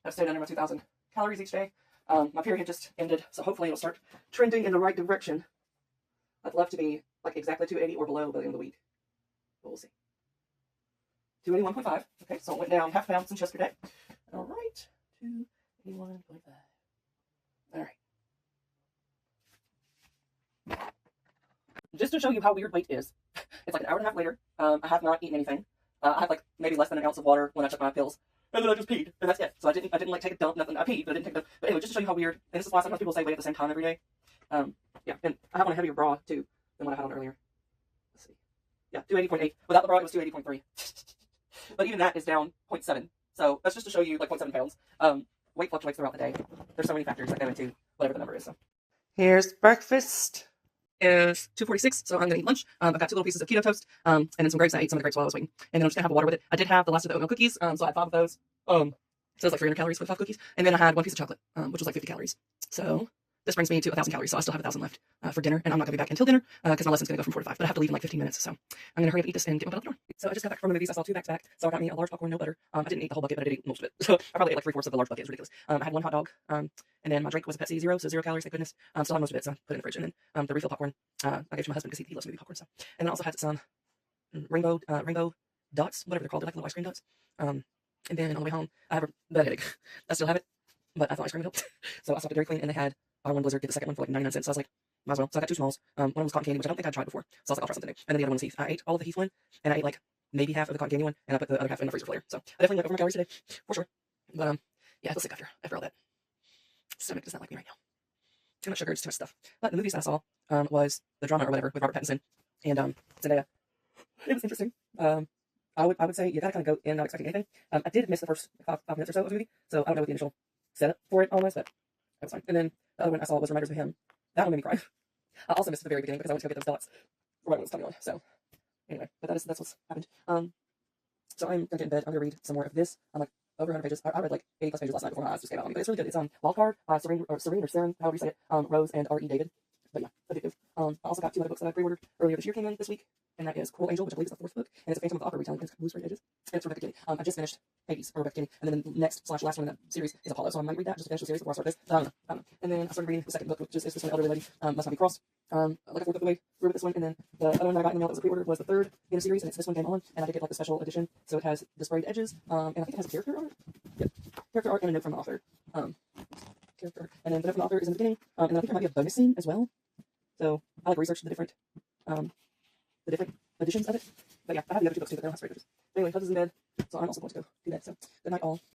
I've stayed under my 2,000 calories each day. My period just ended, so hopefully it'll start trending in the right direction. I'd love to be like exactly 280 or below by the end of the week, but we'll see. 281.5. Okay, so it went down half a pound since yesterday. All right, 281.5. All right. Just to show you how weird weight is, it's like an hour and a half later. I have not eaten anything. I had like maybe less than an ounce of water when I took my pills, and then I just peed, and that's it. So I didn't like take a dump, nothing. I peed, but I didn't take a dump. But anyway, just to show you how weird. And this is why sometimes people say weigh at the same time every day. Yeah, and I have on a heavier bra too than what I had on earlier. Let's see. Yeah, 280.8. Without the bra, it was 280.3. But even that is down 0.7. So that's just to show you like 0.7 pounds. Weight fluctuates throughout the day. There's so many factors that go into whatever the number is. So Here's breakfast. is 2:46, so I'm gonna eat lunch. I've got 2 little pieces of keto toast, and then some grapes. I ate some of the grapes while I was waiting, and then I'm just gonna have water with it. I did have the last of the oatmeal cookies, so I had 5 of those. So it's like 300 calories for 5 cookies, and then I had 1 piece of chocolate, which was like 50 calories. So this brings me to 1,000 calories. So I still have 1,000 left for dinner, and I'm not gonna be back until dinner because my lesson's gonna go from 4 to 5. But I have to leave in like 15 minutes, so I'm gonna hurry up, eat this, and get my butt out the door. So I just got back from the movies. I saw 2 back, so I got me a large popcorn, no butter. I didn't eat the whole bucket, but I did eat most of it. So I probably ate like 3/4 of the large bucket. It was ridiculous. I had 1 hot dog, and then my drink was a Pepsi Zero, so 0 calories, thank goodness. Still have most of it, so I put it in the fridge. And then the refill popcorn, I gave to my husband because he loves movie popcorn. So, and then I also had some rainbow dots, whatever they're called, they're like little ice cream dots. And then on the way home, I have a bad headache. I still have it, but I thought ice cream would help. So I stopped at Dairy Queen, and they had buy one Blizzard, get the second one for like 99 cents. So I was like, might as well. So I got 2 smalls. One was cotton candy, which I don't think I'd tried before. So I was like, I'll try something new. And then the other one was Heath. I ate all of the Heath one, and I ate like maybe half of the cotton candy one, and I put the other half in the freezer for later. So I definitely went over my calories today, for sure. But yeah, I feel sick after all that. Stomach does not like me right now. Too much sugar, it's too much stuff. But the movies that I saw was The Drama or whatever with Robert Pattinson and Zendaya. It was interesting. I would say you gotta kind of go in not expecting anything. I did miss the first 5 minutes or so of the movie, so I don't know what the initial setup for it all was, but that was fine. And then the other one I saw was Reminders of Him. That one made me cry. I also missed the very beginning because I went to go get those dots right when it was coming on. So anyway, but that's what's happened. So I'm gonna get in bed. I'm gonna read some more of this. I'm like over 100 pages. I read like 80 plus pages last night before my eyes just gave out on me, but it's really good. It's Wildcard by Serene or Saren, however you say it, Rose and R.E. David. But yeah, addictive. I also got 2 other books that I pre-ordered earlier this year came in this week, and that is Coral Angel, which I believe is the 4th book, and it's a Phantom of the Opera retelling. It's got blue straight edges. And it's Rebecca Kinney. I just finished Hades or Rebecca Kinney, and then the next / last one in that series is Apollo. So I might read that just to finish the series before I start this. But I don't know. And then I started reading the second book, which is this one, Elderly Lady, Must Not Be Crossed. Like a 4th of the way through with this one, and then the other one that I got in the mail that was a pre-order was the 3rd in a series, and it's this one came on, and I did get like the special edition, so it has the sprayed edges, and I think it has a character art. Yep, character art and a note from the author. Character art, and then the note from the author is in the beginning, and then I think there might be a bonus scene as well. So I like researched the different editions of it. But yeah, I have the other 2 books too, but they don't have sprayed edges. Anyway, Hubs is in bed, so I'm also going to go do that. So good night all.